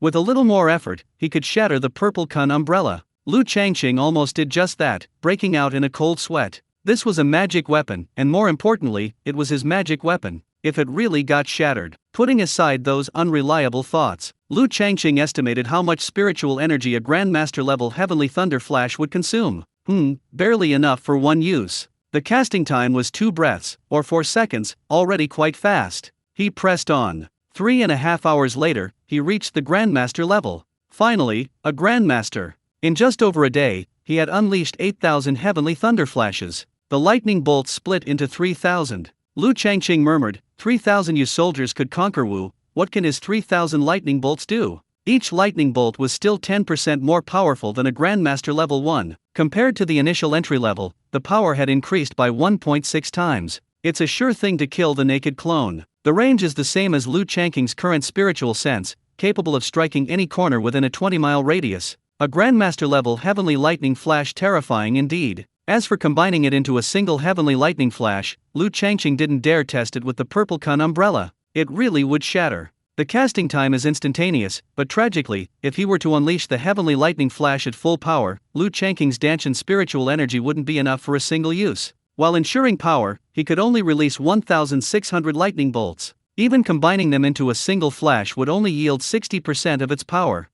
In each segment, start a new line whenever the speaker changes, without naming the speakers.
With a little more effort, he could shatter the purple kun umbrella. Lu Changqing almost did just that, breaking out in a cold sweat. This was a magic weapon, and more importantly, it was his magic weapon. If it really got shattered. Putting aside those unreliable thoughts, Lu Changqing estimated how much spiritual energy a Grandmaster level Heavenly Thunder Flash would consume. Barely enough for one use. The casting time was 2 breaths, or 4 seconds, already quite fast. He pressed on. 3.5 hours later, he reached the Grandmaster level. Finally, a Grandmaster. In just over a day, he had unleashed 8,000 Heavenly Thunder Flashes. The lightning bolts split into 3,000. Lu Changqing murmured, 3,000 you soldiers could conquer Wu, what can his 3,000 lightning bolts do? Each lightning bolt was still 10% more powerful than a Grandmaster level 1. Compared to the initial entry level, the power had increased by 1.6 times. It's a sure thing to kill the naked clone. The range is the same as Lu Changqing's current spiritual sense, capable of striking any corner within a 20-mile radius. A Grandmaster level Heavenly Lightning Flash, terrifying indeed. As for combining it into a single Heavenly Lightning Flash, Lu Changqing didn't dare test it with the purple kun umbrella. It really would shatter. The casting time is instantaneous, but tragically, if he were to unleash the Heavenly Lightning Flash at full power, Lu Changqing's Danshan spiritual energy wouldn't be enough for a single use. While ensuring power, he could only release 1,600 lightning bolts. Even combining them into a single flash would only yield 60% of its power.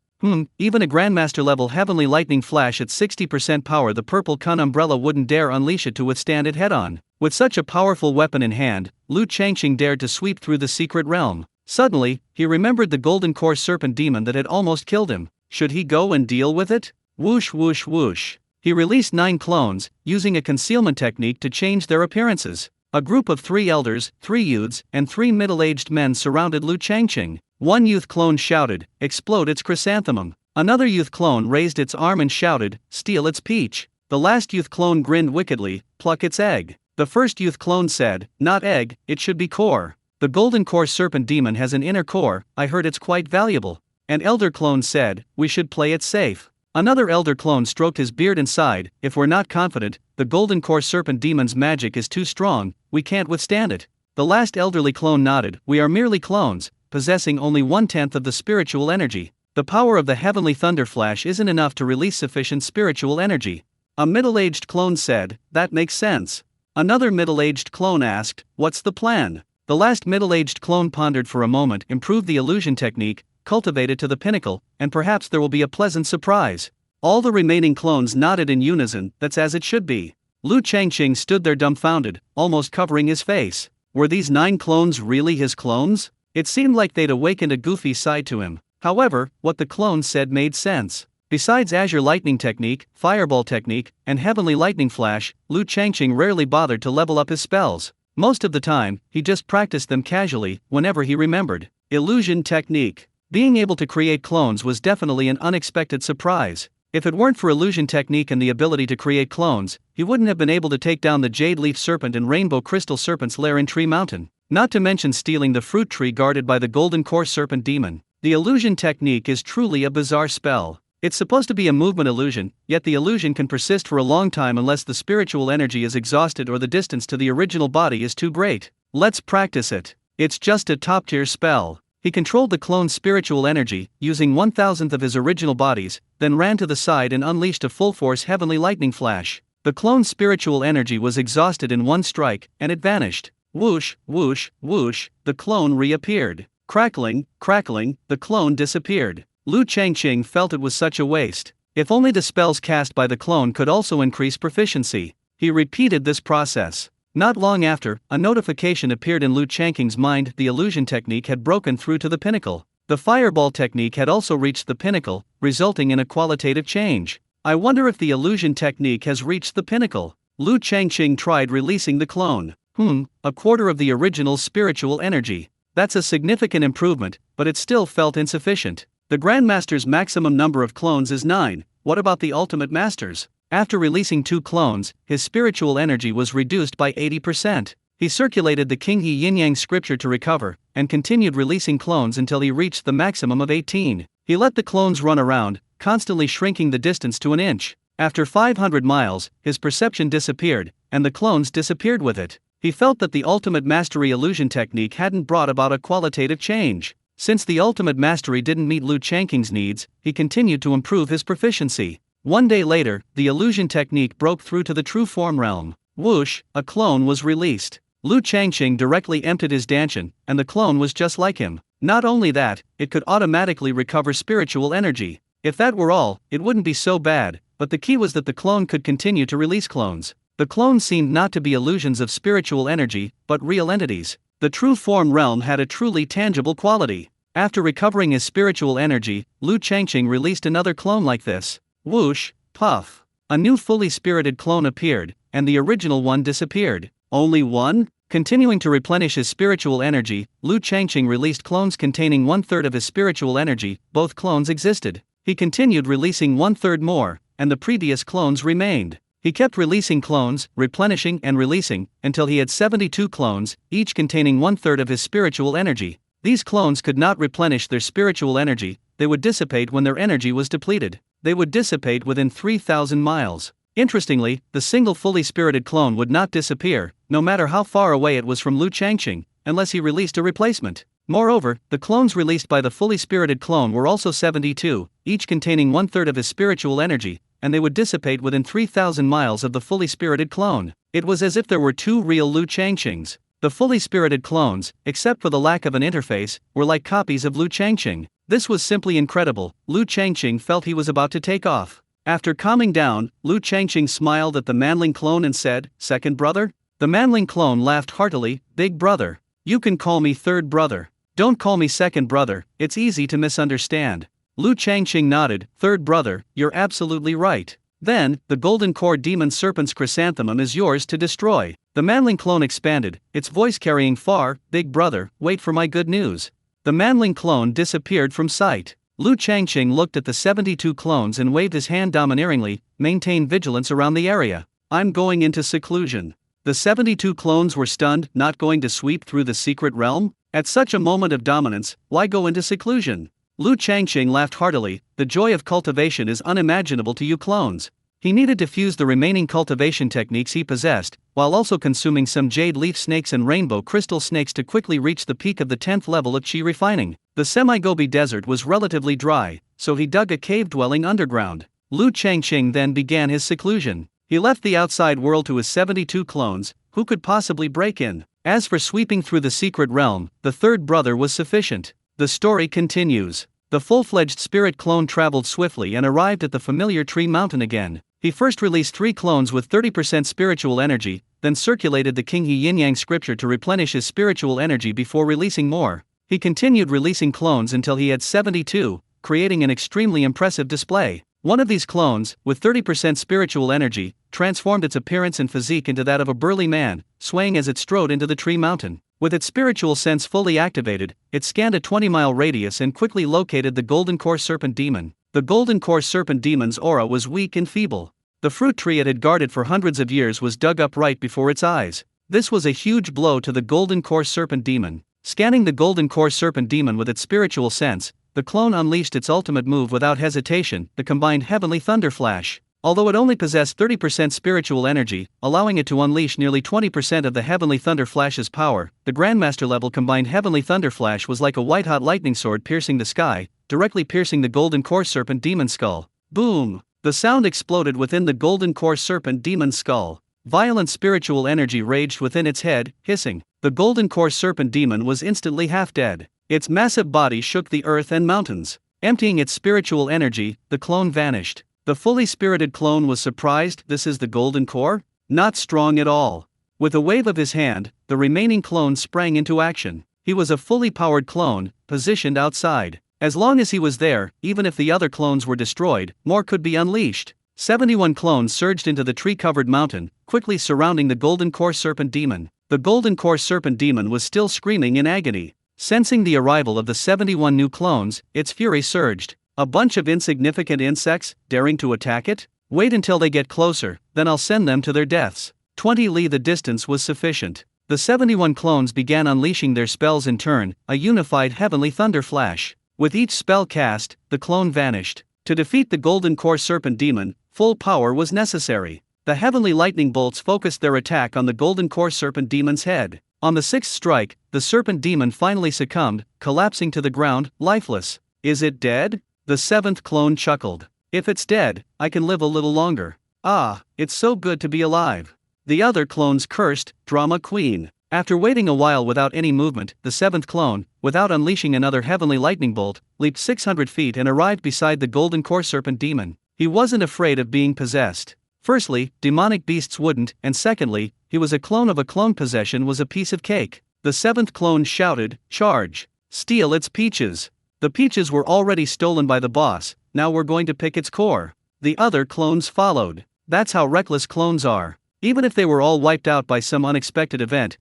Even a Grandmaster level Heavenly Lightning Flash at 60% power, the purple kun umbrella wouldn't dare unleash it to withstand it head-on. With such a powerful weapon in hand, Lu Changqing dared to sweep through the secret realm. Suddenly, he remembered the golden core serpent demon that had almost killed him. Should he go and deal with it? Whoosh whoosh whoosh. He released 9 clones, using a concealment technique to change their appearances. A group of 3 elders, 3 youths, and 3 middle-aged men surrounded Lu Changqing. One youth clone shouted, "Explode its chrysanthemum." Another youth clone raised its arm and shouted, "Steal its peach." The last youth clone grinned wickedly, "Pluck its egg." The first youth clone said, "Not egg, it should be core. The golden core serpent demon has an inner core, I heard it's quite valuable." An elder clone said, "We should play it safe." Another elder clone stroked his beard and sighed, "If we're not confident, the golden core serpent demon's magic is too strong, we can't withstand it." The last elderly clone nodded, "We are merely clones, possessing only 1/10 of the spiritual energy. The power of the Heavenly Thunder Flash isn't enough to release sufficient spiritual energy." A middle-aged clone said, "That makes sense." Another middle-aged clone asked, "What's the plan?" The last middle-aged clone pondered for a moment, "Improve the illusion technique, cultivate it to the pinnacle, and perhaps there will be a pleasant surprise." All the remaining clones nodded in unison, "That's as it should be." Lu Changqing stood there dumbfounded, almost covering his face. Were these 9 clones really his clones? It seemed like they'd awakened a goofy side to him. However, what the clones said made sense. Besides Azure Lightning Technique, Fireball Technique, and Heavenly Lightning Flash, Lu Changqing rarely bothered to level up his spells. Most of the time, he just practiced them casually, whenever he remembered. Illusion Technique. Being able to create clones was definitely an unexpected surprise. If it weren't for Illusion Technique and the ability to create clones, he wouldn't have been able to take down the Jade Leaf Serpent and Rainbow Crystal Serpent's lair in Tree Mountain. Not to mention stealing the fruit tree guarded by the Golden Core Serpent Demon. The Illusion Technique is truly a bizarre spell. It's supposed to be a movement illusion, yet the illusion can persist for a long time unless the spiritual energy is exhausted or the distance to the original body is too great. Let's practice it. It's just a top-tier spell. He controlled the clone's spiritual energy, using 1/1000 of his original bodies, then ran to the side and unleashed a full-force Heavenly Lightning Flash. The clone's spiritual energy was exhausted in one strike, and it vanished. Whoosh, whoosh, whoosh, the clone reappeared. Crackling, crackling, the clone disappeared. Lu Changqing felt it was such a waste. If only the spells cast by the clone could also increase proficiency. He repeated this process. Not long after, a notification appeared in Lu Changqing's mind. The illusion technique had broken through to the pinnacle. The fireball technique had also reached the pinnacle, resulting in a qualitative change. I wonder if the illusion technique has reached the pinnacle. Lu Changqing tried releasing the clone. A quarter of the original spiritual energy. That's a significant improvement, but it still felt insufficient. The Grandmaster's maximum number of clones is 9, what about the Ultimate Master's? After releasing 2 clones, his spiritual energy was reduced by 80%. He circulated the Qinghe Yin-Yang scripture to recover, and continued releasing clones until he reached the maximum of 18. He let the clones run around, constantly shrinking the distance to an inch. After 500 miles, his perception disappeared, and the clones disappeared with it. He felt that the ultimate mastery illusion technique hadn't brought about a qualitative change. Since the ultimate mastery didn't meet Lu Changqing's needs, he continued to improve his proficiency. One day later, the illusion technique broke through to the true form realm. Whoosh, a clone was released. Lu Changqing directly emptied his danshan, and the clone was just like him. Not only that, it could automatically recover spiritual energy. If that were all, it wouldn't be so bad, but the key was that the clone could continue to release clones. The clones seemed not to be illusions of spiritual energy, but real entities. The true form realm had a truly tangible quality. After recovering his spiritual energy, Lu Changqing released another clone like this. Whoosh, puff. A new fully spirited clone appeared, and the original one disappeared. Only one? Continuing to replenish his spiritual energy, Lu Changqing released clones containing 1/3 of his spiritual energy. Both clones existed. He continued releasing 1/3 more, and the previous clones remained. He kept releasing clones, replenishing and releasing, until he had 72 clones, each containing 1/3 of his spiritual energy. These clones could not replenish their spiritual energy, they would dissipate when their energy was depleted. They would dissipate within 3,000 miles. Interestingly, the single fully spirited clone would not disappear, no matter how far away it was from Lu Changqing, unless he released a replacement. Moreover, the clones released by the fully spirited clone were also 72, each containing 1/3 of his spiritual energy, and they would dissipate within 3,000 miles of the fully spirited clone. It was as if there were two real Lu Changqings. The fully spirited clones, except for the lack of an interface, were like copies of Lu Changqing. This was simply incredible. Lu Changqing felt he was about to take off. After calming down, Lu Changqing smiled at the Manling clone and said, "Second brother?" The Manling clone laughed heartily, "Big brother. You can call me third brother. Don't call me second brother, it's easy to misunderstand." Lu Changqing nodded, "Third brother, you're absolutely right. Then, the golden core demon serpent's chrysanthemum is yours to destroy." The Manling clone expanded, its voice carrying far, "Big brother, wait for my good news." The Manling clone disappeared from sight. Lu Changqing looked at the 72 clones and waved his hand domineeringly, "Maintain vigilance around the area. I'm going into seclusion." The 72 clones were stunned, not going to sweep through the secret realm? At such a moment of dominance, why go into seclusion? Lu Changqing laughed heartily, "The joy of cultivation is unimaginable to you clones." He needed to fuse the remaining cultivation techniques he possessed, while also consuming some jade leaf snakes and rainbow crystal snakes to quickly reach the peak of the 10th level of Qi refining. The semi-Gobi desert was relatively dry, so he dug a cave dwelling underground. Lu Changqing then began his seclusion. He left the outside world to his 72 clones, who could possibly break in. As for sweeping through the secret realm, the third brother was sufficient. The story continues. The full-fledged spirit clone traveled swiftly and arrived at the familiar tree mountain again. He first released 3 clones with 30% spiritual energy, then circulated the Qinghe Yin-Yang scripture to replenish his spiritual energy before releasing more. He continued releasing clones until he had 72, creating an extremely impressive display. One of these clones, with 30% spiritual energy, transformed its appearance and physique into that of a burly man, swaying as it strode into the tree mountain. With its spiritual sense fully activated, it scanned a 20-mile radius and quickly located the Golden Core Serpent Demon. The Golden Core Serpent Demon's aura was weak and feeble. The fruit tree it had guarded for hundreds of years was dug up right before its eyes. This was a huge blow to the Golden Core Serpent Demon. Scanning the Golden Core Serpent Demon with its spiritual sense, the clone unleashed its ultimate move without hesitation, the combined Heavenly Thunder Flash. Although it only possessed 30% spiritual energy, allowing it to unleash nearly 20% of the Heavenly Thunder Flash's power, the Grandmaster level combined Heavenly Thunder Flash was like a white-hot lightning sword piercing the sky, directly piercing the Golden Core Serpent Demon's skull. Boom! The sound exploded within the Golden Core Serpent Demon's skull. Violent spiritual energy raged within its head, hissing. The Golden Core Serpent Demon was instantly half dead. Its massive body shook the earth and mountains. Emptying its spiritual energy, the clone vanished. The fully spirited clone was surprised. This is the Golden Core? Not strong at all. With a wave of his hand, the remaining clone sprang into action. He was a fully powered clone, positioned outside. As long as he was there, even if the other clones were destroyed, more could be unleashed. 71 clones surged into the tree-covered mountain, quickly surrounding the Golden Core Serpent Demon. The Golden Core Serpent Demon was still screaming in agony. Sensing the arrival of the 71 new clones, its fury surged. A bunch of insignificant insects, daring to attack it? Wait until they get closer, then I'll send them to their deaths. 20 li the distance was sufficient. The 71 clones began unleashing their spells in turn, a unified Heavenly Thunder Flash. With each spell cast, the clone vanished. To defeat the Golden Core Serpent Demon, full power was necessary. The Heavenly Lightning Bolts focused their attack on the Golden Core Serpent Demon's head. On the sixth strike, the serpent demon finally succumbed, collapsing to the ground, lifeless. Is it dead? The seventh clone chuckled. If it's dead, I can live a little longer. Ah, it's so good to be alive. The other clones cursed, drama queen. After waiting a while without any movement, the seventh clone, without unleashing another heavenly lightning bolt, leaped 600 feet and arrived beside the golden core serpent demon. He wasn't afraid of being possessed. Firstly, demonic beasts wouldn't, and secondly, he was a clone of a clone. Possession was a piece of cake. The seventh clone shouted, "Charge! Steal its peaches!" The peaches were already stolen by the boss, now we're going to pick its core. The other clones followed. That's how reckless clones are. Even if they were all wiped out by some unexpected event,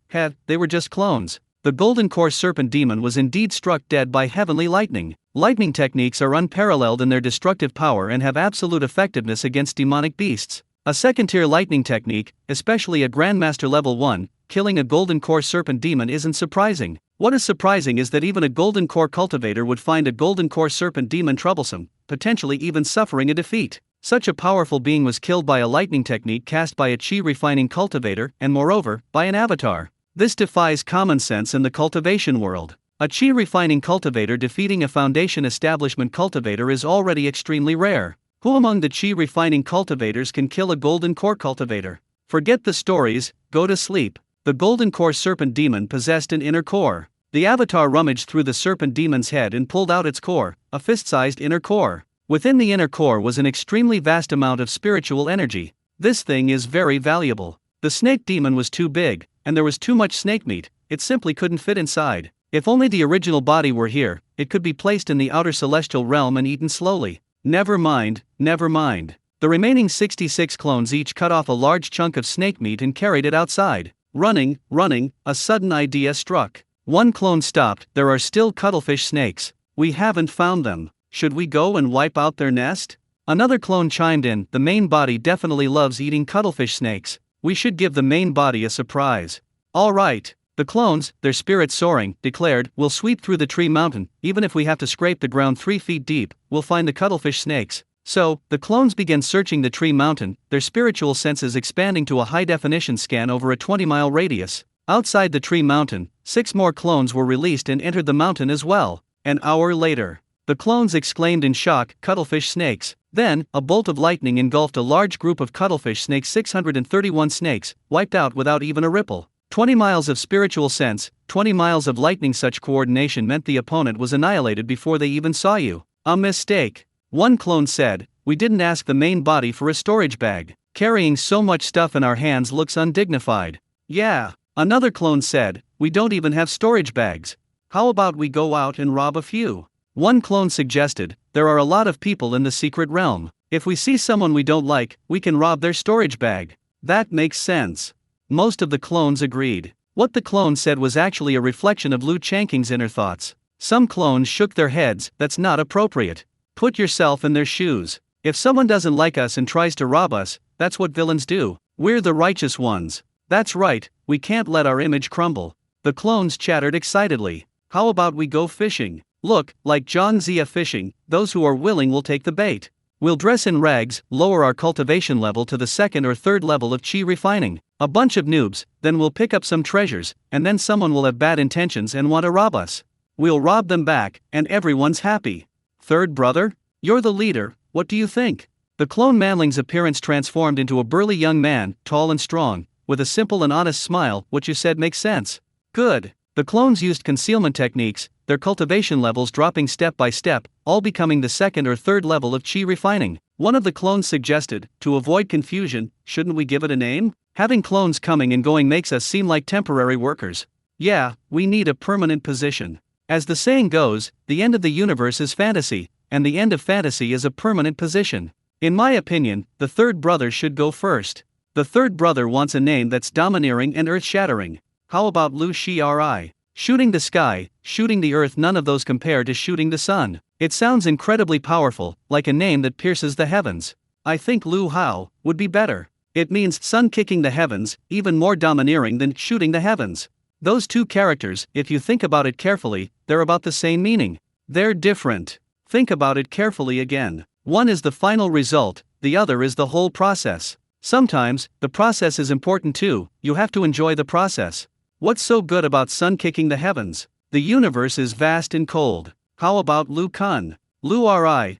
they were just clones. The golden core serpent demon was indeed struck dead by heavenly lightning. Lightning techniques are unparalleled in their destructive power and have absolute effectiveness against demonic beasts. A second-tier lightning technique, especially a Grandmaster level 1, killing a golden core serpent demon isn't surprising. What is surprising is that even a golden core cultivator would find a golden core serpent demon troublesome, potentially even suffering a defeat. Such a powerful being was killed by a lightning technique cast by a chi refining cultivator, and moreover, by an avatar. This defies common sense in the cultivation world. A chi refining cultivator defeating a foundation establishment cultivator is already extremely rare. Who among the chi refining cultivators can kill a golden core cultivator? Forget the stories, go to sleep. The golden core serpent demon possessed an inner core. The avatar rummaged through the serpent demon's head and pulled out its core, a fist-sized inner core. Within the inner core was an extremely vast amount of spiritual energy. This thing is very valuable. The snake demon was too big, and there was too much snake meat, it simply couldn't fit inside. If only the original body were here, it could be placed in the outer celestial realm and eaten slowly. Never mind, never mind. The remaining 66 clones each cut off a large chunk of snake meat and carried it outside. Running, a sudden idea struck. One clone stopped. There are still cuttlefish snakes. We haven't found them. Should we go and wipe out their nest? Another clone chimed in. The main body definitely loves eating cuttlefish snakes. We should give the main body a surprise. All right. The clones, their spirits soaring, declared, "We'll sweep through the tree mountain, even if we have to scrape the ground 3 feet deep, we'll find the cuttlefish snakes." So, the clones began searching the tree mountain, their spiritual senses expanding to a high-definition scan over a 20-mile radius. Outside the tree mountain, 6 more clones were released and entered the mountain as well. An hour later, the clones exclaimed in shock, "Cuttlefish snakes." Then, a bolt of lightning engulfed a large group of cuttlefish snakes. 631 snakes, wiped out without even a ripple. 20 miles of spiritual sense, 20 miles of lightning. Such coordination meant the opponent was annihilated before they even saw you. A mistake. One clone said, "We didn't ask the main body for a storage bag. Carrying so much stuff in our hands looks undignified." Yeah. Another clone said, "We don't even have storage bags. How about we go out and rob a few?" One clone suggested, "There are a lot of people in the secret realm. If we see someone we don't like, we can rob their storage bag." That makes sense. Most of the clones agreed. What the clone said was actually a reflection of Liu Changqing's inner thoughts. Some clones shook their heads. That's not appropriate. Put yourself in their shoes. If someone doesn't like us and tries to rob us, that's what villains do. We're the righteous ones. That's right, we can't let our image crumble. The clones chattered excitedly. How about we go fishing? Look, like Zhang Zia fishing, those who are willing will take the bait. We'll dress in rags, lower our cultivation level to the 2nd or 3rd level of chi refining. A bunch of noobs, then we'll pick up some treasures, and then someone will have bad intentions and want to rob us. We'll rob them back, and everyone's happy. Third brother? You're the leader, what do you think? The clone manling's appearance transformed into a burly young man, tall and strong, with a simple and honest smile. What you said makes sense. Good. The clones used concealment techniques, their cultivation levels dropping step by step, all becoming the 2nd or 3rd level of chi refining. One of the clones suggested, to avoid confusion, shouldn't we give it a name? Having clones coming and going makes us seem like temporary workers. Yeah, we need a permanent position. As the saying goes, the end of the universe is fantasy, and the end of fantasy is a permanent position. In my opinion, the third brother should go first. The third brother wants a name that's domineering and earth-shattering. How about Lu Shiri? Shooting the sky, shooting the earth, none of those compare to shooting the sun. It sounds incredibly powerful, like a name that pierces the heavens. I think Lu Hao would be better. It means sun kicking the heavens, even more domineering than shooting the heavens. Those two characters, if you think about it carefully, they're about the same meaning. They're different. Think about it carefully again. One is the final result, the other is the whole process. Sometimes, the process is important too, you have to enjoy the process. What's so good about sun kicking the heavens? The universe is vast and cold. How about Lu Kun? Lu Ri?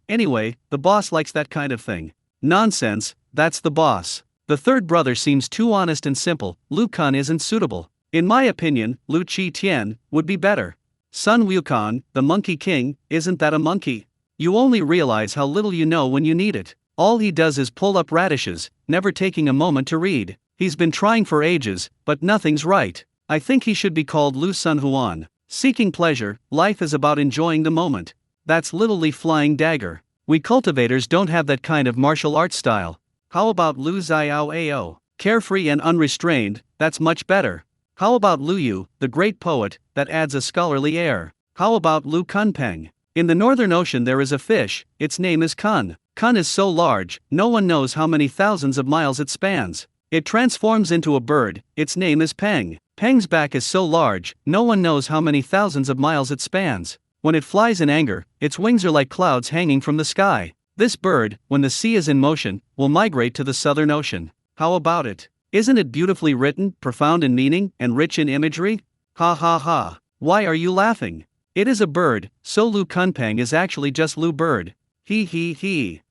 Anyway, the boss likes that kind of thing. Nonsense, that's the boss. The third brother seems too honest and simple. Lu Kun isn't suitable. In my opinion, Lu Chi Tian would be better. Sun Wukong, the Monkey King, isn't that a monkey? You only realize how little you know when you need it. All he does is pull up radishes, never taking a moment to read. He's been trying for ages, but nothing's right. I think he should be called Lu Sun Huan. Seeking pleasure, life is about enjoying the moment. That's Little Leaf Flying Dagger. We cultivators don't have that kind of martial arts style. How about Lu Xiao Ao? Carefree and unrestrained, that's much better. How about Lu Yu, the great poet, that adds a scholarly air? How about Lu Kunpeng? In the Northern Ocean there is a fish, its name is kun. Kun is so large, no one knows how many thousands of miles it spans. It transforms into a bird, its name is Peng. Peng's back is so large, no one knows how many thousands of miles it spans. When it flies in anger, its wings are like clouds hanging from the sky. This bird, when the sea is in motion, will migrate to the Southern Ocean. How about it? Isn't it beautifully written, profound in meaning, and rich in imagery? Ha ha ha. Why are you laughing? It is a bird, so Lu Kunpeng is actually just Lu Bird. He.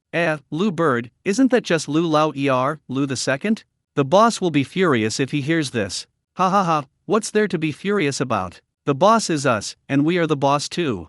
Lu Bird, isn't that just Lu Lao Lu the second? The boss will be furious if he hears this. Ha ha ha, what's there to be furious about? The boss is us, and we are the boss too.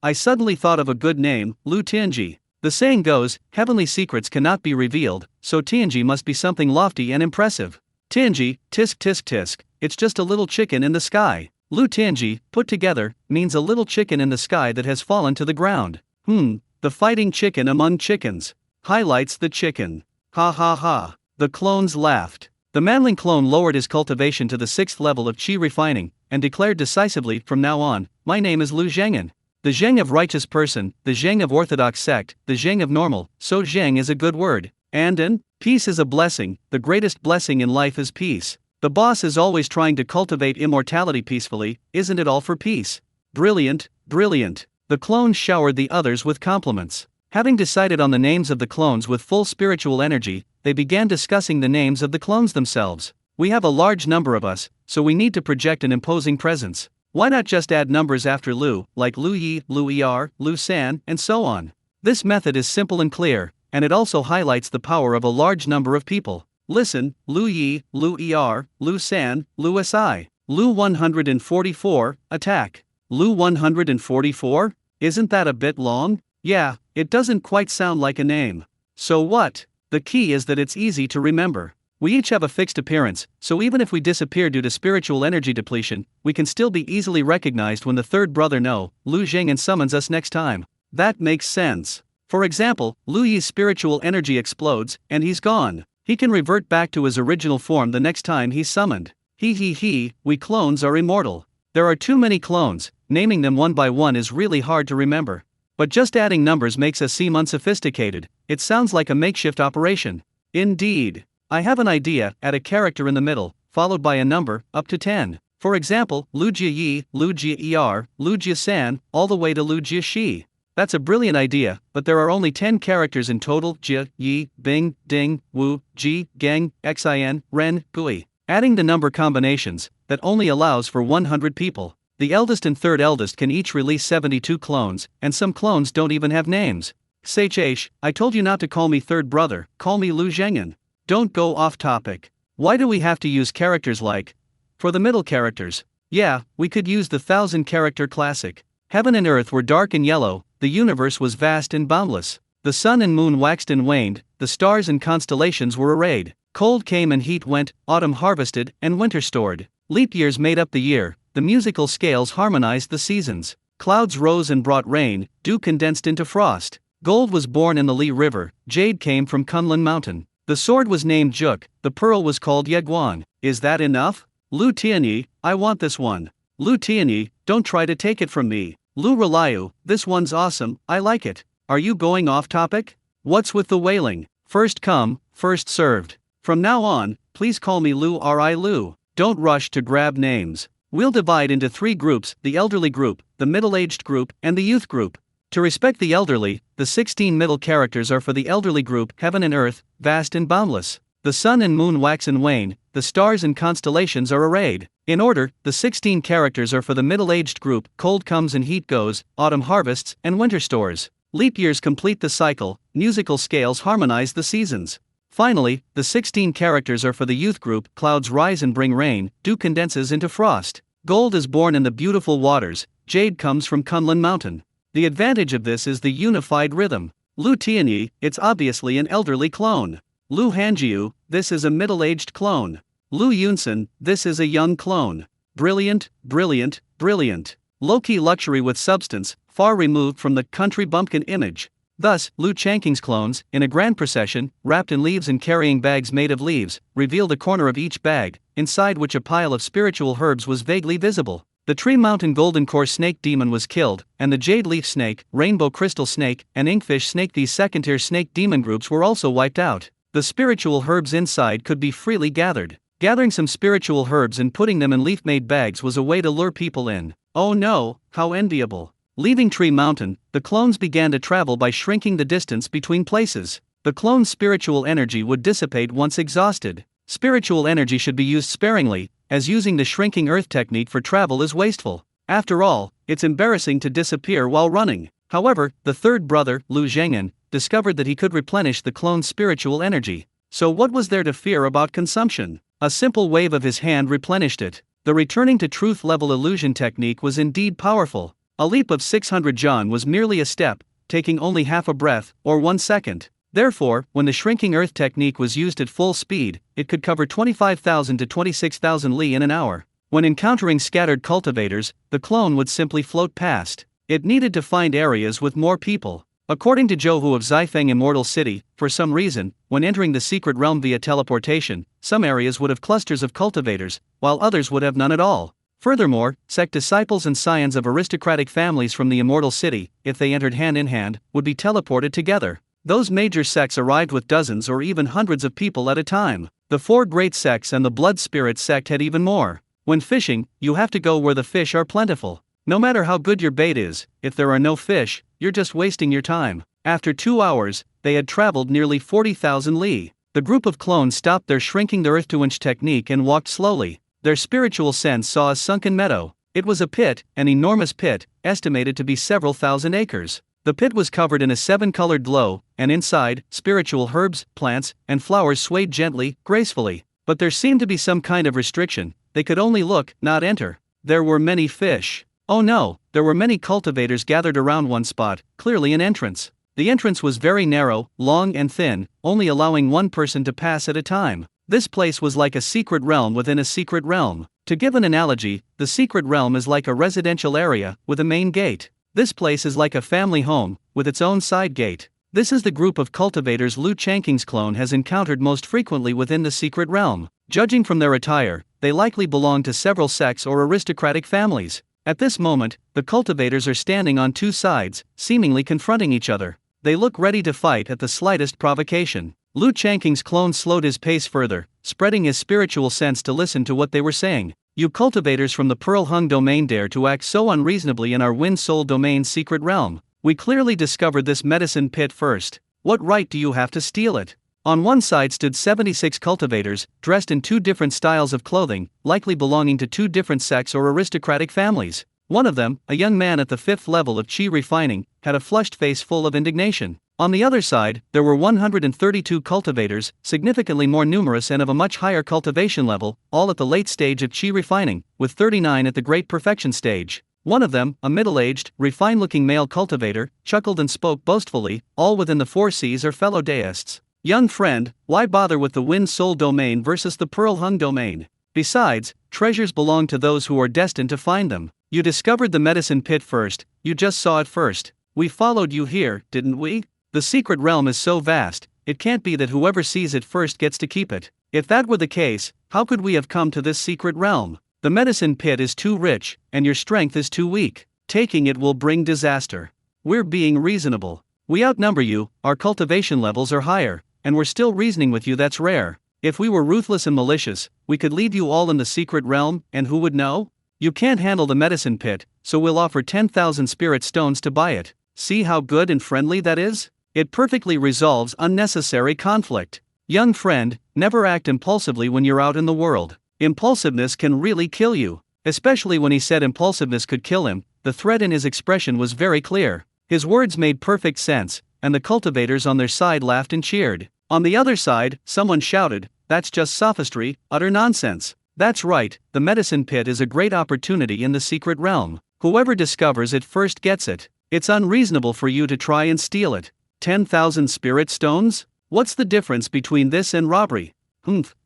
I suddenly thought of a good name, Lu Tianji. The saying goes, heavenly secrets cannot be revealed, so Tianji must be something lofty and impressive. Tianji, tisk tisk tisk, it's just a little chicken in the sky. Lu Tianji, put together, means a little chicken in the sky that has fallen to the ground. The fighting chicken among chickens. Highlights the chicken. Ha ha ha. The clones laughed. The manling clone lowered his cultivation to the 6th level of chi refining, and declared decisively, from now on, my name is Lu Zhengan. The Zheng of righteous person, the Zheng of orthodox sect, the Zheng of normal, so Zheng is a good word. And peace is a blessing, the greatest blessing in life is peace. The boss is always trying to cultivate immortality peacefully, isn't it all for peace? Brilliant, brilliant. The clones showered the others with compliments. Having decided on the names of the clones with full spiritual energy, they began discussing the names of the clones themselves. We have a large number of us, so we need to project an imposing presence. Why not just add numbers after Lu, like Lu Yi, Lu Er, Lu San, and so on? This method is simple and clear, and it also highlights the power of a large number of people. Listen, Lu Yi, Lu Er, Lu San, Lu Si. Lu 144, attack. Lu 144? Isn't that a bit long? Yeah, it doesn't quite sound like a name. So what? The key is that it's easy to remember. We each have a fixed appearance, so even if we disappear due to spiritual energy depletion, we can still be easily recognized when the third brother Lu Zhengan summons us next time. That makes sense. For example, Lu Yi's spiritual energy explodes, and he's gone. He can revert back to his original form the next time he's summoned. We clones are immortal. There are too many clones, naming them one by one is really hard to remember. But just adding numbers makes us seem unsophisticated. It sounds like a makeshift operation. Indeed. I have an idea, add a character in the middle, followed by a number, up to 10. For example, Lu Jia Yi, Lu Jia Er, Lu Jia San, all the way to Lu Jia Shi. That's a brilliant idea, but there are only 10 characters in total: Jia, Yi, Bing, Ding, Wu, Ji, Geng, Xin, Ren, Gui. Adding the number combinations, that only allows for 100 people. The eldest and third eldest can each release 72 clones, and some clones don't even have names. Seichesh, I told you not to call me third brother, call me Lu Zhengan. Don't go off topic. Why do we have to use characters like? For the middle characters. Yeah, we could use the 1,000-character classic. Heaven and earth were dark and yellow, the universe was vast and boundless. The sun and moon waxed and waned, the stars and constellations were arrayed. Cold came and heat went, autumn harvested, and winter stored. Leap years made up the year, the musical scales harmonized the seasons. Clouds rose and brought rain, dew condensed into frost. Gold was born in the Li River, jade came from Kunlun Mountain. The sword was named Juk, the pearl was called Yeguan. Is that enough? Lu Tianyi, I want this one. Lu Tianyi, don't try to take it from me. Lu Reliu, this one's awesome, I like it. Are you going off topic? What's with the wailing? First come, first served. From now on, please call me Lu Ri Lu. Don't rush to grab names. We'll divide into 3 groups: the elderly group, the middle-aged group, and the youth group. To respect the elderly, the 16 middle characters are for the elderly group: heaven and earth, vast and boundless. The sun and moon wax and wane, the stars and constellations are arrayed. In order, the 16 characters are for the middle-aged group: cold comes and heat goes, autumn harvests, and winter stores. Leap years complete the cycle, musical scales harmonize the seasons. Finally, the 16 characters are for the youth group: clouds rise and bring rain, dew condenses into frost. Gold is born in the beautiful waters, jade comes from Kunlun Mountain. The advantage of this is the unified rhythm. Lu Tianyi, it's obviously an elderly clone. Lu Hanjiu, this is a middle-aged clone. Lu Yunsen, this is a young clone. Brilliant, brilliant, brilliant. Low-key luxury with substance, far removed from the country bumpkin image. Thus, Lu Changqing's clones, in a grand procession, wrapped in leaves and carrying bags made of leaves, revealed a corner of each bag, inside which a pile of spiritual herbs was vaguely visible. The Tree Mountain Golden Core Snake Demon was killed, and the Jade Leaf Snake, Rainbow Crystal Snake, and Inkfish Snake, these second-tier snake demon groups, were also wiped out. The spiritual herbs inside could be freely gathered. Gathering some spiritual herbs and putting them in leaf-made bags was a way to lure people in. Oh no, how enviable. Leaving Tree Mountain, the clones began to travel by shrinking the distance between places. The clone's spiritual energy would dissipate once exhausted. Spiritual energy should be used sparingly, as using the shrinking earth technique for travel is wasteful. After all, it's embarrassing to disappear while running. However, the third brother, Lu Zheng'an, discovered that he could replenish the clone's spiritual energy. So what was there to fear about consumption? A simple wave of his hand replenished it. The returning to truth level illusion technique was indeed powerful. A leap of 600 John was merely a step, taking only half a breath, or 1 second. Therefore, when the shrinking earth technique was used at full speed, it could cover 25,000 to 26,000 li in an hour. When encountering scattered cultivators, the clone would simply float past. It needed to find areas with more people. According to Zhou of Xifeng Immortal City, for some reason, when entering the secret realm via teleportation, some areas would have clusters of cultivators, while others would have none at all. Furthermore, sect disciples and scions of aristocratic families from the Immortal City, if they entered hand in hand, would be teleported together. Those major sects arrived with dozens or even hundreds of people at a time. The 4 great sects and the Blood Spirit sect had even more. When fishing, you have to go where the fish are plentiful. No matter how good your bait is, if there are no fish, you're just wasting your time. After 2 hours, they had traveled nearly 40,000 li. The group of clones stopped their shrinking the earth to inch technique and walked slowly. Their spiritual sense saw a sunken meadow. It was a pit, an enormous pit, estimated to be several thousand acres. The pit was covered in a 7-colored glow, and inside, spiritual herbs, plants, and flowers swayed gently, gracefully. But there seemed to be some kind of restriction. They could only look, not enter. There were many fish. Oh no, there were many cultivators gathered around one spot, clearly an entrance. The entrance was very narrow, long and thin, only allowing one person to pass at a time. This place was like a secret realm within a secret realm. To give an analogy, the secret realm is like a residential area, with a main gate. This place is like a family home, with its own side gate. This is the group of cultivators Lu Changqing's clone has encountered most frequently within the secret realm. Judging from their attire, they likely belong to several sects or aristocratic families. At this moment, the cultivators are standing on 2 sides, seemingly confronting each other. They look ready to fight at the slightest provocation. Lu Changqing's clone slowed his pace further, spreading his spiritual sense to listen to what they were saying. You cultivators from the Pearl Hung domain dare to act so unreasonably in our Wind Soul domain's secret realm. We clearly discovered this medicine pit first. What right do you have to steal it? On one side stood 76 cultivators, dressed in 2 different styles of clothing, likely belonging to 2 different sects or aristocratic families. One of them, a young man at the 5th level of chi refining, had a flushed face full of indignation. On the other side, there were 132 cultivators, significantly more numerous and of a much higher cultivation level, all at the late stage of chi refining, with 39 at the great perfection stage. One of them, a middle-aged, refined-looking male cultivator, chuckled and spoke boastfully, all within the 4 Cs are fellow deists. Young friend, why bother with the Wind Soul domain versus the Pearl Hung domain? Besides, treasures belong to those who are destined to find them. You discovered the medicine pit first, you just saw it first. We followed you here, didn't we? The secret realm is so vast, it can't be that whoever sees it first gets to keep it. If that were the case, how could we have come to this secret realm? The medicine pit is too rich, and your strength is too weak. Taking it will bring disaster. We're being reasonable. We outnumber you, our cultivation levels are higher, and we're still reasoning with you. That's rare. If we were ruthless and malicious, we could leave you all in the secret realm, and who would know? You can't handle the medicine pit, so we'll offer 10,000 spirit stones to buy it. See how good and friendly that is? It perfectly resolves unnecessary conflict. Young friend, never act impulsively when you're out in the world. Impulsiveness can really kill you. Especially when he said impulsiveness could kill him, the threat in his expression was very clear. His words made perfect sense, and the cultivators on their side laughed and cheered. On the other side, someone shouted, "That's just sophistry, utter nonsense." That's right, the medicine pit is a great opportunity in the secret realm. Whoever discovers it first gets it. It's unreasonable for you to try and steal it. 10,000 spirit stones? What's the difference between this and robbery?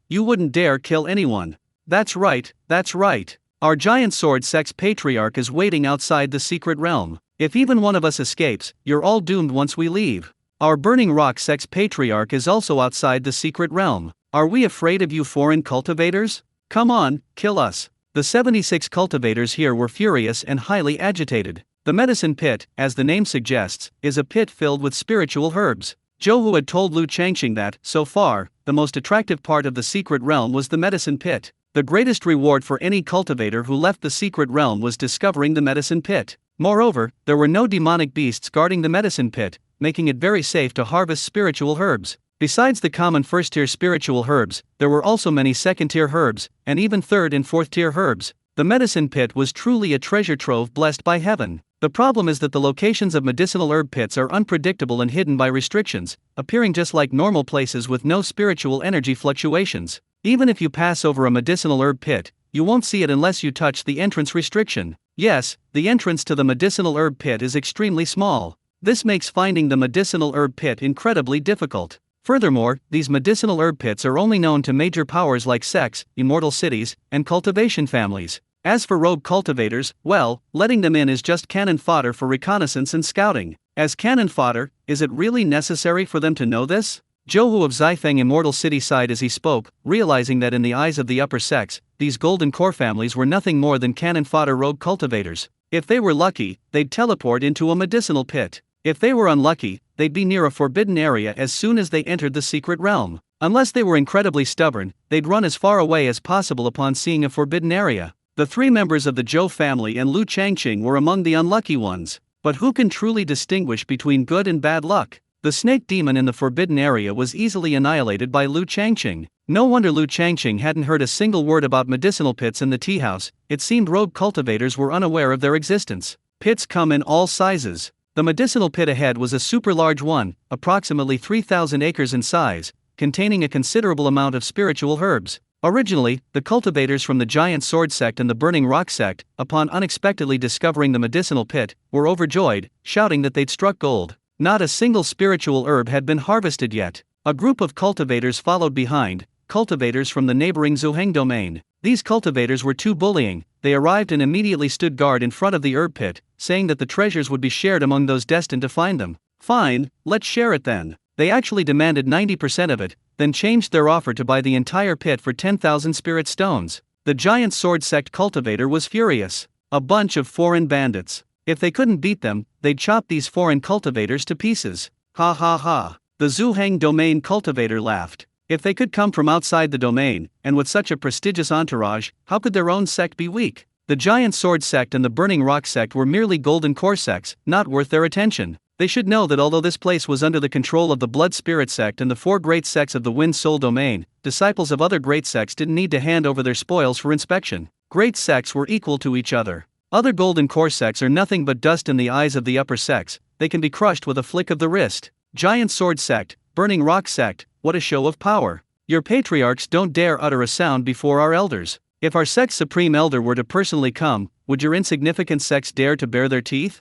You wouldn't dare kill anyone. That's right, that's right. Our giant sword sex patriarch is waiting outside the secret realm. If even one of us escapes, you're all doomed once we leave. Our burning rock sex patriarch is also outside the secret realm. Are we afraid of you foreign cultivators? Come on, kill us. The 76 cultivators here were furious and highly agitated. The medicine pit, as the name suggests, is a pit filled with spiritual herbs. Zhou had told Lu Changqing that, so far, the most attractive part of the secret realm was the medicine pit. The greatest reward for any cultivator who left the secret realm was discovering the medicine pit. Moreover, there were no demonic beasts guarding the medicine pit, making it very safe to harvest spiritual herbs. Besides the common first-tier spiritual herbs, there were also many second-tier herbs, and even third and fourth-tier herbs. The medicine pit was truly a treasure trove blessed by heaven. The problem is that the locations of medicinal herb pits are unpredictable and hidden by restrictions, appearing just like normal places with no spiritual energy fluctuations. Even if you pass over a medicinal herb pit, you won't see it unless you touch the entrance restriction. Yes, the entrance to the medicinal herb pit is extremely small. This makes finding the medicinal herb pit incredibly difficult. Furthermore, these medicinal herb pits are only known to major powers like sects, immortal cities, and cultivation families. As for rogue cultivators, well, letting them in is just cannon fodder for reconnaissance and scouting. As cannon fodder, is it really necessary for them to know this? Zhou of Xifeng Immortal City sighed as he spoke, realizing that in the eyes of the upper sects, these golden core families were nothing more than cannon fodder rogue cultivators. If they were lucky, they'd teleport into a medicinal pit. If they were unlucky, they'd be near a forbidden area as soon as they entered the secret realm. Unless they were incredibly stubborn, they'd run as far away as possible upon seeing a forbidden area. The three members of the Zhou family and Lu Changqing were among the unlucky ones. But who can truly distinguish between good and bad luck? The snake demon in the forbidden area was easily annihilated by Lu Changqing. No wonder Lu Changqing hadn't heard a single word about medicinal pits in the tea house. It seemed rogue cultivators were unaware of their existence. Pits come in all sizes. The medicinal pit ahead was a super large one, approximately 3,000 acres in size, containing a considerable amount of spiritual herbs. Originally, the cultivators from the Giant Sword sect and the Burning Rock sect, upon unexpectedly discovering the medicinal pit, were overjoyed, shouting that they'd struck gold. Not a single spiritual herb had been harvested yet. A group of cultivators followed behind, cultivators from the neighboring Zuheng domain. These cultivators were too bullying. They arrived and immediately stood guard in front of the herb pit, saying that the treasures would be shared among those destined to find them. Fine, let's share it then. They actually demanded 90% of it, then changed their offer to buy the entire pit for 10,000 spirit stones. The Giant Sword sect cultivator was furious. A bunch of foreign bandits. If they couldn't beat them, they'd chop these foreign cultivators to pieces. Ha ha ha. The Zuheng domain cultivator laughed. If they could come from outside the domain, and with such a prestigious entourage, how could their own sect be weak? The Giant Sword sect and the Burning Rock sect were merely golden core sects, not worth their attention. They should know that although this place was under the control of the Blood Spirit sect and the four great sects of the Wind Soul domain, disciples of other great sects didn't need to hand over their spoils for inspection. Great sects were equal to each other. Other golden core sects are nothing but dust in the eyes of the upper sects. They can be crushed with a flick of the wrist. Giant Sword sect, Burning Rock sect, what a show of power. Your patriarchs don't dare utter a sound before our elders. If our sect's supreme elder were to personally come, would your insignificant sects dare to bare their teeth?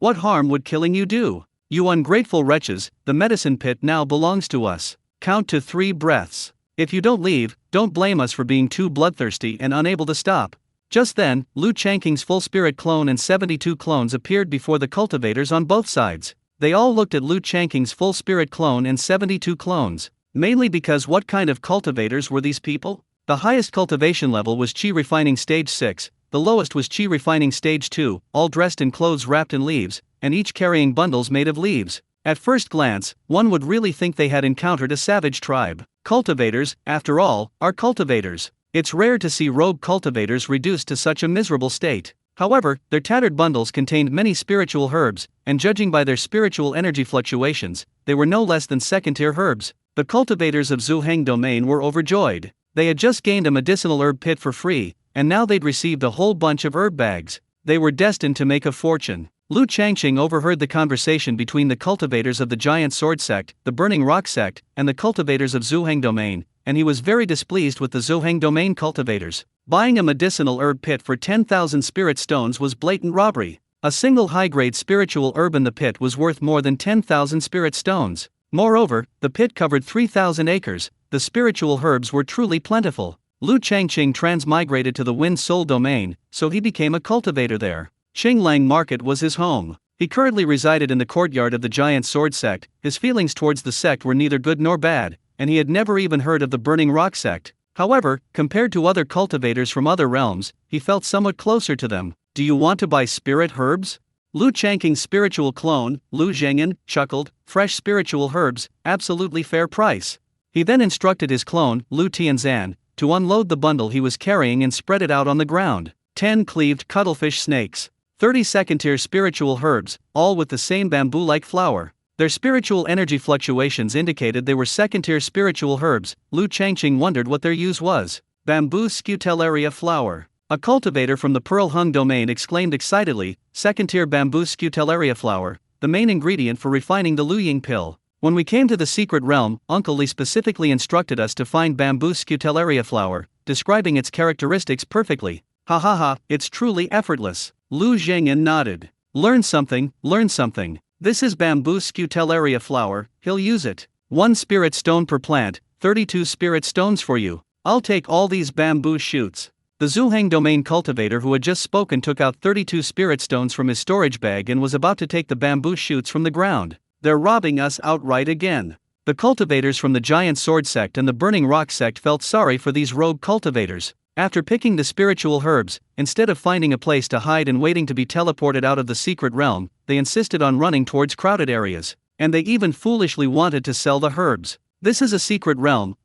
What harm would killing you do? You ungrateful wretches, the medicine pit now belongs to us. Count to 3 breaths. If you don't leave, don't blame us for being too bloodthirsty and unable to stop. Just then, Lu Changqing's full spirit clone and 72 clones appeared before the cultivators on both sides. They all looked at Lu Changqing's full spirit clone and 72 clones. Mainly because what kind of cultivators were these people? The highest cultivation level was Qi Refining Stage 6, the lowest was Qi Refining Stage 2, all dressed in clothes wrapped in leaves, and each carrying bundles made of leaves. At first glance, one would really think they had encountered a savage tribe. Cultivators, after all, are cultivators. It's rare to see rogue cultivators reduced to such a miserable state. However, their tattered bundles contained many spiritual herbs, and judging by their spiritual energy fluctuations, they were no less than second-tier herbs. The cultivators of Zuheng Domain were overjoyed. They had just gained a medicinal herb pit for free, and now they'd received a whole bunch of herb bags. They were destined to make a fortune. Lu Changqing overheard the conversation between the cultivators of the Giant Sword Sect, the Burning Rock Sect, and the cultivators of Zuheng Domain, and he was very displeased with the Zuheng Domain cultivators. Buying a medicinal herb pit for 10,000 spirit stones was blatant robbery. A single high-grade spiritual herb in the pit was worth more than 10,000 spirit stones. Moreover, the pit covered 3,000 acres. The spiritual herbs were truly plentiful. Lu Changqing transmigrated to the Wind Soul Domain, so he became a cultivator there. Qinglang Market was his home. He currently resided in the courtyard of the Giant Sword Sect. His feelings towards the sect were neither good nor bad, and he had never even heard of the Burning Rock Sect. However, compared to other cultivators from other realms, he felt somewhat closer to them. Do you want to buy spirit herbs? Lu Changqing's spiritual clone, Lu Zhengyan, chuckled. Fresh spiritual herbs, absolutely fair price. He then instructed his clone, Lu Tianzan, to unload the bundle he was carrying and spread it out on the ground. 10 cleaved cuttlefish snakes. 30 second-tier spiritual herbs, all with the same bamboo-like flower. Their spiritual energy fluctuations indicated they were second-tier spiritual herbs. Lu Changqing wondered what their use was. Bamboo scutellaria flower. A cultivator from the Pearl Hung Domain exclaimed excitedly, second-tier bamboo scutellaria flower, the main ingredient for refining the Luying pill. When we came to the secret realm, Uncle Li specifically instructed us to find bamboo scutellaria flower, describing its characteristics perfectly. Ha ha ha, it's truly effortless. Lu Zhengyan nodded. Learn something, learn something. This is bamboo scutellaria flower, he'll use it. 1 spirit stone per plant, 32 spirit stones for you. I'll take all these bamboo shoots. The Zuheng Domain cultivator who had just spoken took out 32 spirit stones from his storage bag and was about to take the bamboo shoots from the ground. They're robbing us outright again. The cultivators from the Giant Sword Sect and the Burning Rock Sect felt sorry for these rogue cultivators. After picking the spiritual herbs, instead of finding a place to hide and waiting to be teleported out of the secret realm, they insisted on running towards crowded areas. And they even foolishly wanted to sell the herbs. This is a secret realm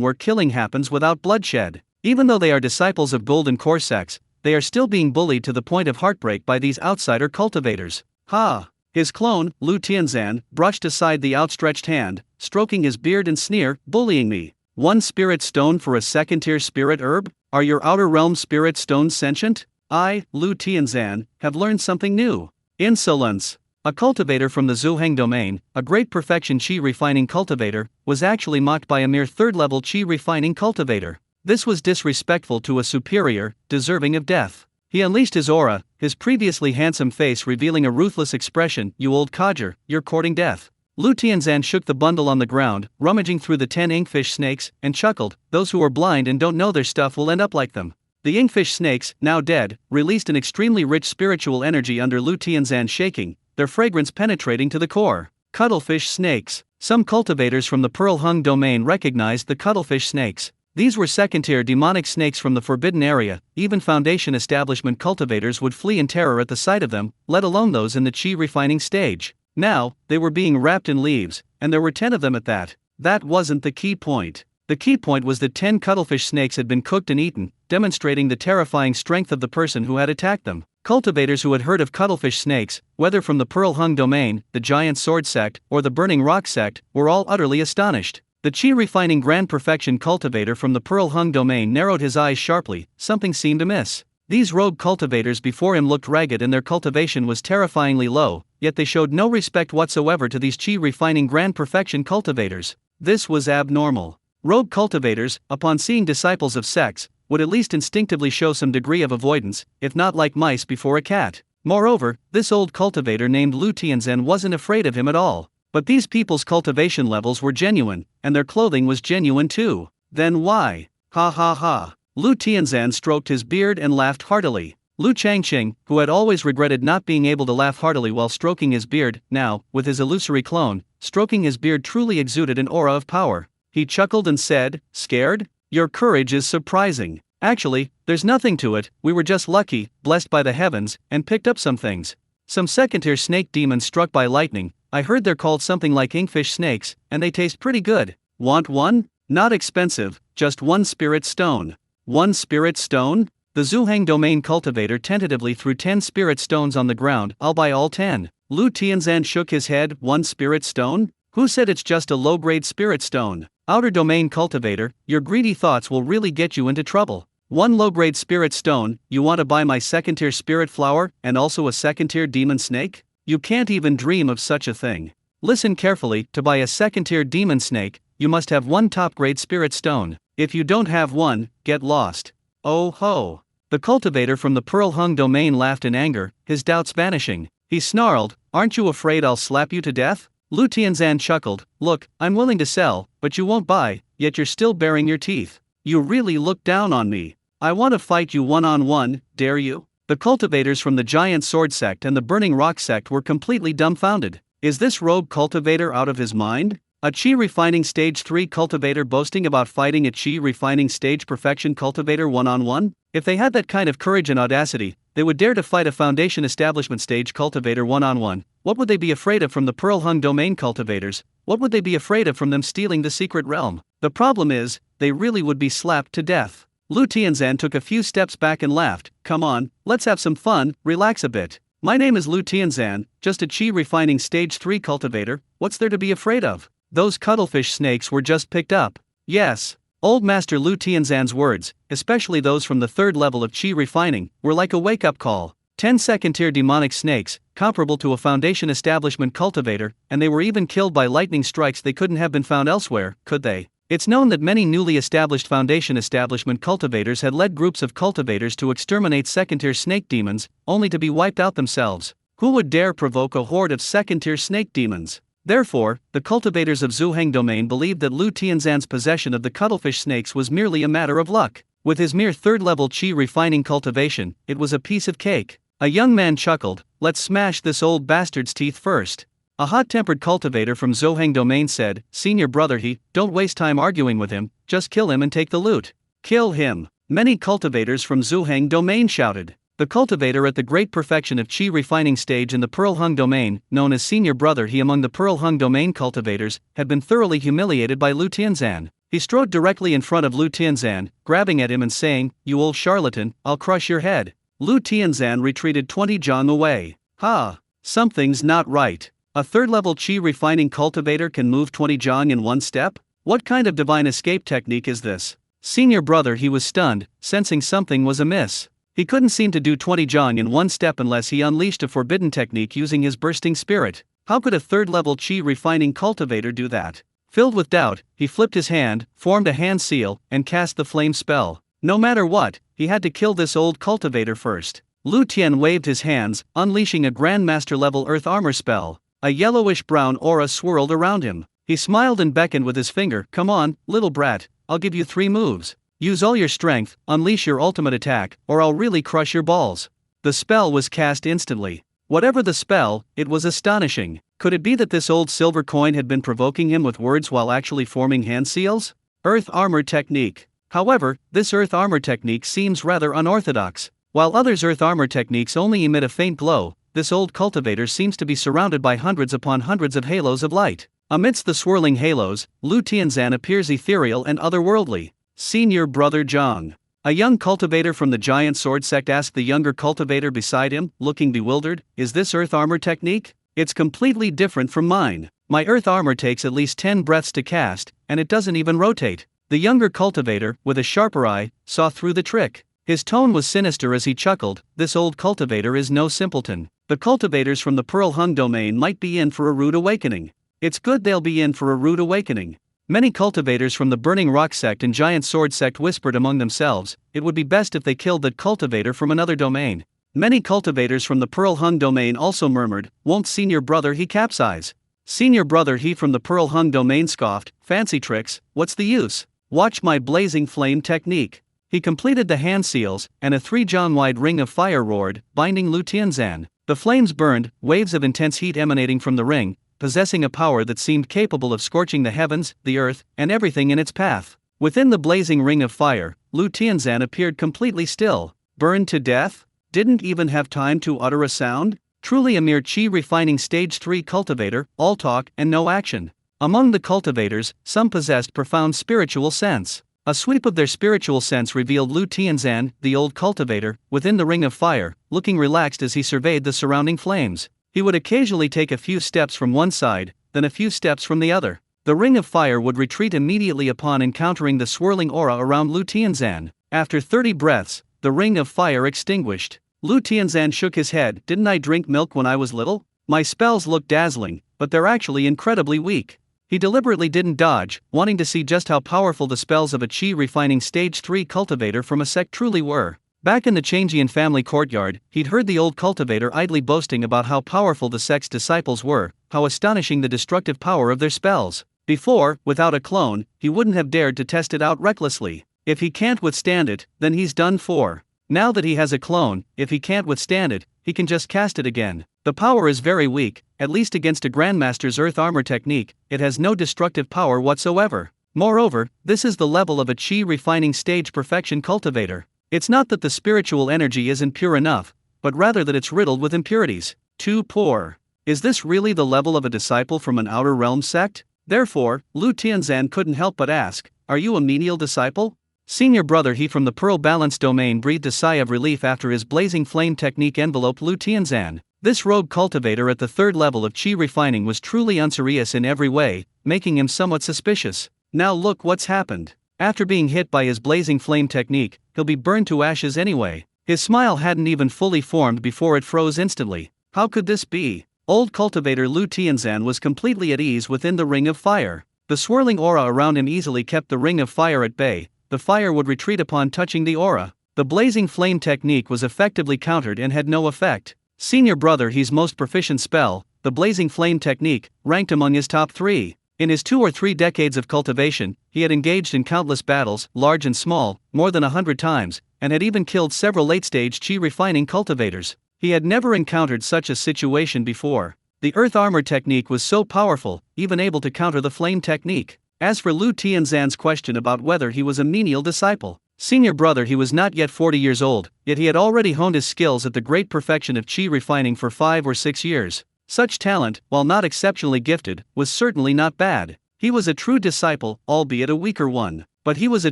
where killing happens without bloodshed. Even though they are disciples of Golden Core sects, they are still being bullied to the point of heartbreak by these outsider cultivators. Ha! His clone, Lu Tianzan, brushed aside the outstretched hand, stroking his beard and sneer, bullying me. 1 spirit stone for a second-tier spirit herb? Are your outer realm spirit stones sentient? I, Lu Tianzan, have learned something new. Insolence. A cultivator from the Zuheng Domain, a great perfection chi refining cultivator, was actually mocked by a mere third-level chi refining cultivator. This was disrespectful to a superior, deserving of death. He unleashed his aura, his previously handsome face revealing a ruthless expression. You old codger, you're courting death. Lu Tianzan shook the bundle on the ground, rummaging through the 10 inkfish snakes, and chuckled. Those who are blind and don't know their stuff will end up like them. The inkfish snakes, now dead, released an extremely rich spiritual energy under Lu Tianzan's shaking, their fragrance penetrating to the core. Cuttlefish snakes. Some cultivators from the Pearl Hung Domain recognized the cuttlefish snakes. These were second-tier demonic snakes from the Forbidden Area. Even Foundation establishment cultivators would flee in terror at the sight of them, let alone those in the chi refining stage. Now, they were being wrapped in leaves, and there were 10 of them at that. That wasn't the key point. The key point was that 10 cuttlefish snakes had been cooked and eaten, demonstrating the terrifying strength of the person who had attacked them. Cultivators who had heard of cuttlefish snakes, whether from the Pearl Hung Domain, the Giant Sword Sect, or the Burning Rock Sect, were all utterly astonished. The chi refining Grand Perfection cultivator from the Pearl Hung Domain narrowed his eyes sharply. Something seemed amiss. These rogue cultivators before him looked ragged and their cultivation was terrifyingly low, yet they showed no respect whatsoever to these chi refining Grand Perfection cultivators. This was abnormal. Rogue cultivators, upon seeing disciples of sects, would at least instinctively show some degree of avoidance, if not like mice before a cat. Moreover, this old cultivator named Lu Tianzan wasn't afraid of him at all. But these people's cultivation levels were genuine, and their clothing was genuine too. Then why? Ha ha ha. Lu Tianzan stroked his beard and laughed heartily. Lu Changqing, who had always regretted not being able to laugh heartily while stroking his beard, now, with his illusory clone, stroking his beard truly exuded an aura of power. He chuckled and said, "Scared? Your courage is surprising. Actually, there's nothing to it, we were just lucky, blessed by the heavens, and picked up some things. Some second-tier snake demons struck by lightning. I heard they're called something like inkfish snakes, and they taste pretty good. Want one? Not expensive, just 1 spirit stone." 1 spirit stone? The Zuheng Domain cultivator tentatively threw 10 spirit stones on the ground. I'll buy all 10. Lu Tianzan shook his head. 1 spirit stone? Who said it's just a low-grade spirit stone? Outer domain cultivator, your greedy thoughts will really get you into trouble. One low-grade spirit stone, you want to buy my second-tier spirit flower, and also a second-tier demon snake? You can't even dream of such a thing. Listen carefully, to buy a second-tier demon snake, you must have one top-grade spirit stone. If you don't have one, get lost. Oh ho! The cultivator from the Pearl Hung domain laughed in anger, his doubts vanishing. He snarled, "Aren't you afraid I'll slap you to death?" Lu Tianzan chuckled, "Look, I'm willing to sell, but you won't buy, yet you're still baring your teeth. You really look down on me. I want to fight you one-on-one, dare you?" The cultivators from the Giant Sword Sect and the Burning Rock Sect were completely dumbfounded. Is this rogue cultivator out of his mind? A Chi Refining Stage 3 cultivator boasting about fighting a Chi Refining Stage Perfection cultivator one-on-one? If they had that kind of courage and audacity, they would dare to fight a Foundation Establishment Stage cultivator one-on-one. What would they be afraid of from the Pearl Hung domain cultivators? What would they be afraid of from them stealing the secret realm? The problem is, they really would be slapped to death. Lu Tianzan took a few steps back and laughed. "Come on, let's have some fun, relax a bit. My name is Lu Tianzan, just a Chi Refining Stage 3 cultivator, what's there to be afraid of? Those cuttlefish snakes were just picked up." Yes, Old Master Lu Tianzan's words, especially those from the third level of Chi Refining, were like a wake-up call. 10 second-tier demonic snakes, comparable to a Foundation Establishment cultivator, and they were even killed by lightning strikes. They couldn't have been found elsewhere, could they? It's known that many newly established Foundation Establishment cultivators had led groups of cultivators to exterminate second-tier snake demons, only to be wiped out themselves. Who would dare provoke a horde of second-tier snake demons? Therefore, the cultivators of Zhuheng domain believed that Lu Tianzan's possession of the cuttlefish snakes was merely a matter of luck. With his mere third-level Chi Refining cultivation, it was a piece of cake. A young man chuckled, "Let's smash this old bastard's teeth first." A hot-tempered cultivator from Zhuheng domain said, "Senior brother, don't waste time arguing with him, just kill him and take the loot." "Kill him!" Many cultivators from Zhuheng domain shouted. The cultivator at the great perfection of Chi Refining stage in the Pearl Hung domain, known as Senior Brother among the Pearl Hung domain cultivators, had been thoroughly humiliated by Lu Tianzan. He strode directly in front of Lu Tianzan, grabbing at him and saying, "You old charlatan, I'll crush your head." Lu Tianzan retreated 20 jang away. "Ha! Something's not right. A third-level Chi Refining cultivator can move 20 jang in one step? What kind of divine escape technique is this?" Senior Brother was stunned, sensing something was amiss. He couldn't seem to do 20 jang in one step unless he unleashed a forbidden technique using his bursting spirit. How could a third-level Chi Refining cultivator do that? Filled with doubt, he flipped his hand, formed a hand seal, and cast the flame spell. No matter what, he had to kill this old cultivator first. Lu Tian waved his hands, unleashing a Grandmaster-level Earth Armor spell. A yellowish-brown aura swirled around him. He smiled and beckoned with his finger. "Come on, little brat, I'll give you 3 moves. Use all your strength, unleash your ultimate attack, or I'll really crush your balls." The spell was cast instantly. Whatever the spell, it was astonishing. Could it be that this old silver coin had been provoking him with words while actually forming hand seals? Earth Armor Technique. However, this Earth Armor Technique seems rather unorthodox. While others' Earth Armor techniques only emit a faint glow, this old cultivator seems to be surrounded by hundreds upon hundreds of halos of light. Amidst the swirling halos, Lu Tianzan appears ethereal and otherworldly. "Senior Brother Zhang." A young cultivator from the Giant Sword Sect asked the younger cultivator beside him, looking bewildered, "Is this Earth Armor technique? It's completely different from mine. My Earth Armor takes at least 10 breaths to cast, and it doesn't even rotate." The younger cultivator, with a sharper eye, saw through the trick. His tone was sinister as he chuckled, "This old cultivator is no simpleton. The cultivators from the Pearl Hung domain might be in for a rude awakening. It's good they'll be in for a rude awakening." Many cultivators from the Burning Rock Sect and Giant Sword Sect whispered among themselves, it would be best if they killed that cultivator from another domain. Many cultivators from the Pearl Hung domain also murmured, "Won't Senior Brother capsize?" Senior Brother from the Pearl Hung domain scoffed, "Fancy tricks, what's the use? Watch my blazing flame technique." He completed the hand seals, and a 3 jang wide ring of fire roared, binding Lu Tianzan. The flames burned, waves of intense heat emanating from the ring, possessing a power that seemed capable of scorching the heavens, the earth, and everything in its path. Within the blazing ring of fire, Lu Tianzan appeared completely still. Burned to death? Didn't even have time to utter a sound? Truly a mere Chi Refining Stage 3 cultivator, all talk and no action. Among the cultivators, some possessed profound spiritual sense. A sweep of their spiritual sense revealed Lu Tianzan, the old cultivator, within the ring of fire, looking relaxed as he surveyed the surrounding flames. He would occasionally take a few steps from one side, then a few steps from the other. The ring of fire would retreat immediately upon encountering the swirling aura around Lu Tianzan. After 30 breaths, the ring of fire extinguished. Lu Tianzan shook his head. Didn't I drink milk when I was little? My spells look dazzling, but they're actually incredibly weak. He deliberately didn't dodge, wanting to see just how powerful the spells of a chi refining stage 3 cultivator from a sect truly were. Back in the Changian family courtyard, he'd heard the old cultivator idly boasting about how powerful the sect's disciples were, how astonishing the destructive power of their spells. Before, without a clone, he wouldn't have dared to test it out recklessly. If he can't withstand it, then he's done for. Now that he has a clone, if he can't withstand it, he can just cast it again. The power is very weak, at least against a Grandmaster's Earth Armor technique. It has no destructive power whatsoever. Moreover, this is the level of a chi refining stage perfection cultivator. It's not that the spiritual energy isn't pure enough, but rather that it's riddled with impurities. Too poor. Is this really the level of a disciple from an outer realm sect? Therefore, Lu Tianzan couldn't help but ask, "Are you a menial disciple?" Senior brother he from the Pearl Balance domain breathed a sigh of relief after his blazing flame technique enveloped Lu Tianzan. This rogue cultivator at the third level of chi refining was truly unserious in every way, making him somewhat suspicious. Now look what's happened. After being hit by his blazing flame technique, he'll be burned to ashes anyway. His smile hadn't even fully formed before it froze instantly. How could this be? Old cultivator Lu Tianzan was completely at ease within the ring of fire. The swirling aura around him easily kept the ring of fire at bay. The fire would retreat upon touching the aura. The blazing flame technique was effectively countered and had no effect. Senior brother he's most proficient spell, the blazing flame technique, ranked among his top 3. In his 2 or 3 decades of cultivation, he had engaged in countless battles, large and small, more than 100 times, and had even killed several late-stage chi refining cultivators. He had never encountered such a situation before. The earth armor technique was so powerful, even able to counter the flame technique. As for Lu Tianzan's question about whether he was a menial disciple, senior brother he was not yet 40 years old, yet he had already honed his skills at the great perfection of chi refining for 5 or 6 years. Such talent, while not exceptionally gifted, was certainly not bad. He was a true disciple, albeit a weaker one, but he was a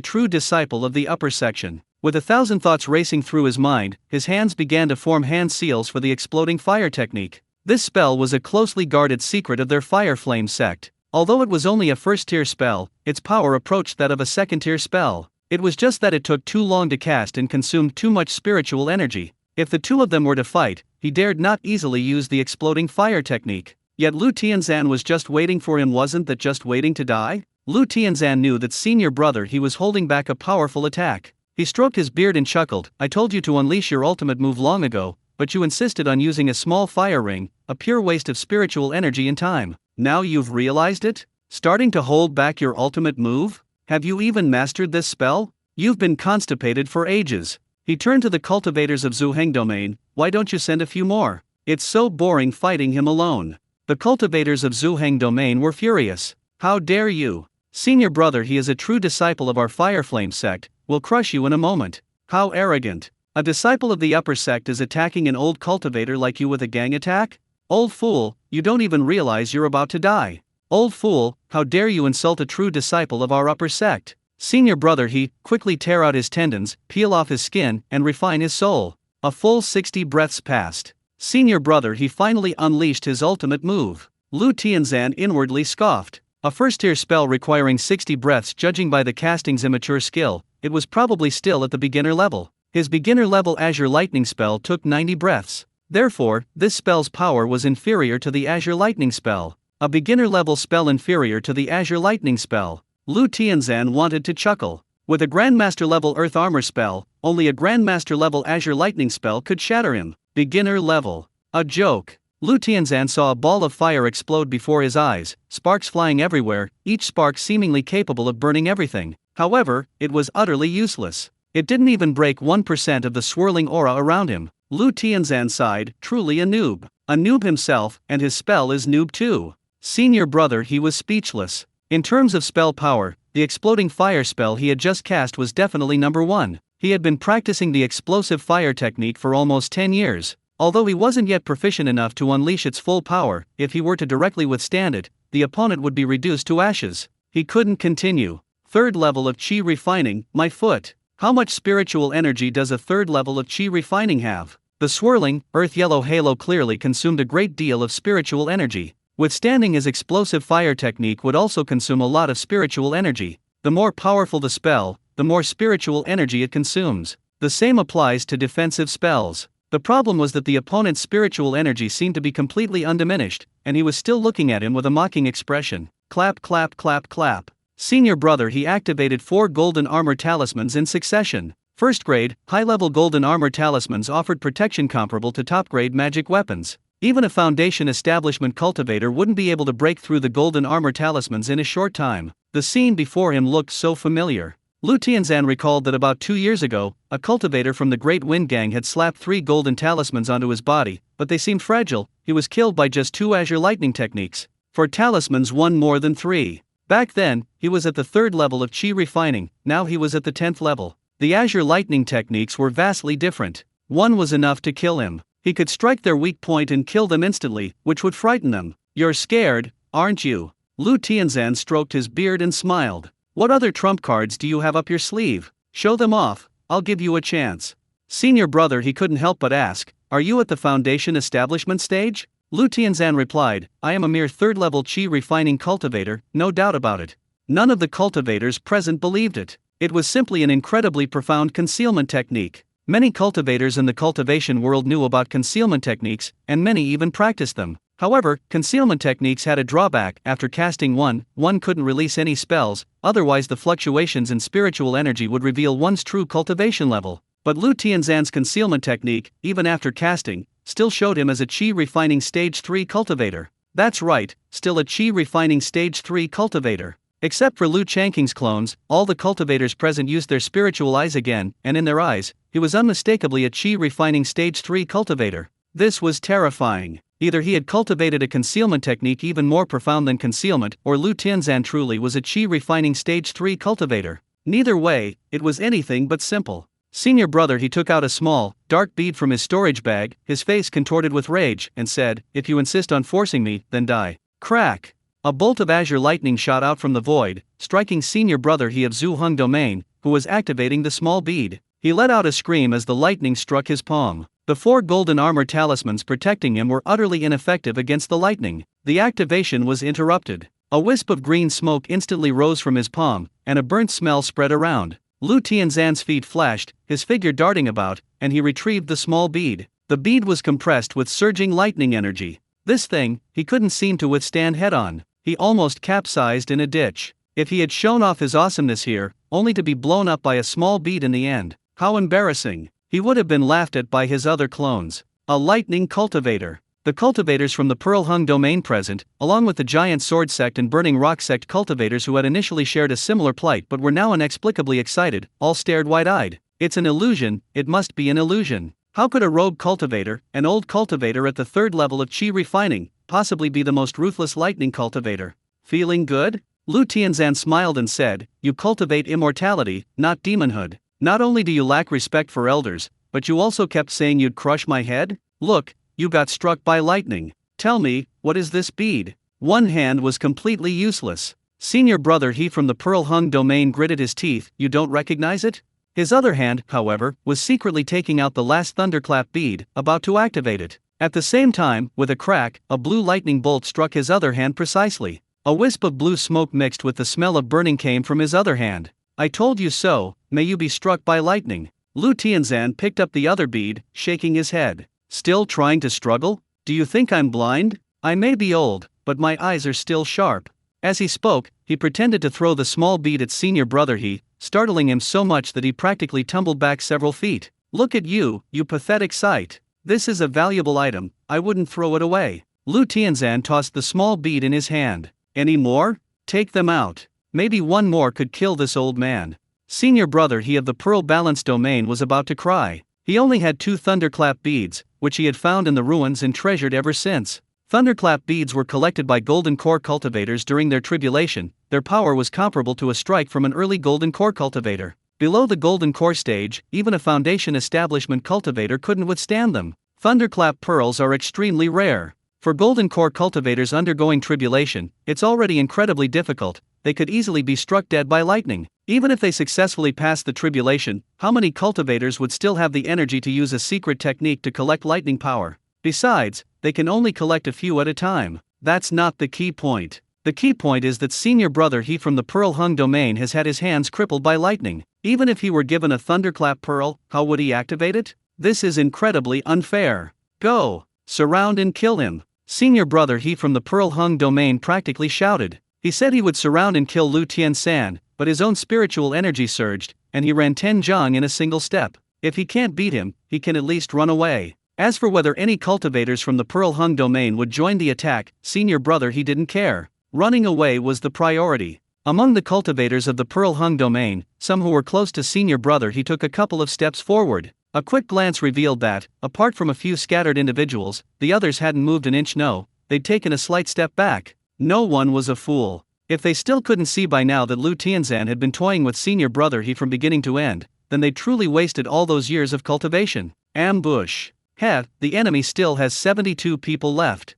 true disciple of the upper section. With 1,000 thoughts racing through his mind, his hands began to form hand seals for the exploding fire technique. This spell was a closely guarded secret of their fire flame sect. Although it was only a first-tier spell, its power approached that of a second-tier spell. It was just that it took too long to cast and consumed too much spiritual energy. If the two of them were to fight, he dared not easily use the exploding fire technique. Yet Lu Tianzan was just waiting for him. Wasn't that just waiting to die? Lu Tianzan knew that senior brother he was holding back a powerful attack. He stroked his beard and chuckled. "I told you to unleash your ultimate move long ago, but you insisted on using a small fire ring, a pure waste of spiritual energy and time. Now you've realized it? Starting to hold back your ultimate move? Have you even mastered this spell? You've been constipated for ages." He turned to the cultivators of Zuheng domain. "Why don't you send a few more? It's so boring fighting him alone." The cultivators of Zuheng domain were furious. "How dare you? Senior brother he is a true disciple of our Fireflame sect, will crush you in a moment. How arrogant. A disciple of the upper sect is attacking an old cultivator like you with a gang attack? Old fool, you don't even realize you're about to die. Old fool, how dare you insult a true disciple of our upper sect?" Senior brother he quickly tear out his tendons, peel off his skin, and refine his soul. A full 60 breaths passed. Senior brother he finally unleashed his ultimate move. Lu Tianzan inwardly scoffed. A first-tier spell requiring 60 breaths. Judging by the casting's immature skill, it was probably still at the beginner level. His beginner-level Azure Lightning spell took 90 breaths. Therefore, this spell's power was inferior to the Azure Lightning spell. A beginner-level spell inferior to the Azure Lightning spell. Lu Tianzan wanted to chuckle. With a Grandmaster-level Earth Armor spell, only a Grandmaster-level Azure Lightning spell could shatter him. Beginner level. A joke. Lu Tianzan saw a ball of fire explode before his eyes, sparks flying everywhere, each spark seemingly capable of burning everything. However, it was utterly useless. It didn't even break 1% of the swirling aura around him. Lu Tianzan sighed, truly a noob. A noob himself, and his spell is noob too. Senior brother he was speechless. In terms of spell power, the exploding fire spell he had just cast was definitely number 1. He had been practicing the explosive fire technique for almost 10 years. Although he wasn't yet proficient enough to unleash its full power, if he were to directly withstand it, the opponent would be reduced to ashes. He couldn't continue. Third level of chi refining, my foot. How much spiritual energy does a third level of chi refining have? The swirling, earth yellow halo clearly consumed a great deal of spiritual energy. Withstanding his explosive fire technique would also consume a lot of spiritual energy. The more powerful the spell, the more spiritual energy it consumes. The same applies to defensive spells. The problem was that the opponent's spiritual energy seemed to be completely undiminished, and he was still looking at him with a mocking expression. Clap, clap, clap, clap. Senior brother, he activated 4 golden armor talismans in succession. First grade, high-level golden armor talismans offered protection comparable to top-grade magic weapons. Even a foundation establishment cultivator wouldn't be able to break through the golden armor talismans in a short time. The scene before him looked so familiar. Lu Tianzan recalled that about 2 years ago, a cultivator from the Great Wind Gang had slapped 3 golden talismans onto his body, but they seemed fragile. He was killed by just 2 azure lightning techniques. For talismans, 1 more than 3. Back then, he was at the 3rd level of chi refining, now he was at the 10th level. The azure lightning techniques were vastly different. One was enough to kill him. He could strike their weak point and kill them instantly, which would frighten them. You're scared, aren't you? Lu Tianzan stroked his beard and smiled. What other trump cards do you have up your sleeve? Show them off, I'll give you a chance. Senior brother, he couldn't help but ask, are you at the foundation establishment stage? Lu Tianzan replied, I am a mere 3rd level chi refining cultivator, no doubt about it. None of the cultivators present believed it. It was simply an incredibly profound concealment technique. Many cultivators in the cultivation world knew about concealment techniques, and many even practiced them. However, concealment techniques had a drawback. After casting one couldn't release any spells, otherwise the fluctuations in spiritual energy would reveal one's true cultivation level. But Lu Tianzan's concealment technique, even after casting, still showed him as a chi refining stage 3 cultivator. That's right, still a chi refining stage 3 cultivator. Except for Lu Changqing's clones, all the cultivators present used their spiritual eyes again, and in their eyes, he was unmistakably a chi refining stage 3 cultivator. This was terrifying. Either he had cultivated a concealment technique even more profound than concealment, or Lu Tianzan truly was a chi refining stage 3 cultivator. Neither way, it was anything but simple. Senior brother, he took out a small, dark bead from his storage bag, his face contorted with rage, and said, if you insist on forcing me, then die. Crack! A bolt of azure lightning shot out from the void, striking senior brother he of Zhu Heng domain, who was activating the small bead. He let out a scream as the lightning struck his palm. The 4 golden armor talismans protecting him were utterly ineffective against the lightning. The activation was interrupted. A wisp of green smoke instantly rose from his palm, and a burnt smell spread around. Lu Tianzan's feet flashed, his figure darting about, and he retrieved the small bead. The bead was compressed with surging lightning energy. This thing, he couldn't seem to withstand head-on. He almost capsized in a ditch. If he had shown off his awesomeness here, only to be blown up by a small bead in the end, how embarrassing. He would have been laughed at by his other clones. A lightning cultivator. The cultivators from the Pearl Hung domain present, along with the Giant Sword Sect and Burning Rock Sect cultivators who had initially shared a similar plight but were now inexplicably excited, all stared wide-eyed. It's an illusion, it must be an illusion. How could a rogue cultivator, an old cultivator at the 3rd level of chi refining, possibly be the most ruthless lightning cultivator? Feeling good? Lu Tianzan smiled and said, you cultivate immortality, not demonhood. Not only do you lack respect for elders, but you also kept saying you'd crush my head? Look, you got struck by lightning. Tell me, what is this bead? One hand was completely useless. Senior brother he from the Pearl Hung domain gritted his teeth, you don't recognize it? His other hand, however, was secretly taking out the last thunderclap bead, about to activate it. At the same time, with a crack, a blue lightning bolt struck his other hand precisely. A wisp of blue smoke mixed with the smell of burning came from his other hand. I told you so, may you be struck by lightning. Lu Tianzan picked up the other bead, shaking his head. Still trying to struggle? Do you think I'm blind? I may be old, but my eyes are still sharp. As he spoke, he pretended to throw the small bead at senior brother he, startling him so much that he practically tumbled back several feet. Look at you, you pathetic sight. This is a valuable item, I wouldn't throw it away. Lu Tianzan tossed the small bead in his hand. Any more? Take them out. Maybe one more could kill this old man. Senior brother he of the Pearl Balance domain was about to cry. He only had 2 thunderclap beads, which he had found in the ruins and treasured ever since. Thunderclap beads were collected by golden core cultivators during their tribulation. Their power was comparable to a strike from an early golden core cultivator. Below the golden core stage, even a foundation establishment cultivator couldn't withstand them. Thunderclap pearls are extremely rare. For golden core cultivators undergoing tribulation, it's already incredibly difficult. They could easily be struck dead by lightning. Even if they successfully passed the tribulation, how many cultivators would still have the energy to use a secret technique to collect lightning power? Besides, they can only collect a few at a time. That's not the key point. The key point is that senior brother he from the Pearl Hung domain has had his hands crippled by lightning. Even if he were given a thunderclap pearl, how would he activate it? This is incredibly unfair. Go! Surround and kill him. Senior brother he from the Pearl Hung domain practically shouted. He said he would surround and kill Lu Tiansan, but his own spiritual energy surged, and he ran Tenjiang in a single step. If he can't beat him, he can at least run away. As for whether any cultivators from the Pearl Hung domain would join the attack, senior brother he didn't care. Running away was the priority. Among the cultivators of the Pearl Hung domain, some who were close to senior brother he took a couple of steps forward. A quick glance revealed that, apart from a few scattered individuals, the others hadn't moved an inch. No, they'd taken a slight step back. No one was a fool. If they still couldn't see by now that Lu Tianzan had been toying with senior brother he from beginning to end, then they truly wasted all those years of cultivation. Ambush. Heh, the enemy still has 72 people left.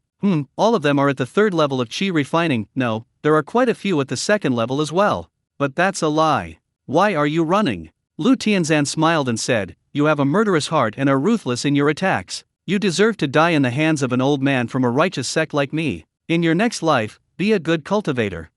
All of them are at the third level of chi refining. No, there are quite a few at the second level as well. But that's a lie. Why are you running? Lu Tianzan smiled and said, "You have a murderous heart and are ruthless in your attacks. You deserve to die in the hands of an old man from a righteous sect like me. In your next life, be a good cultivator.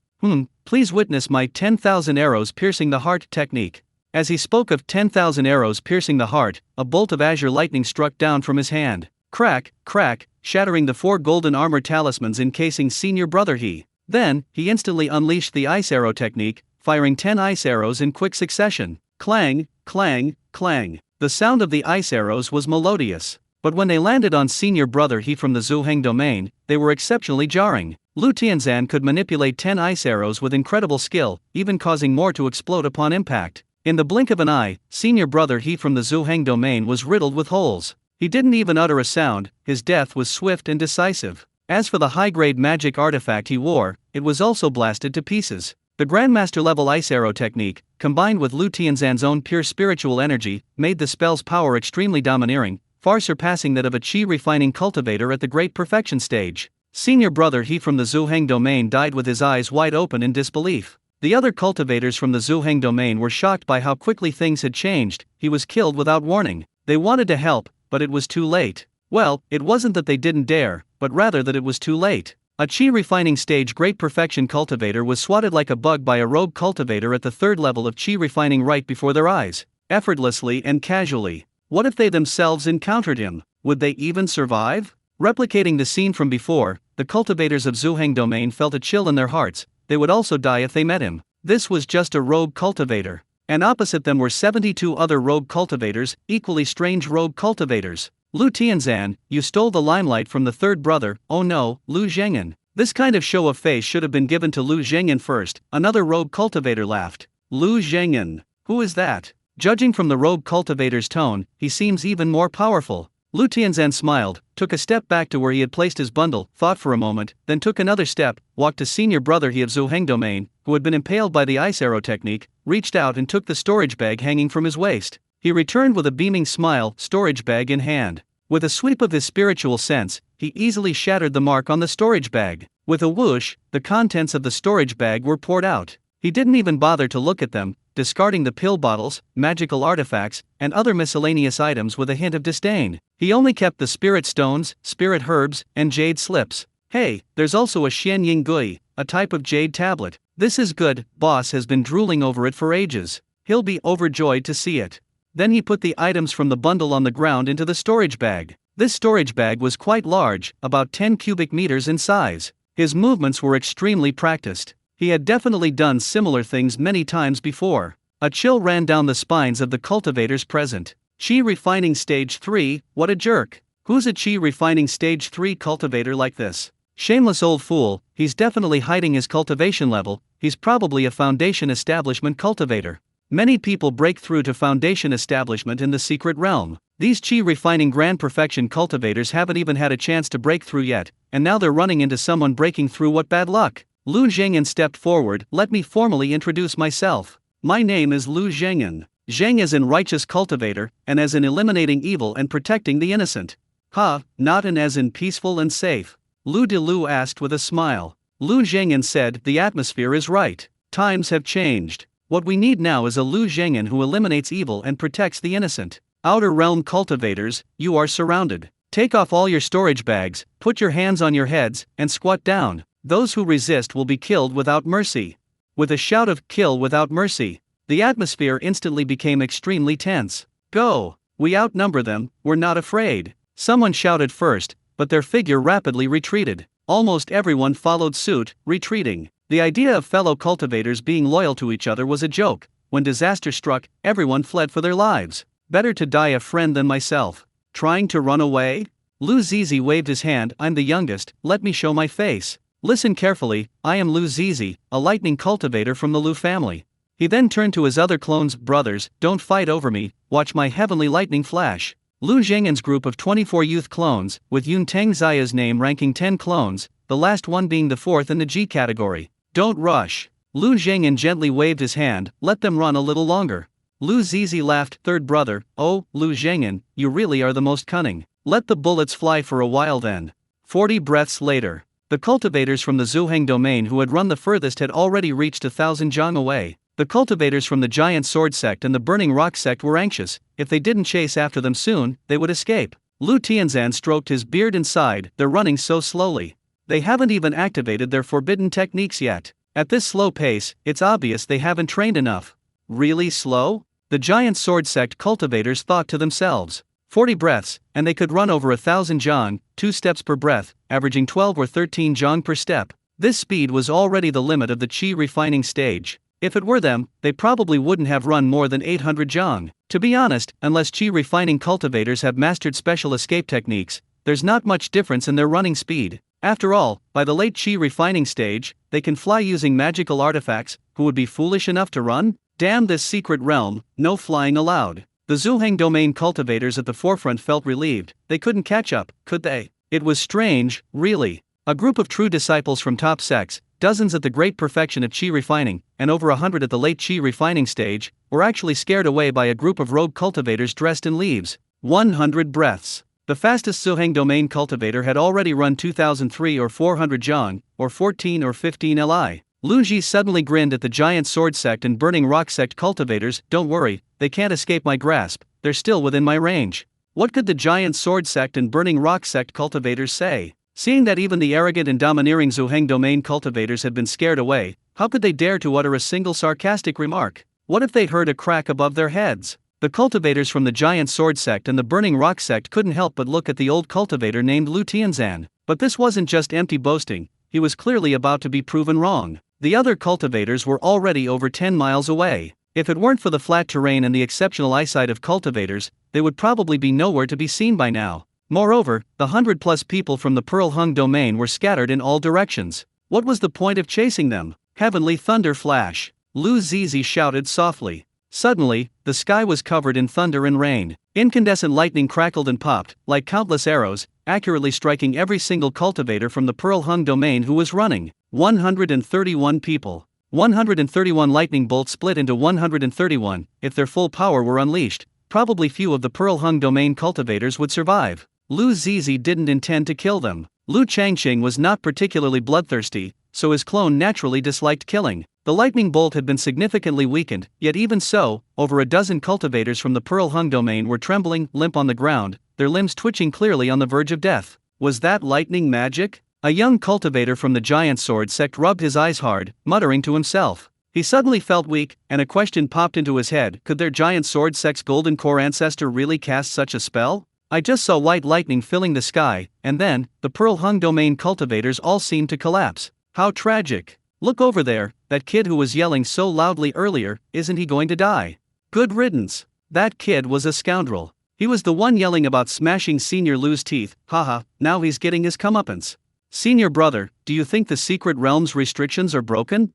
Please witness my 10,000 arrows piercing the heart technique." As he spoke of 10,000 arrows piercing the heart, a bolt of azure lightning struck down from his hand. Crack, crack, shattering the 4 golden armor talismans encasing senior brother he. Then, he instantly unleashed the ice arrow technique, firing 10 ice arrows in quick succession. Clang, clang, clang. The sound of the ice arrows was melodious. But when they landed on senior brother he from the Zhuheng domain, they were exceptionally jarring. Lu Tianzan could manipulate 10 ice arrows with incredible skill, even causing more to explode upon impact. In the blink of an eye, senior brother he from the Zhuheng domain was riddled with holes. He didn't even utter a sound, his death was swift and decisive. As for the high-grade magic artifact he wore, it was also blasted to pieces. The Grandmaster-level ice arrow technique, combined with Lu Tianzan's own pure spiritual energy, made the spell's power extremely domineering, far surpassing that of a chi-refining cultivator at the great perfection stage. Senior brother he from the Zhuheng domain died with his eyes wide open in disbelief. The other cultivators from the Zhuheng domain were shocked by how quickly things had changed. He was killed without warning. They wanted to help, but it was too late. Well, it wasn't that they didn't dare, but rather that it was too late. A chi-refining stage great perfection cultivator was swatted like a bug by a rogue cultivator at the third level of chi-refining right before their eyes, effortlessly and casually. What if they themselves encountered him? Would they even survive? Replicating the scene from before, the cultivators of Zhuheng domain felt a chill in their hearts. They would also die if they met him. This was just a rogue cultivator. And opposite them were 72 other rogue cultivators, equally strange rogue cultivators. Lu Tianzan, you stole the limelight from the third brother. Oh no, Lu Zhengan. This kind of show of face should have been given to Lu Zhengan first. Another rogue cultivator laughed. Lu Zhengan. Who is that? Judging from the rogue cultivator's tone, he seems even more powerful. Lu Tianzan smiled, took a step back to where he had placed his bundle, thought for a moment, then took another step, walked to senior brother he of Zhuheng domain, who had been impaled by the ice arrow technique, reached out and took the storage bag hanging from his waist. He returned with a beaming smile, storage bag in hand. With a sweep of his spiritual sense, he easily shattered the mark on the storage bag. With a whoosh, the contents of the storage bag were poured out. He didn't even bother to look at them, discarding the pill bottles, magical artifacts, and other miscellaneous items with a hint of disdain. He only kept the spirit stones, spirit herbs, and jade slips. Hey, there's also a Xian Ying Gui, a type of jade tablet. This is good, boss has been drooling over it for ages. He'll be overjoyed to see it. Then he put the items from the bundle on the ground into the storage bag. This storage bag was quite large, about 10 cubic meters in size. His movements were extremely practiced. He had definitely done similar things many times before. A chill ran down the spines of the cultivators present. Chi refining stage 3, what a jerk. Who's a chi refining stage 3 cultivator like this? Shameless old fool, he's definitely hiding his cultivation level. He's probably a foundation establishment cultivator. Many people break through to foundation establishment in the secret realm. These chi refining grand perfection cultivators haven't even had a chance to break through yet, and now they're running into someone breaking through. What bad luck. Lu Zhengan stepped forward. Let me formally introduce myself. My name is Lu Zhengan. Zheng as in righteous cultivator, and as in eliminating evil and protecting the innocent. Not in as in peaceful and safe. Lu de Lu asked with a smile. Lu Zhengan said, the atmosphere is right. Times have changed. What we need now is a Lu Zhengan who eliminates evil and protects the innocent. Outer realm cultivators, you are surrounded. Take off all your storage bags, put your hands on your heads, and squat down. Those who resist will be killed without mercy. With a shout of "kill without mercy," the atmosphere instantly became extremely tense. Go! We outnumber them, we're not afraid. Someone shouted first, but their figure rapidly retreated. Almost everyone followed suit, retreating. The idea of fellow cultivators being loyal to each other was a joke. When disaster struck, everyone fled for their lives. Better to die a friend than myself. Trying to run away? Lu Zizi waved his hand. I'm the youngest, let me show my face. Listen carefully, I am Lu Zizi, a lightning cultivator from the Lu family. He then turned to his other clones. Brothers, don't fight over me, watch my heavenly lightning flash. Lu Zheng'an's group of 24 youth clones, with Yun Tengxia's name ranking 10 clones, the last one being the fourth in the G category. Don't rush. Lu Zheng'an gently waved his hand. Let them run a little longer. Lu Zizi laughed. Third brother, oh, Lu Zheng'an, you really are the most cunning. Let the bullets fly for a while then. 40 breaths later. The cultivators from the Zhuheng domain who had run the furthest had already reached 1,000 zhang away. The cultivators from the Giant Sword sect and the Burning Rock sect were anxious. If they didn't chase after them soon, they would escape. Lu Tianzan stroked his beard and sighed. They're running so slowly. They haven't even activated their forbidden techniques yet. At this slow pace, it's obvious they haven't trained enough. Really slow? The Giant Sword sect cultivators thought to themselves. 40 breaths, and they could run over 1,000 zhang, 2 steps per breath, averaging 12 or 13 zhang per step. This speed was already the limit of the qi refining stage. If it were them, they probably wouldn't have run more than 800 zhang. To be honest, unless qi refining cultivators have mastered special escape techniques, there's not much difference in their running speed. After all, by the late qi refining stage, they can fly using magical artifacts. Who would be foolish enough to run? Damn this secret realm, no flying allowed. The Zhuheng domain cultivators at the forefront felt relieved. They couldn't catch up, could they? It was strange, really. A group of true disciples from top sects, dozens at the great perfection of qi refining, and over 100 at the late qi refining stage, were actually scared away by a group of rogue cultivators dressed in leaves. 100 breaths. The fastest Zhuheng domain cultivator had already run 2003 or 400 zhang, or 14 or 15 li. Lu Ji suddenly grinned at the Giant Sword sect and Burning Rock sect cultivators. Don't worry, they can't escape my grasp, they're still within my range. What could the Giant Sword sect and Burning Rock sect cultivators say? Seeing that even the arrogant and domineering Zhuheng domain cultivators had been scared away, how could they dare to utter a single sarcastic remark? What if they heard a crack above their heads? The cultivators from the Giant Sword sect and the Burning Rock sect couldn't help but look at the old cultivator named Lu Tianzan. But this wasn't just empty boasting, he was clearly about to be proven wrong. The other cultivators were already over 10 miles away. If it weren't for the flat terrain and the exceptional eyesight of cultivators, they would probably be nowhere to be seen by now. Moreover, the 100+ people from the Pearl Hung domain were scattered in all directions. What was the point of chasing them? Heavenly thunder flash! Lu Zizi shouted softly. Suddenly, the sky was covered in thunder and rain. Incandescent lightning crackled and popped, like countless arrows, accurately striking every single cultivator from the Pearl Hung domain who was running. 131 people. 131 lightning bolts split into 131. If their full power were unleashed, probably few of the Pearl Hung domain cultivators would survive. Lu Zizi didn't intend to kill them. Lu Changqing was not particularly bloodthirsty, so his clone naturally disliked killing. The lightning bolt had been significantly weakened, yet even so, over a dozen cultivators from the Pearl Hung domain were trembling, limp on the ground, their limbs twitching clearly on the verge of death. Was that lightning magic? A young cultivator from the Giant Sword sect rubbed his eyes hard, muttering to himself. He suddenly felt weak, and a question popped into his head. Could their Giant Sword sect's golden core ancestor really cast such a spell? I just saw white lightning filling the sky, and then, the Pearl Hung domain cultivators all seemed to collapse. How tragic. Look over there, that kid who was yelling so loudly earlier, isn't he going to die? Good riddance. That kid was a scoundrel. He was the one yelling about smashing Senior Lu's teeth. Haha, now he's getting his comeuppance. Senior brother, do you think the secret realm's restrictions are broken?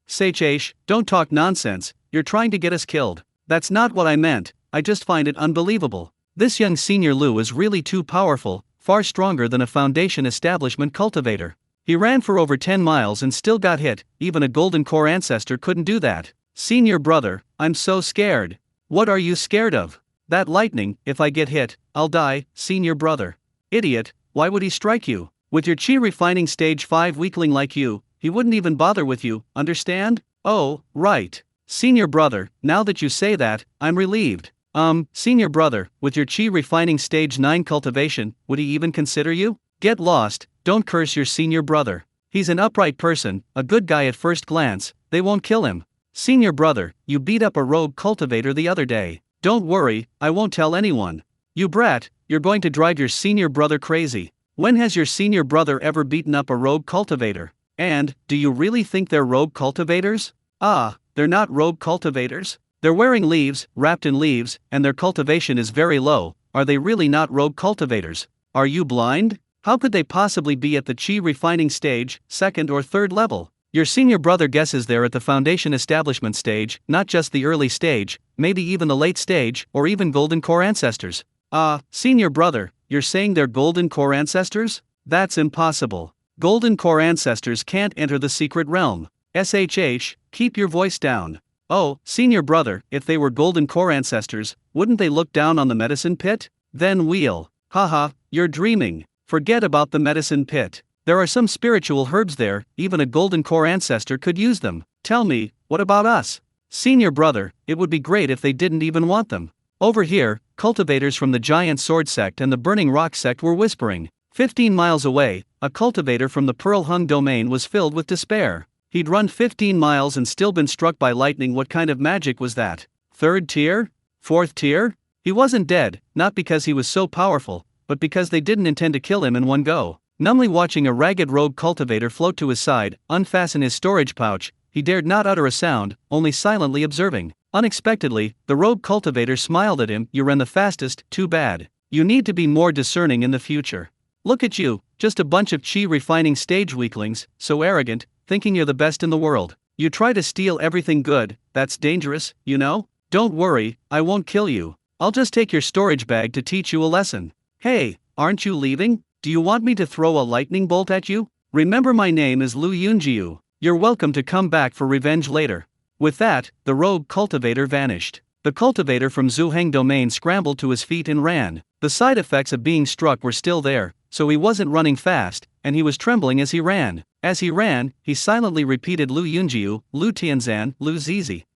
Seichesh, don't talk nonsense, you're trying to get us killed. That's not what I meant, I just find it unbelievable. This young Senior Lu is really too powerful, far stronger than a Foundation establishment cultivator. He ran for over 10 miles and still got hit, even a golden core ancestor couldn't do that. Senior brother, I'm so scared. What are you scared of? That lightning, if I get hit, I'll die, senior brother. Idiot, why would he strike you? With your chi refining stage 5 weakling like you, he wouldn't even bother with you, understand? Oh, right. Senior brother, now that you say that, I'm relieved. Senior brother, with your chi refining stage 9 cultivation, would he even consider you? Get lost, don't curse your senior brother. He's an upright person, a good guy at first glance, they won't kill him. Senior brother, you beat up a rogue cultivator the other day. Don't worry, I won't tell anyone. You brat, you're going to drive your senior brother crazy. When has your senior brother ever beaten up a rogue cultivator? And, do you really think they're rogue cultivators? Ah, they're not rogue cultivators? They're wearing leaves, wrapped in leaves, and their cultivation is very low. Are they really not rogue cultivators? Are you blind? How could they possibly be at the chi refining stage, 2nd or 3rd level? Your senior brother guesses they're at the foundation establishment stage, not just the early stage, maybe even the late stage, or even golden core ancestors. Senior brother, you're saying they're golden core ancestors? That's impossible. Golden core ancestors can't enter the secret realm. SHH, keep your voice down. Oh, senior brother, if they were golden core ancestors, wouldn't they look down on the medicine pit? Then we'll. Haha, you're dreaming. Forget about the medicine pit. There are some spiritual herbs there, even a golden core ancestor could use them. Tell me, what about us? Senior brother, it would be great if they didn't even want them. Over here, cultivators from the Giant Sword sect and the Burning Rock sect were whispering. 15 miles away, a cultivator from the Pearl Hung domain was filled with despair. He'd run 15 miles and still been struck by lightning. What kind of magic was that? 3rd tier? 4th tier? He wasn't dead, not because he was so powerful, but because they didn't intend to kill him in one go. Numbly watching a ragged rogue cultivator float to his side, unfasten his storage pouch, he dared not utter a sound, only silently observing. Unexpectedly, the rogue cultivator smiled at him. You ran the fastest, too bad. You need to be more discerning in the future. Look at you, just a bunch of chi refining stage weaklings, so arrogant, thinking you're the best in the world. You try to steal everything good, that's dangerous, you know? Don't worry, I won't kill you. I'll just take your storage bag to teach you a lesson. Hey, aren't you leaving? Do you want me to throw a lightning bolt at you? Remember, my name is Lu Yunjiu. You're welcome to come back for revenge later. With that, the rogue cultivator vanished. The cultivator from Zhuheng domain scrambled to his feet and ran. The side effects of being struck were still there, so he wasn't running fast, and he was trembling as he ran. As he ran, he silently repeated Lu Yunjiu, Lu Tianzan, Lu Zizi.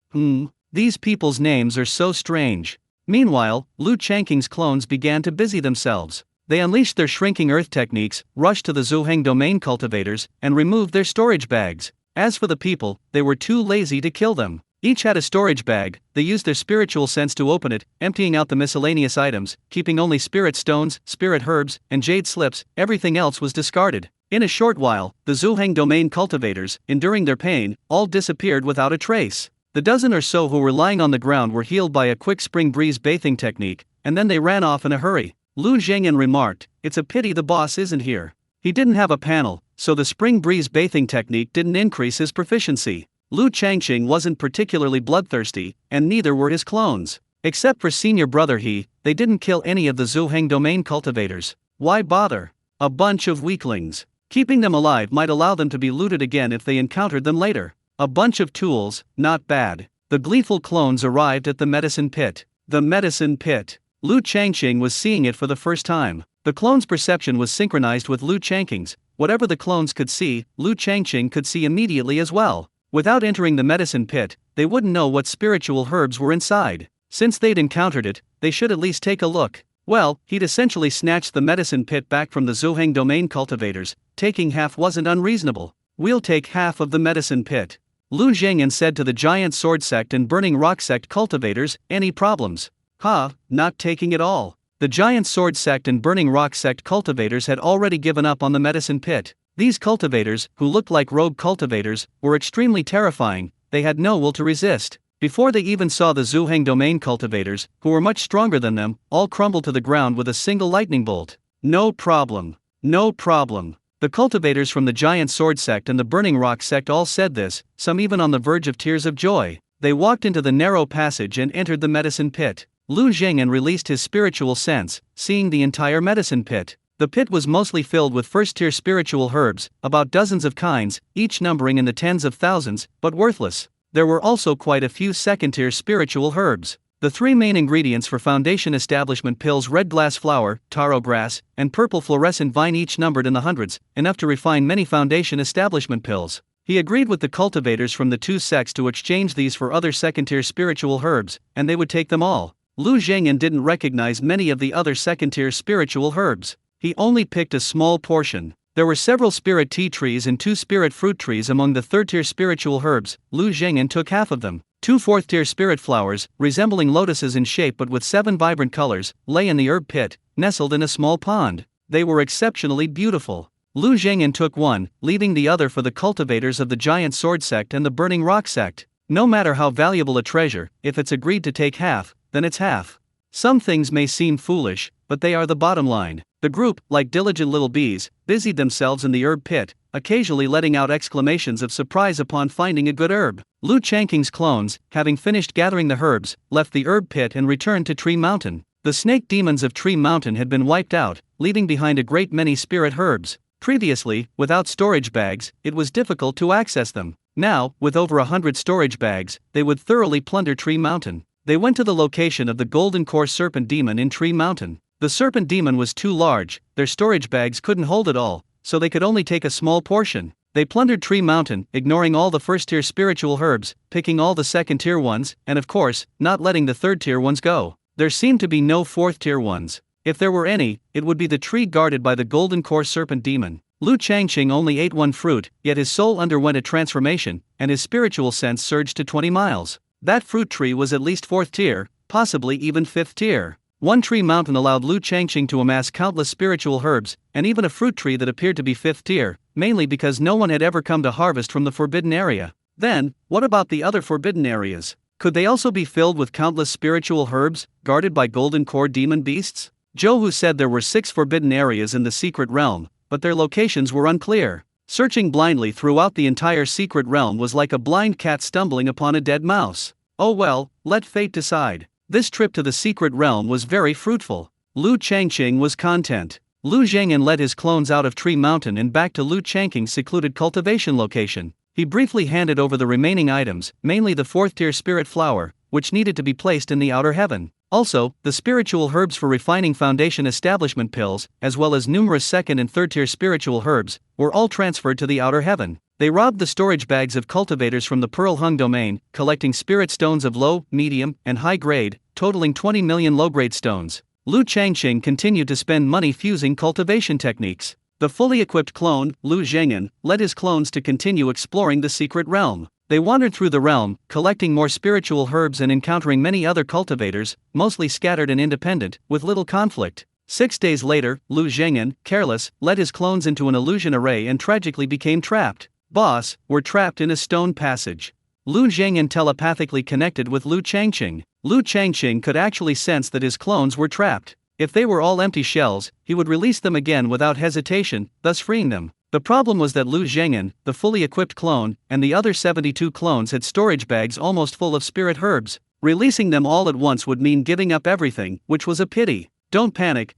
These people's names are so strange. Meanwhile, Lu Changqing's clones began to busy themselves. They unleashed their shrinking earth techniques, rushed to the Zhuheng domain cultivators, and removed their storage bags. As for the people, they were too lazy to kill them. Each had a storage bag. They used their spiritual sense to open it, emptying out the miscellaneous items, keeping only spirit stones, spirit herbs, and jade slips. Everything else was discarded. In a short while, the Zhuheng domain cultivators, enduring their pain, all disappeared without a trace. The dozen or so who were lying on the ground were healed by a quick spring breeze bathing technique, and then they ran off in a hurry. Lu Zhengyan remarked, "It's a pity the boss isn't here." He didn't have a panel, so the spring breeze bathing technique didn't increase his proficiency. Lu Changqing wasn't particularly bloodthirsty, and neither were his clones. Except for senior brother they didn't kill any of the Zhuheng domain cultivators. Why bother? A bunch of weaklings. Keeping them alive might allow them to be looted again if they encountered them later. A bunch of tools, not bad. The gleeful clones arrived at the medicine pit. The medicine pit. Lu Changqing was seeing it for the first time. The clone's perception was synchronized with Lu Changqing's. Whatever the clones could see, Lu Changqing could see immediately as well. Without entering the medicine pit, they wouldn't know what spiritual herbs were inside. Since they'd encountered it, they should at least take a look. Well, he'd essentially snatched the medicine pit back from the Zhuheng domain cultivators. Taking half wasn't unreasonable. We'll take half of the medicine pit. Lu Zhengyan said to the Giant Sword sect and Burning Rock sect cultivators, any problems? Not taking it all. The Giant Sword sect and Burning Rock sect cultivators had already given up on the medicine pit. These cultivators, who looked like rogue cultivators, were extremely terrifying. They had no will to resist. Before they even saw the Zhuheng domain cultivators, who were much stronger than them, all crumbled to the ground with a single lightning bolt. No problem. No problem. The cultivators from the Giant Sword sect and the Burning Rock sect all said this, some even on the verge of tears of joy. They walked into the narrow passage and entered the medicine pit. Lu Zhengyan released his spiritual sense, seeing the entire medicine pit. The pit was mostly filled with first-tier spiritual herbs, about dozens of kinds, each numbering in the tens of thousands, but worthless. There were also quite a few second-tier spiritual herbs. The three main ingredients for foundation establishment pills: red glass flower, taro grass, and purple fluorescent vine, each numbered in the hundreds, enough to refine many foundation establishment pills. He agreed with the cultivators from the two sects to exchange these for other second-tier spiritual herbs, and they would take them all. Lu Zhengyan didn't recognize many of the other second-tier spiritual herbs. He only picked a small portion. There were several spirit tea trees and 2 spirit fruit trees among the third-tier spiritual herbs. Lu Zhengyan took half of them. 2 fourth-tier spirit flowers, resembling lotuses in shape but with 7 vibrant colors, lay in the herb pit, nestled in a small pond. They were exceptionally beautiful. Lu Zhengyan took one, leaving the other for the cultivators of the Giant Sword Sect and the Burning Rock Sect. No matter how valuable a treasure, if it's agreed to take half, then it's half. Some things may seem foolish, but they are the bottom line. The group, like diligent little bees, busied themselves in the herb pit, occasionally letting out exclamations of surprise upon finding a good herb. Lu Changqing's clones, having finished gathering the herbs, left the herb pit and returned to Tree Mountain. The snake demons of Tree Mountain had been wiped out, leaving behind a great many spirit herbs. Previously, without storage bags, it was difficult to access them. Now, with over 100 storage bags, they would thoroughly plunder Tree Mountain. They went to the location of the Golden Core Serpent Demon in Tree Mountain. The Serpent Demon was too large, their storage bags couldn't hold it all, so they could only take a small portion. They plundered Tree Mountain, ignoring all the first-tier spiritual herbs, picking all the second-tier ones, and of course, not letting the third-tier ones go. There seemed to be no fourth-tier ones. If there were any, it would be the tree guarded by the Golden Core Serpent Demon. Lu Changqing only ate 1 fruit, yet his soul underwent a transformation, and his spiritual sense surged to 20 miles. That fruit tree was at least 4th tier, possibly even 5th tier. One Tree Mountain allowed Lu Changqing to amass countless spiritual herbs, and even a fruit tree that appeared to be 5th tier, mainly because no one had ever come to harvest from the forbidden area. Then, what about the other forbidden areas? Could they also be filled with countless spiritual herbs, guarded by Golden Core demon beasts? Zhou Hu said there were 6 forbidden areas in the secret realm, but their locations were unclear. Searching blindly throughout the entire secret realm was like a blind cat stumbling upon a dead mouse. Oh well, let fate decide. This trip to the secret realm was very fruitful. Lu Changqing was content. Lu Zhengyan led his clones out of Tree Mountain and back to Lu Changqing's secluded cultivation location. He briefly handed over the remaining items, mainly the 4th-tier spirit flower, which needed to be placed in the outer heaven. Also, the spiritual herbs for refining foundation establishment pills, as well as numerous 2nd and 3rd-tier spiritual herbs, were all transferred to the outer heaven. They robbed the storage bags of cultivators from the Pearl Hung domain, collecting spirit stones of low, medium, and high grade, totaling 20 million low-grade stones. Lu Changqing continued to spend money fusing cultivation techniques. The fully equipped clone, Lu Zhengyan, led his clones to continue exploring the secret realm. They wandered through the realm, collecting more spiritual herbs and encountering many other cultivators, mostly scattered and independent, with little conflict. 6 days later, Lu Zhengyan, careless, led his clones into an illusion array and tragically became trapped. Boss, we're trapped in a stone passage. Lu Zhengyan telepathically connected with Lu Changqing. Lu Changqing could actually sense that his clones were trapped. If they were all empty shells, he would release them again without hesitation, thus freeing them. The problem was that Lu Zhengyan, the fully equipped clone, and the other 72 clones had storage bags almost full of spirit herbs. Releasing them all at once would mean giving up everything, which was a pity. Don't panic,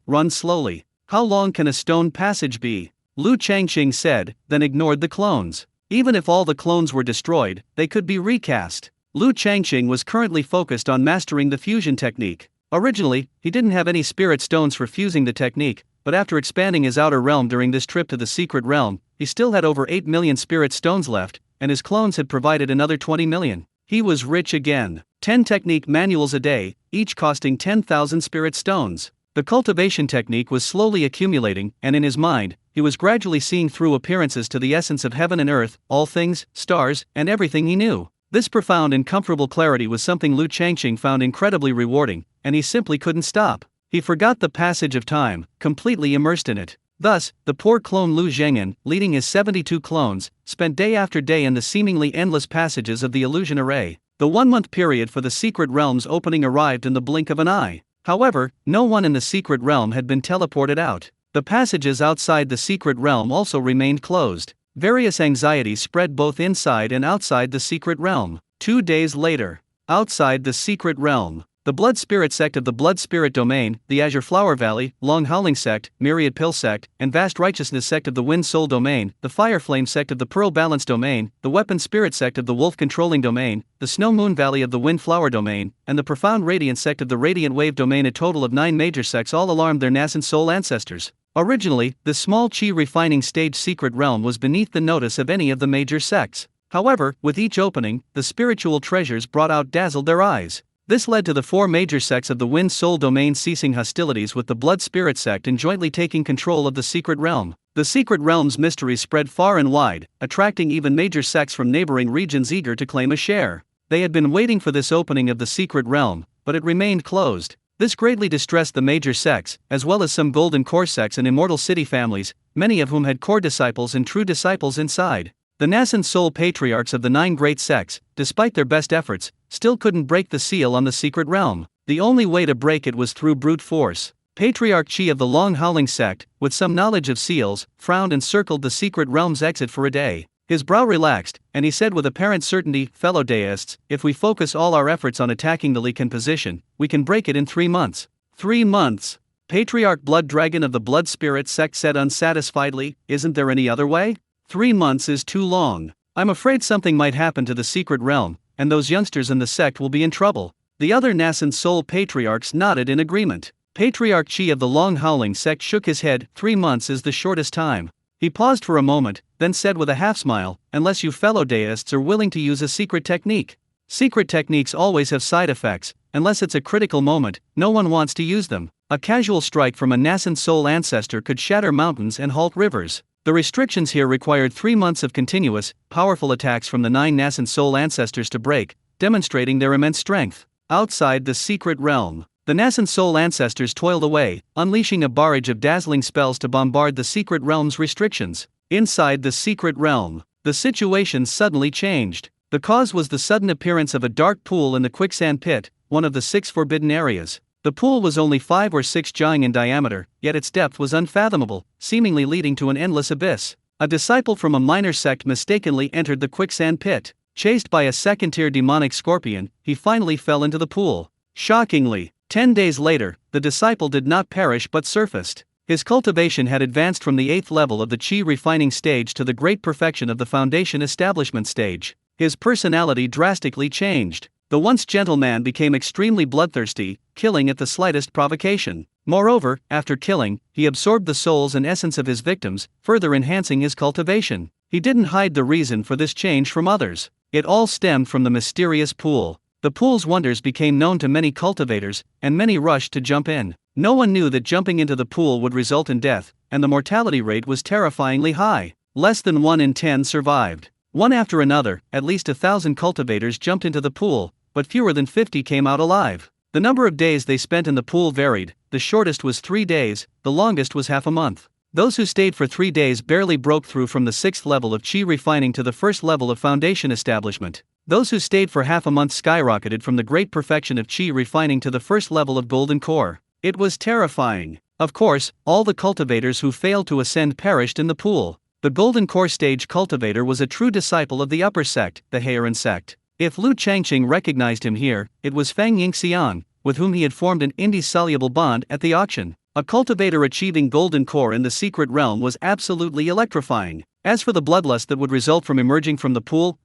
run slowly. How long can a stone passage be? Lu Changqing said, then ignored the clones. Even if all the clones were destroyed, they could be recast. Lu Changqing was currently focused on mastering the fusion technique. Originally, he didn't have any spirit stones for fusing the technique, but after expanding his outer realm during this trip to the secret realm, he still had over 8 million spirit stones left, and his clones had provided another 20 million. He was rich again. 10 technique manuals a day, each costing 10,000 spirit stones. The cultivation technique was slowly accumulating, and in his mind, he was gradually seeing through appearances to the essence of heaven and earth, all things, stars, and everything he knew. This profound and comfortable clarity was something Lu Changqing found incredibly rewarding, and he simply couldn't stop. He forgot the passage of time, completely immersed in it. Thus, the poor clone Lu Zhengyan, leading his 72 clones, spent day after day in the seemingly endless passages of the illusion array. The 1-month period for the secret realm's opening arrived in the blink of an eye. However, no one in the secret realm had been teleported out. The passages outside the secret realm also remained closed. Various anxieties spread both inside and outside the secret realm. 2 days later, outside the secret realm, the Blood Spirit sect of the Blood Spirit domain, the Azure Flower Valley, Long Howling sect, Myriad Pill sect, and Vast Righteousness sect of the Wind Soul domain, the Fire Flame sect of the Pearl Balance domain, the Weapon Spirit sect of the Wolf Controlling domain, the Snow Moon Valley of the Wind Flower domain, and the Profound Radiant sect of the Radiant Wave domain. A total of 9 major sects all alarmed their nascent soul ancestors. Originally, this small chi refining stage secret realm was beneath the notice of any of the major sects. However, with each opening, the spiritual treasures brought out dazzled their eyes. This led to the four major sects of the Wind Soul domain ceasing hostilities with the Blood Spirit sect and jointly taking control of the Secret Realm. The Secret Realm's mysteries spread far and wide, attracting even major sects from neighboring regions eager to claim a share. They had been waiting for this opening of the Secret Realm, but it remained closed. This greatly distressed the major sects, as well as some Golden Core sects and Immortal City families, many of whom had core disciples and true disciples inside. The nascent soul patriarchs of the 9 great sects, despite their best efforts, still couldn't break the seal on the Secret Realm. The only way to break it was through brute force. Patriarch Chi of the Long Howling sect, with some knowledge of seals, frowned and circled the Secret Realm's exit for a day. His brow relaxed, and he said with apparent certainty, "Fellow deists, if we focus all our efforts on attacking the Likan position, we can break it in 3 months. 3 months? Patriarch Blood Dragon of the Blood Spirit sect said unsatisfiedly, "Isn't there any other way? 3 months is too long. I'm afraid something might happen to the Secret Realm, and those youngsters in the sect will be in trouble." The other nascent soul patriarchs nodded in agreement. Patriarch Chi of the Long Howling sect shook his head. 3 months is the shortest time. He paused for a moment, then said with a half-smile, "Unless you fellow deists are willing to use a secret technique. Secret techniques always have side effects. Unless it's a critical moment, no one wants to use them. A casual strike from a nascent soul ancestor could shatter mountains and halt rivers." The restrictions here required 3 months of continuous, powerful attacks from the 9 nascent soul ancestors to break, demonstrating their immense strength. Outside the Secret Realm, the nascent soul ancestors toiled away, unleashing a barrage of dazzling spells to bombard the Secret Realm's restrictions. Inside the Secret Realm, the situation suddenly changed. The cause was the sudden appearance of a dark pool in the quicksand pit, one of the 6 forbidden areas. The pool was only 5 or 6 jang in diameter, yet its depth was unfathomable, seemingly leading to an endless abyss. A disciple from a minor sect mistakenly entered the quicksand pit. Chased by a second-tier demonic scorpion, he finally fell into the pool. Shockingly, 10 days later, the disciple did not perish but surfaced. His cultivation had advanced from the 8th level of the Qi refining stage to the great perfection of the foundation establishment stage. His personality drastically changed. The once gentle man became extremely bloodthirsty, killing at the slightest provocation. Moreover, after killing, he absorbed the souls and essence of his victims, further enhancing his cultivation. He didn't hide the reason for this change from others. It all stemmed from the mysterious pool. The pool's wonders became known to many cultivators, and many rushed to jump in. No one knew that jumping into the pool would result in death, and the mortality rate was terrifyingly high. Less than 1 in 10 survived. One after another, at least 1,000 cultivators jumped into the pool, but fewer than 50 came out alive. The number of days they spent in the pool varied. The shortest was 3 days, the longest was half a month. Those who stayed for 3 days barely broke through from the 6th level of Qi refining to the 1st level of foundation establishment. Those who stayed for half a month skyrocketed from the great perfection of Qi refining to the 1st level of Golden Core. It was terrifying. Of course, all the cultivators who failed to ascend perished in the pool. The Golden Core stage cultivator was a true disciple of the upper sect, the Heiran sect. If Lu Changqing recognized him here, it was Fang Yingxian, with whom he had formed an indissoluble bond at the auction. A cultivator achieving Golden Core in the Secret Realm was absolutely electrifying. As for the bloodlust that would result from emerging from the pool,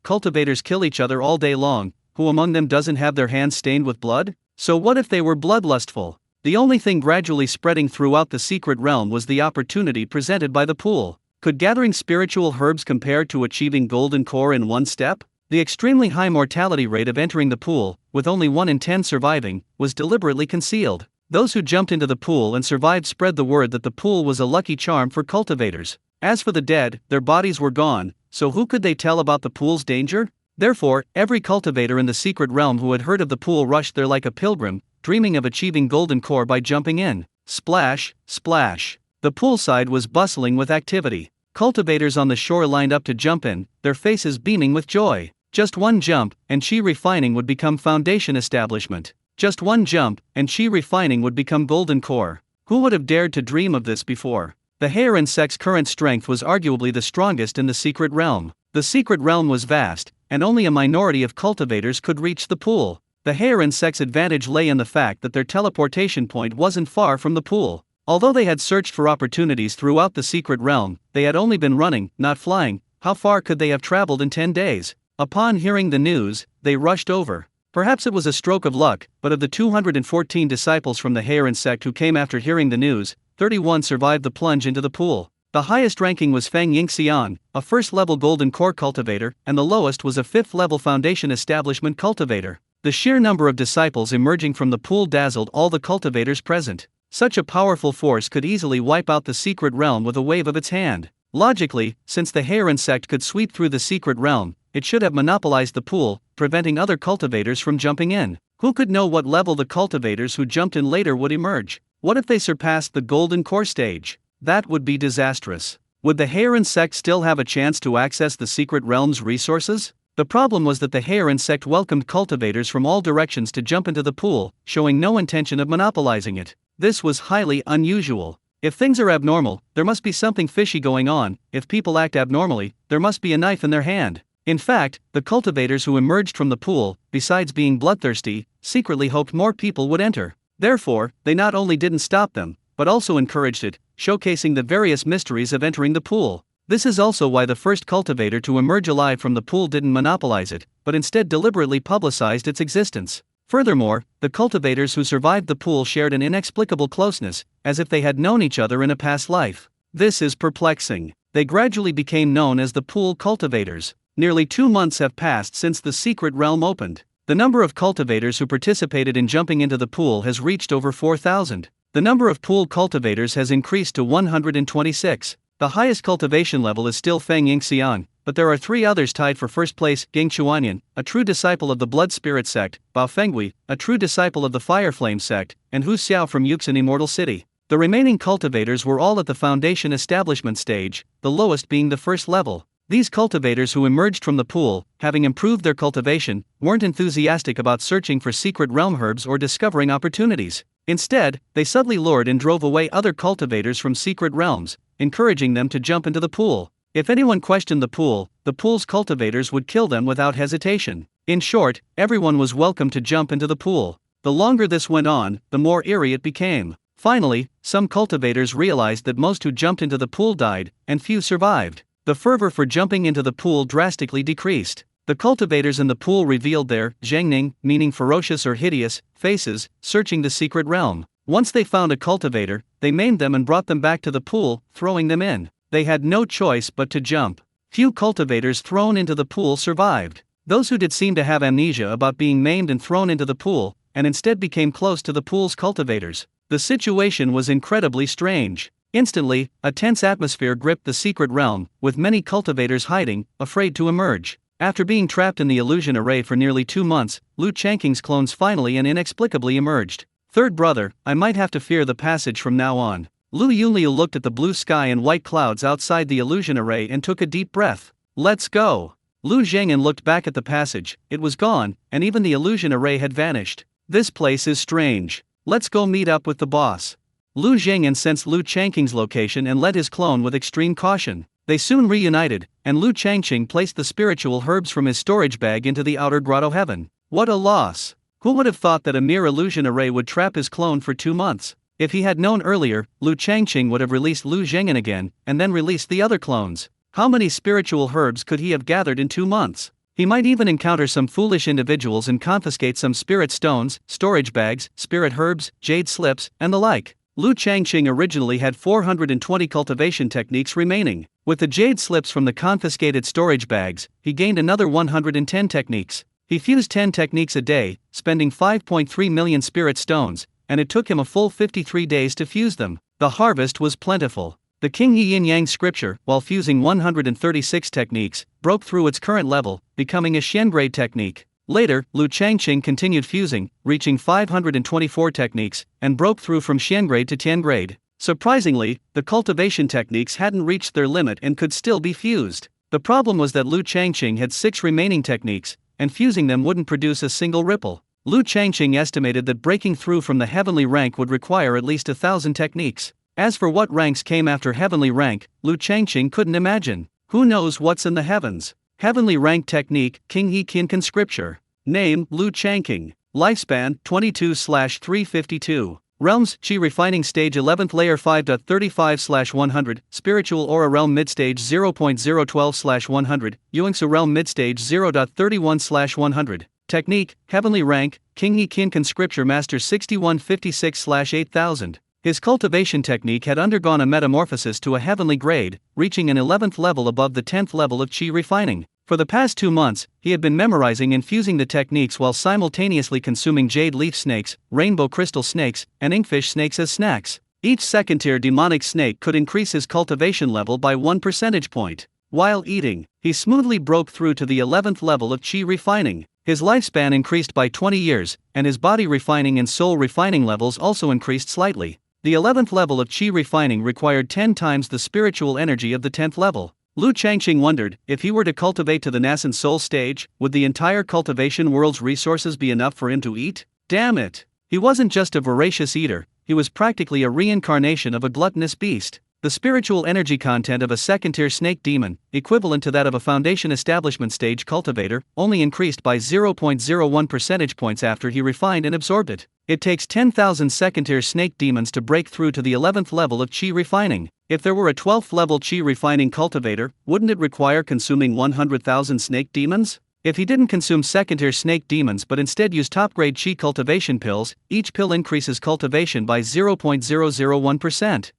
cultivators kill each other all day long. Who among them doesn't have their hands stained with blood? So what if they were bloodlustful? The only thing gradually spreading throughout the Secret Realm was the opportunity presented by the pool. Could gathering spiritual herbs compare to achieving Golden Core in 1 step? The extremely high mortality rate of entering the pool, with only 1 in 10 surviving, was deliberately concealed. Those who jumped into the pool and survived spread the word that the pool was a lucky charm for cultivators. As for the dead, their bodies were gone, so who could they tell about the pool's danger? Therefore, every cultivator in the Secret Realm who had heard of the pool rushed there like a pilgrim, dreaming of achieving Golden Core by jumping in. Splash, splash. The poolside was bustling with activity. Cultivators on the shore lined up to jump in, their faces beaming with joy. Just 1 jump, and Qi refining would become foundation establishment. Just 1 jump, and Qi refining would become Golden Core. Who would have dared to dream of this before? The Heiran sect's current strength was arguably the strongest in the Secret Realm. The Secret Realm was vast, and only a minority of cultivators could reach the pool. The Heiran sect's advantage lay in the fact that their teleportation point wasn't far from the pool. Although they had searched for opportunities throughout the Secret Realm, they had only been running, not flying. How far could they have traveled in 10 days? Upon hearing the news, they rushed over. Perhaps it was a stroke of luck, but of the 214 disciples from the Heiran sect who came after hearing the news, 31 survived the plunge into the pool. The highest ranking was Fang Yingxian, a 1st-level Golden Core cultivator, and the lowest was a 5th-level Foundation Establishment cultivator. The sheer number of disciples emerging from the pool dazzled all the cultivators present. Such a powerful force could easily wipe out the secret realm with a wave of its hand. Logically, since the hair insect could sweep through the secret realm, it should have monopolized the pool, preventing other cultivators from jumping in. Who could know what level the cultivators who jumped in later would emerge? What if they surpassed the golden core stage? That would be disastrous. Would the hair insect still have a chance to access the secret realm's resources? The problem was that the hair insect welcomed cultivators from all directions to jump into the pool, showing no intention of monopolizing it. This was highly unusual. If things are abnormal, there must be something fishy going on. If people act abnormally, there must be a knife in their hand. In fact, the cultivators who emerged from the pool, besides being bloodthirsty, secretly hoped more people would enter. Therefore, they not only didn't stop them, but also encouraged it, showcasing the various mysteries of entering the pool. This is also why the first cultivator to emerge alive from the pool didn't monopolize it, but instead deliberately publicized its existence. Furthermore, the cultivators who survived the pool shared an inexplicable closeness, as if they had known each other in a past life. This is perplexing. They gradually became known as the pool cultivators. Nearly 2 months have passed since the secret realm opened. The number of cultivators who participated in jumping into the pool has reached over 4,000. The number of pool cultivators has increased to 126. The highest cultivation level is still Feng Yingxian, but there are 3 others tied for first place: Ging Chuanyan, a true disciple of the Blood Spirit sect, Bao Fengui, a true disciple of the Fire Flame sect, and Hu Xiao from Yuxin Immortal City. The remaining cultivators were all at the foundation establishment stage, the lowest being the first level. These cultivators who emerged from the pool, having improved their cultivation, weren't enthusiastic about searching for secret realm herbs or discovering opportunities. Instead, they subtly lured and drove away other cultivators from secret realms, encouraging them to jump into the pool. If anyone questioned the pool's cultivators would kill them without hesitation. In short, everyone was welcome to jump into the pool. The longer this went on, the more eerie it became. Finally, some cultivators realized that most who jumped into the pool died, and few survived. The fervor for jumping into the pool drastically decreased. The cultivators in the pool revealed their zhengning, meaning ferocious or hideous, faces, searching the secret realm. Once they found a cultivator, they maimed them and brought them back to the pool, throwing them in. They had no choice but to jump. Few cultivators thrown into the pool survived. Those who did seem to have amnesia about being maimed and thrown into the pool, and instead became close to the pool's cultivators. The situation was incredibly strange. Instantly, a tense atmosphere gripped the secret realm, with many cultivators hiding, afraid to emerge. After being trapped in the illusion array for nearly 2 months, Lu Changqing's clones finally and inexplicably emerged. Third brother, I might have to fear the passage from now on. Lu Yunliu looked at the blue sky and white clouds outside the illusion array and took a deep breath. Let's go. Lu Zhengyan looked back at the passage. It was gone, and even the illusion array had vanished. This place is strange. Let's go meet up with the boss. Lu Zhengyan sensed Lu Changqing's location and led his clone with extreme caution. They soon reunited, and Lu Changqing placed the spiritual herbs from his storage bag into the outer grotto heaven. What a loss! Who would have thought that a mere illusion array would trap his clone for 2 months? If he had known earlier, Lu Changqing would have released Lu Zhengyan again, and then released the other clones. How many spiritual herbs could he have gathered in 2 months? He might even encounter some foolish individuals and confiscate some spirit stones, storage bags, spirit herbs, jade slips, and the like. Lu Changqing originally had 420 cultivation techniques remaining. With the jade slips from the confiscated storage bags, he gained another 110 techniques. He fused 10 techniques a day, spending 5.3 million spirit stones, and it took him a full 53 days to fuse them. The harvest was plentiful. The King Yi Yin Yang scripture, while fusing 136 techniques, broke through its current level, becoming a Xian grade technique. Later, Lu Changqing continued fusing, reaching 524 techniques, and broke through from Xian grade to Tian grade. Surprisingly, the cultivation techniques hadn't reached their limit and could still be fused. The problem was that Lu Changqing had 6 remaining techniques, and fusing them wouldn't produce a single ripple. Lu Changqing estimated that breaking through from the heavenly rank would require at least 1,000 techniques. As for what ranks came after heavenly rank, Lu Changqing couldn't imagine. Who knows what's in the heavens? Heavenly rank technique, King He Qiankan scripture. Name, Lu Changqing. Lifespan, 22/352. Realms, Qi refining stage 11th layer 5.35/100, spiritual aura realm midstage 0.012/100, Yuangsu realm midstage 0.31/100. Technique, heavenly rank, King He Qiankan scripture master 6156/8000. His cultivation technique had undergone a metamorphosis to a heavenly grade, reaching an 11th level above the 10th level of Qi refining. For the past 2 months, he had been memorizing and fusing the techniques while simultaneously consuming jade leaf snakes, rainbow crystal snakes, and inkfish snakes as snacks. Each second-tier demonic snake could increase his cultivation level by 1 percentage point. While eating, he smoothly broke through to the 11th level of chi refining. His lifespan increased by 20 years, and his body refining and soul refining levels also increased slightly. The 11th level of chi refining required 10 times the spiritual energy of the 10th level. Lu Changqing wondered, if he were to cultivate to the nascent soul stage, would the entire cultivation world's resources be enough for him to eat? Damn it! He wasn't just a voracious eater, he was practically a reincarnation of a gluttonous beast. The spiritual energy content of a second-tier snake demon, equivalent to that of a foundation establishment stage cultivator, only increased by 0.01 percentage points after he refined and absorbed it. It takes 10,000 second-tier snake demons to break through to the 11th level of chi refining. If there were a 12th level chi refining cultivator, wouldn't it require consuming 100,000 snake demons? If he didn't consume second-tier snake demons but instead used top-grade chi cultivation pills, each pill increases cultivation by 0.001%.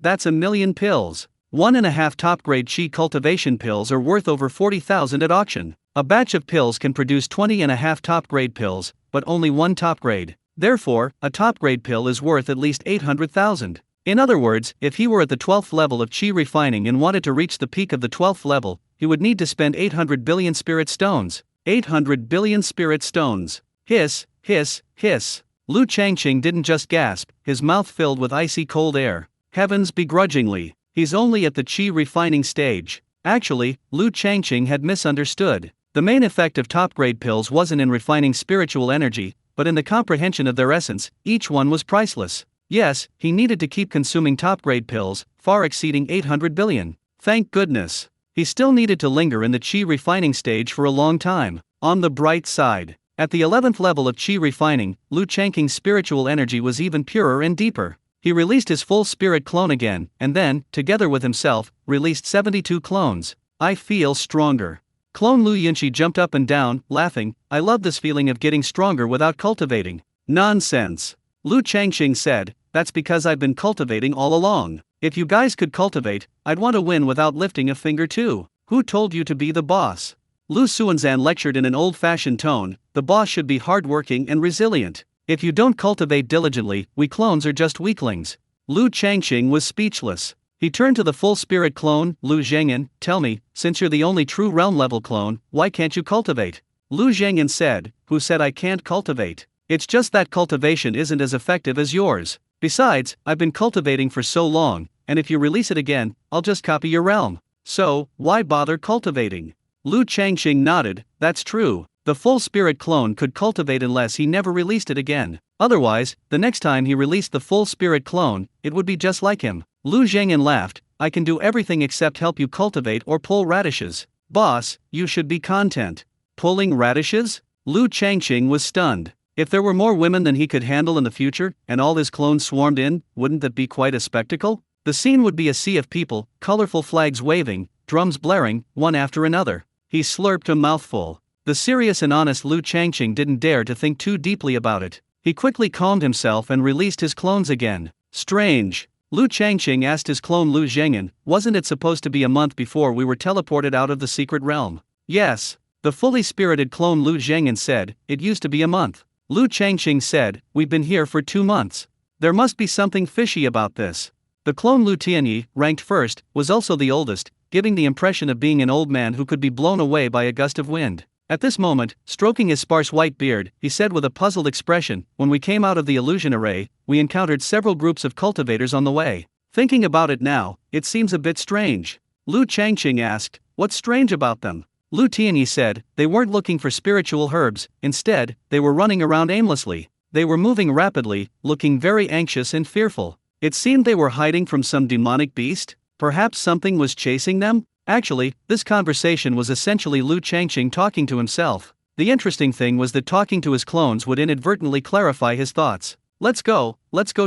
That's a million pills. 1.5 top-grade chi cultivation pills are worth over 40,000 at auction. A batch of pills can produce 20.5 top-grade pills, but only one top-grade. Therefore, a top-grade pill is worth at least 800,000. In other words, if he were at the 12th level of chi refining and wanted to reach the peak of the 12th level, he would need to spend 800 billion spirit stones. 800 billion spirit stones. Hiss, hiss, hiss. Lu Changqing didn't just gasp, his mouth filled with icy cold air. Heavens, begrudgingly, he's only at the chi refining stage. Actually, Lu Changqing had misunderstood. The main effect of top-grade pills wasn't in refining spiritual energy, but in the comprehension of their essence. Each one was priceless. Yes, he needed to keep consuming top-grade pills, far exceeding 800 billion. Thank goodness. He still needed to linger in the chi refining stage for a long time. On the bright side, at the 11th level of chi refining, Lu Changqing's spiritual energy was even purer and deeper. He released his full spirit clone again, and then, together with himself, released 72 clones. I feel stronger. Clone Lu Yunqi jumped up and down, laughing. I love this feeling of getting stronger without cultivating. Nonsense. Lu Changqing said, that's because I've been cultivating all along. If you guys could cultivate, I'd want to win without lifting a finger too. Who told you to be the boss? Lu Xuanzan lectured in an old-fashioned tone, the boss should be hardworking and resilient. If you don't cultivate diligently, we clones are just weaklings. Lu Changqing was speechless. He turned to the full spirit clone, Lu Zhengyan. Tell me, since you're the only true realm level clone, why can't you cultivate? Lu Zhengyan said, who said I can't cultivate? It's just that cultivation isn't as effective as yours. Besides, I've been cultivating for so long, and if you release it again, I'll just copy your realm. So, why bother cultivating? Lu Changqing nodded, that's true. The full spirit clone could cultivate unless he never released it again. Otherwise, the next time he released the full spirit clone, it would be just like him. Lu Zhengyan laughed, I can do everything except help you cultivate or pull radishes. Boss, you should be content. Pulling radishes? Lu Changqing was stunned. If there were more women than he could handle in the future, and all his clones swarmed in, wouldn't that be quite a spectacle? The scene would be a sea of people, colorful flags waving, drums blaring, one after another. He slurped a mouthful. The serious and honest Lu Changqing didn't dare to think too deeply about it. He quickly calmed himself and released his clones again. Strange. Lu Changqing asked his clone Lu Zhengyan, wasn't it supposed to be a month before we were teleported out of the secret realm? Yes. The fully spirited clone Lu Zhengyan said, it used to be a month. Lu Changqing said, we've been here for 2 months. There must be something fishy about this. The clone Lu Tianyi, ranked first, was also the oldest, giving the impression of being an old man who could be blown away by a gust of wind. At this moment, stroking his sparse white beard, he said with a puzzled expression, when we came out of the illusion array, we encountered several groups of cultivators on the way. Thinking about it now, it seems a bit strange. Lu Changqing asked, what's strange about them? Lu Tianyi said, they weren't looking for spiritual herbs, instead, they were running around aimlessly. They were moving rapidly, looking very anxious and fearful. It seemed they were hiding from some demonic beast? Perhaps something was chasing them? Actually, this conversation was essentially Lu Changqing talking to himself. The interesting thing was that talking to his clones would inadvertently clarify his thoughts. Let's go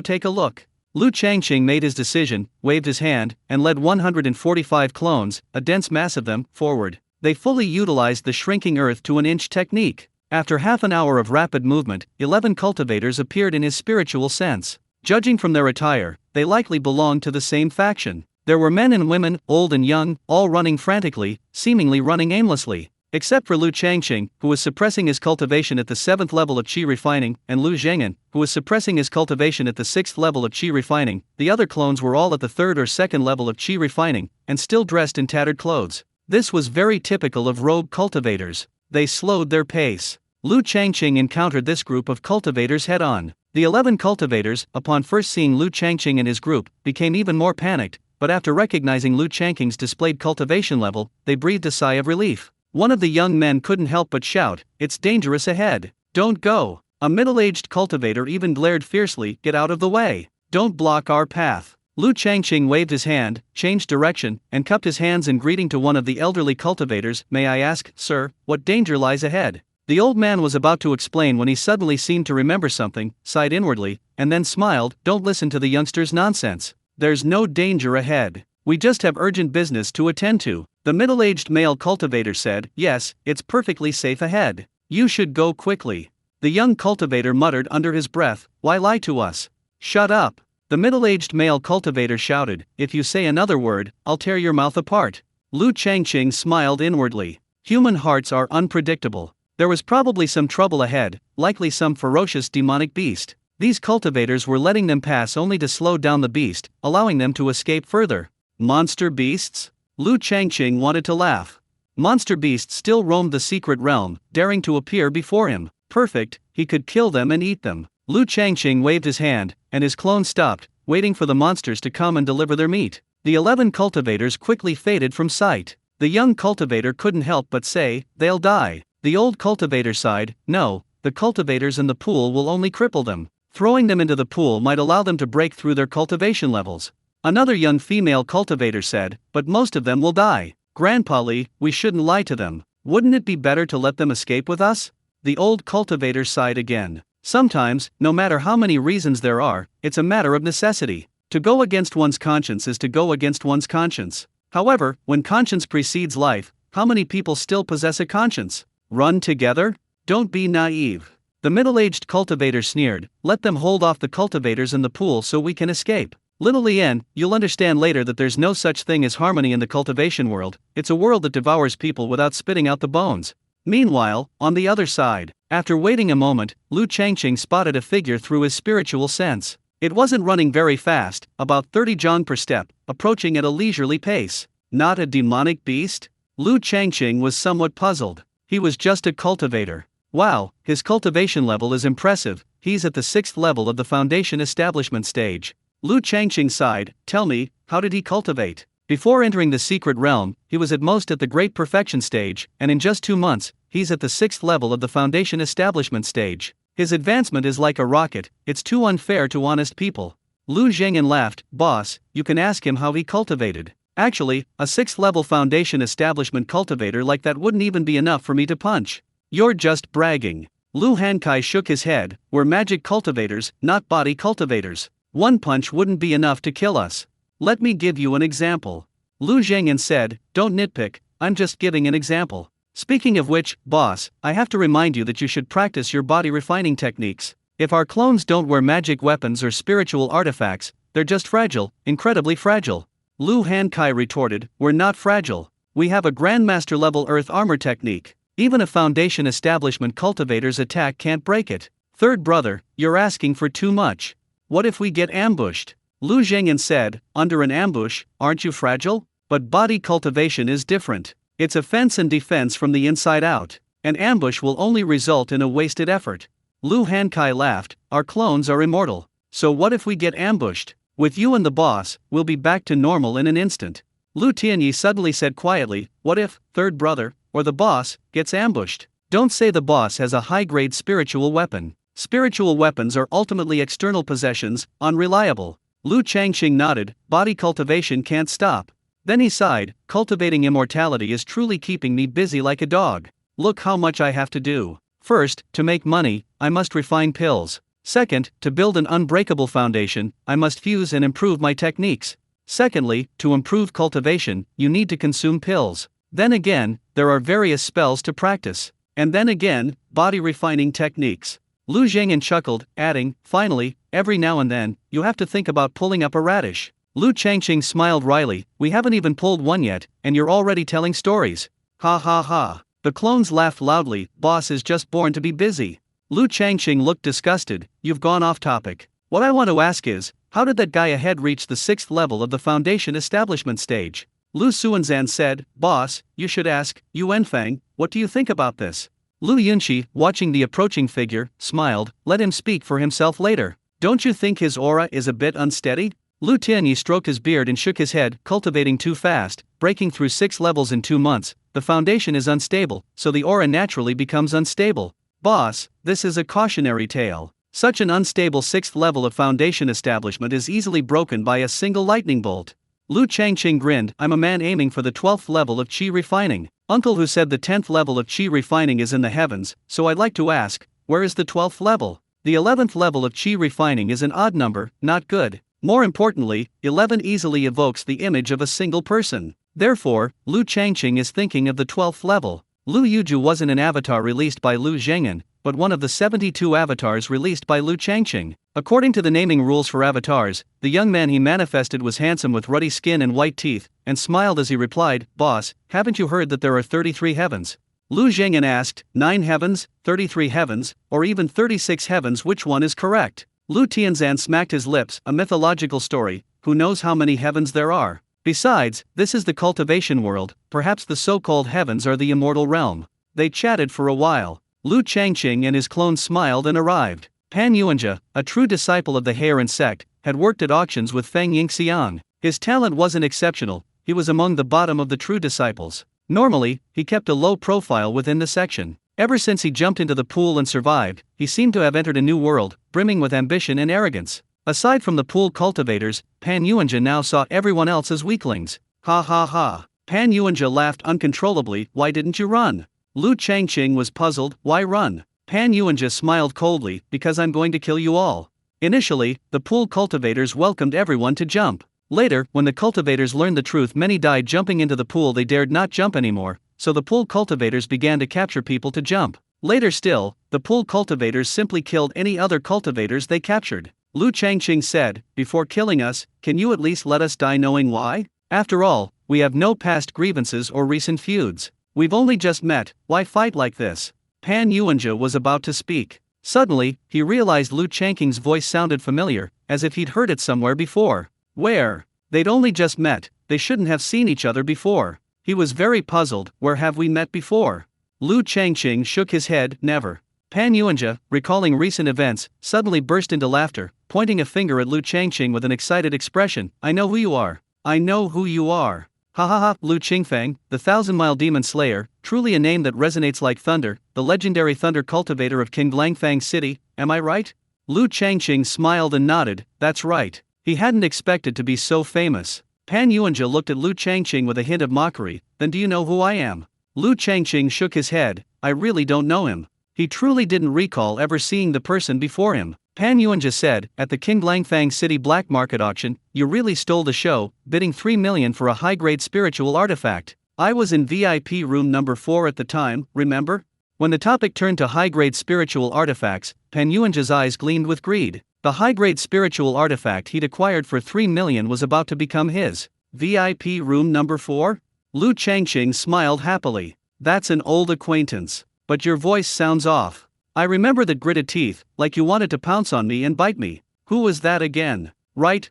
take a look. Lu Changqing made his decision, waved his hand, and led 145 clones, a dense mass of them, forward. They fully utilized the shrinking earth to an inch technique. After half an hour of rapid movement, 11 cultivators appeared in his spiritual sense. Judging from their attire, they likely belonged to the same faction. There were men and women, old and young, all running frantically, seemingly running aimlessly. Except for Lu Changqing, who was suppressing his cultivation at the 7th level of qi refining, and Lu Zhengyan, who was suppressing his cultivation at the 6th level of qi refining, the other clones were all at the 3rd or 2nd level of qi refining, and still dressed in tattered clothes. This was very typical of rogue cultivators. They slowed their pace. Lu Changqing encountered this group of cultivators head-on. The 11 cultivators, upon first seeing Lu Changqing and his group, became even more panicked, but after recognizing Lu Changqing's displayed cultivation level, they breathed a sigh of relief. One of the young men couldn't help but shout, "It's dangerous ahead. Don't go." A middle-aged cultivator even glared fiercely, "Get out of the way. Don't block our path." Lu Changqing waved his hand, changed direction, and cupped his hands in greeting to one of the elderly cultivators. "May I ask, sir, what danger lies ahead?" The old man was about to explain when he suddenly seemed to remember something, sighed inwardly, and then smiled. "Don't listen to the youngster's nonsense. There's no danger ahead. We just have urgent business to attend to." The middle-aged male cultivator said, "Yes, it's perfectly safe ahead. You should go quickly." The young cultivator muttered under his breath, "Why lie to us?" "Shut up." The middle-aged male cultivator shouted, "If you say another word, I'll tear your mouth apart." Lu Changqing smiled inwardly. Human hearts are unpredictable. There was probably some trouble ahead, likely some ferocious demonic beast. These cultivators were letting them pass only to slow down the beast, allowing them to escape further. Monster beasts? Lu Changqing wanted to laugh. Monster beasts still roamed the secret realm, daring to appear before him. Perfect, he could kill them and eat them. Lu Changqing waved his hand, and his clone stopped, waiting for the monsters to come and deliver their meat. The 11 cultivators quickly faded from sight. The young cultivator couldn't help but say, "They'll die." The old cultivator sighed, "No, the cultivators in the pool will only cripple them. Throwing them into the pool might allow them to break through their cultivation levels." Another young female cultivator said, "But most of them will die. Grandpa Li, we shouldn't lie to them. Wouldn't it be better to let them escape with us?" The old cultivator sighed again. Sometimes, no matter how many reasons there are, it's a matter of necessity. To go against one's conscience is to go against one's conscience. However, when conscience precedes life, how many people still possess a conscience? Run together? Don't be naive. The middle-aged cultivator sneered, "Let them hold off the cultivators in the pool so we can escape. Little Lien, you'll understand later that there's no such thing as harmony in the cultivation world. It's a world that devours people without spitting out the bones." Meanwhile, on the other side, after waiting a moment, Lu Changqing spotted a figure through his spiritual sense. It wasn't running very fast, about 30 jong per step, approaching at a leisurely pace. Not a demonic beast? Lu Changqing was somewhat puzzled. He was just a cultivator. Wow, his cultivation level is impressive. He's at the 6th level of the foundation establishment stage. Lu Changqing sighed, "Tell me, how did he cultivate?" Before entering the secret realm, he was at most at the great perfection stage, and in just 2 months, he's at the 6th level of the foundation establishment stage. His advancement is like a rocket. It's too unfair to honest people. Lu Zhengyan laughed, "Boss, you can ask him how he cultivated. Actually, a 6th level foundation establishment cultivator like that wouldn't even be enough for me to punch. You're just bragging." Lu Hankai shook his head, "We're magic cultivators, not body cultivators. One punch wouldn't be enough to kill us. Let me give you an example." Lu Zhengyan said, "Don't nitpick, I'm just giving an example. Speaking of which, boss, I have to remind you that you should practice your body refining techniques. If our clones don't wear magic weapons or spiritual artifacts, they're just fragile, incredibly fragile." Lu Hankai retorted, "We're not fragile. We have a Grandmaster level Earth armor technique. Even a foundation establishment cultivator's attack can't break it." "Third brother, you're asking for too much. What if we get ambushed?" Lu Zhengyan said, "Under an ambush, aren't you fragile? But body cultivation is different. It's offense and defense from the inside out. An ambush will only result in a wasted effort." Lu Hankai laughed, "Our clones are immortal. So what if we get ambushed? With you and the boss, we'll be back to normal in an instant." Lu Tianyi suddenly said quietly, "What if, third brother, or the boss, gets ambushed? Don't say the boss has a high-grade spiritual weapon. Spiritual weapons are ultimately external possessions, unreliable." Lu Changqing nodded, "Body cultivation can't stop." Then he sighed, "Cultivating immortality is truly keeping me busy like a dog. Look how much I have to do. First, to make money, I must refine pills. Second, to build an unbreakable foundation, I must fuse and improve my techniques. Secondly, to improve cultivation, you need to consume pills. Then again, there are various spells to practice. And then again, body refining techniques." Lu Zhengyan chuckled, adding, "Finally, every now and then, you have to think about pulling up a radish." Lu Changqing smiled wryly. We haven't even pulled one yet, and you're already telling stories. Ha ha ha. The clones laughed loudly. Boss is just born to be busy. Lu Changqing looked disgusted. You've gone off topic. What I want to ask is, how did that guy ahead reach the 6th level of the Foundation establishment stage? Lu Suanzan said, Boss, you should ask, Yuan Fang, what do you think about this? Lu Yunqi, watching the approaching figure, smiled. Let him speak for himself later. Don't you think his aura is a bit unsteady? Lu Tianyi stroked his beard and shook his head. Cultivating too fast, breaking through 6 levels in 2 months, the foundation is unstable, so the aura naturally becomes unstable. Boss, this is a cautionary tale. Such an unstable 6th level of foundation establishment is easily broken by a single lightning bolt. Lu Changqing grinned. I'm a man aiming for the 12th level of qi refining. Uncle who said the 10th level of qi refining is in the heavens, so I'd like to ask, where is the 12th level? The 11th level of qi refining is an odd number, not good. More importantly, 11 easily evokes the image of a single person. Therefore, Lu Changqing is thinking of the 12th level. Lu Yuju wasn't an avatar released by Lu Zheng'an, but one of the 72 avatars released by Lu Changqing. According to the naming rules for avatars, the young man he manifested was handsome with ruddy skin and white teeth, and smiled as he replied, Boss, haven't you heard that there are 33 heavens? Lu Zheng'an asked, 9 heavens, 33 heavens, or even 36 heavens, which one is correct? Lu Tianzan smacked his lips. A mythological story, who knows how many heavens there are? Besides, this is the cultivation world, perhaps the so-called heavens are the immortal realm. They chatted for a while. Lu Changqing and his clone smiled and arrived. Pan Yuanjia, a true disciple of the Heron sect, had worked at auctions with Feng Yingxiang. His talent wasn't exceptional, he was among the bottom of the true disciples. Normally, he kept a low profile within the section. Ever since he jumped into the pool and survived, he seemed to have entered a new world, brimming with ambition and arrogance. Aside from the pool cultivators, Pan Yuanjia now saw everyone else as weaklings. Ha ha ha. Pan Yuanjia laughed uncontrollably. Why didn't you run? Lu Changqing was puzzled. Why run? Pan Yuanjia smiled coldly. Because I'm going to kill you all. Initially, the pool cultivators welcomed everyone to jump. Later, when the cultivators learned the truth, many died jumping into the pool. They dared not jump anymore, so the pool cultivators began to capture people to jump. Later still, the pool cultivators simply killed any other cultivators they captured. Lu Changqing said, Before killing us, can you at least let us die knowing why? After all, we have no past grievances or recent feuds. We've only just met, why fight like this? Pan Yuanjia was about to speak. Suddenly, he realized Lu Changqing's voice sounded familiar, as if he'd heard it somewhere before. Where? They'd only just met, they shouldn't have seen each other before. He was very puzzled. Where have we met before? Lu Changqing shook his head. Never. Pan Yuanjia, recalling recent events, suddenly burst into laughter, pointing a finger at Lu Changqing with an excited expression. I know who you are. I know who you are. Ha ha ha. Lu Qingfeng, the 1,000-mile demon slayer, truly a name that resonates like thunder, the legendary thunder cultivator of King Langfang City, am I right? Lu Changqing smiled and nodded. That's right. He hadn't expected to be so famous. Pan Yuanjia looked at Lu Changqing with a hint of mockery. Then do you know who I am? Lu Changqing shook his head. I really don't know him. He truly didn't recall ever seeing the person before him. Pan Yuanjia said, at the King Langfang City black market auction, you really stole the show, bidding 3 million for a high-grade spiritual artifact. I was in VIP room number 4 at the time, remember? When the topic turned to high-grade spiritual artifacts, Pan Yuanjia's eyes gleamed with greed. The high-grade spiritual artifact he'd acquired for 3 million was about to become his. VIP room number 4? Lu Changqing smiled happily. That's an old acquaintance. But your voice sounds off. I remember that gritted teeth, like you wanted to pounce on me and bite me. Who was that again? Right,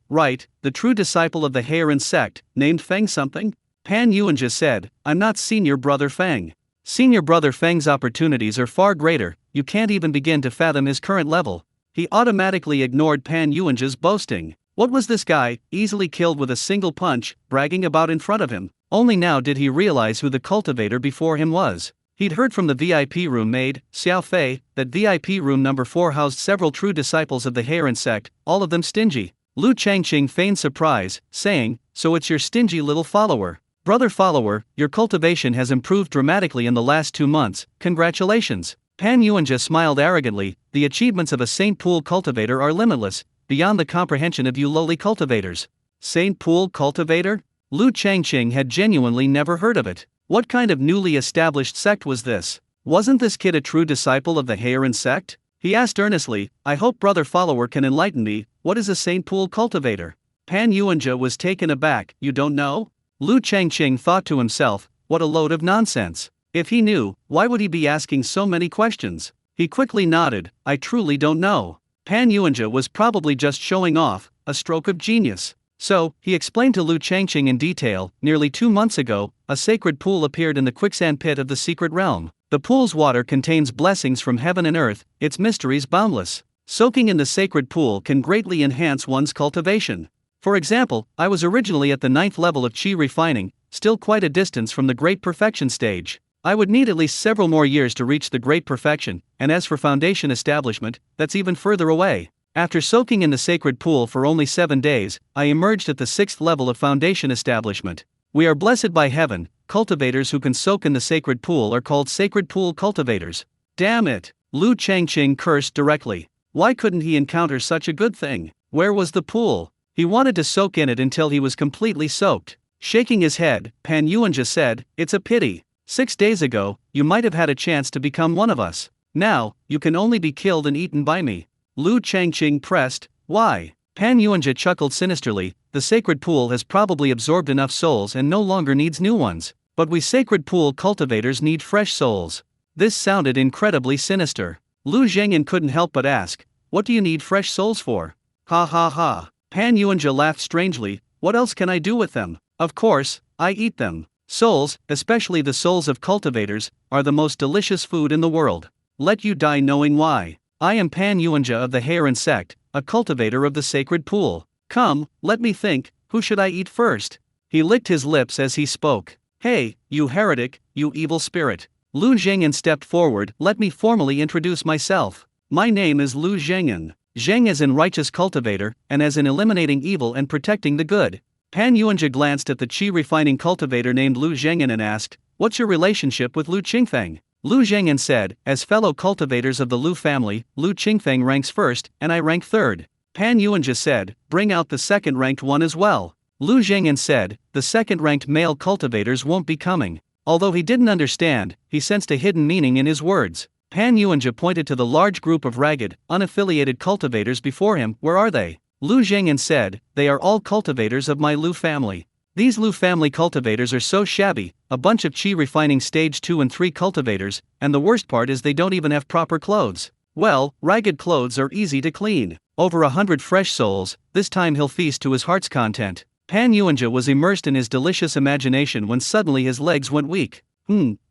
the true disciple of the Heron sect, named Feng something? Pan Yuanjia said, I'm not senior brother Feng. Senior brother Feng's opportunities are far greater, you can't even begin to fathom his current level. He automatically ignored Pan Yuanjia's boasting. What was this guy, easily killed with a single punch, bragging about in front of him? Only now did he realize who the cultivator before him was. He'd heard from the VIP room maid, Xiao Fei, that VIP room number 4 housed several true disciples of the Heron sect, all of them stingy. Lu Changqing feigned surprise, saying, So it's your stingy little follower. Brother follower, your cultivation has improved dramatically in the last 2 months, congratulations. Pan Yuanjia smiled arrogantly. The achievements of a Saint Pool cultivator are limitless, beyond the comprehension of you lowly cultivators. Saint Pool cultivator? Lu Changqing had genuinely never heard of it. What kind of newly established sect was this? Wasn't this kid a true disciple of the Heron sect? He asked earnestly. I hope brother follower can enlighten me. What is a Saint Pool cultivator? Pan Yuanjia was taken aback. You don't know? Lu Changqing thought to himself, what a load of nonsense. If he knew, why would he be asking so many questions? He quickly nodded, I truly don't know. Pan Yuanjia was probably just showing off, a stroke of genius. So, he explained to Lu Changqing in detail, nearly 2 months ago, a sacred pool appeared in the quicksand pit of the secret realm. The pool's water contains blessings from heaven and earth, its mysteries boundless. Soaking in the sacred pool can greatly enhance one's cultivation. For example, I was originally at the 9th level of Qi refining, still quite a distance from the Great Perfection stage. I would need at least several more years to reach the Great Perfection, and as for foundation establishment, that's even further away. After soaking in the sacred pool for only 7 days, I emerged at the 6th level of foundation establishment. We are blessed by heaven, cultivators who can soak in the sacred pool are called sacred pool cultivators. Damn it! Lu Changqing cursed directly. Why couldn't he encounter such a good thing? Where was the pool? He wanted to soak in it until he was completely soaked. Shaking his head, Pan Yuanjia said, it's a pity. 6 days ago, you might have had a chance to become one of us. Now, you can only be killed and eaten by me. Lu Changqing pressed, why? Pan Yuanjia chuckled sinisterly, the sacred pool has probably absorbed enough souls and no longer needs new ones. But we sacred pool cultivators need fresh souls. This sounded incredibly sinister. Lu Zhengyan couldn't help but ask, what do you need fresh souls for? Ha ha ha. Pan Yuanjia laughed strangely, what else can I do with them? Of course, I eat them. Souls, especially the souls of cultivators, are the most delicious food in the world. Let you die knowing why. I am Pan Yuanjia of the Heron sect, a cultivator of the sacred pool. Come, let me think, who should I eat first? He licked his lips as he spoke. Hey, you heretic, you evil spirit. Lu Zhengyan stepped forward, let me formally introduce myself. My name is Lu Zhengyan. Zheng as in righteous cultivator, and as in eliminating evil and protecting the good. Pan Yuanjia glanced at the Qi refining cultivator named Lu Zhengyan and asked, what's your relationship with Lu Qingfeng? Lu Zhengyan said, as fellow cultivators of the Lu family, Lu Qingfeng ranks first, and I rank third. Pan Yuanjia said, bring out the second-ranked one as well. Lu Zhengyan said, the second-ranked male cultivators won't be coming. Although he didn't understand, he sensed a hidden meaning in his words. Pan Yuanjia pointed to the large group of ragged, unaffiliated cultivators before him, where are they? Lu Zhengyan said, they are all cultivators of my Lu family. These Lu family cultivators are so shabby, a bunch of Qi refining stage 2 and 3 cultivators, and the worst part is they don't even have proper clothes. Well, ragged clothes are easy to clean. Over 100 fresh souls, this time he'll feast to his heart's content. Pan Yuanjia was immersed in his delicious imagination when suddenly his legs went weak.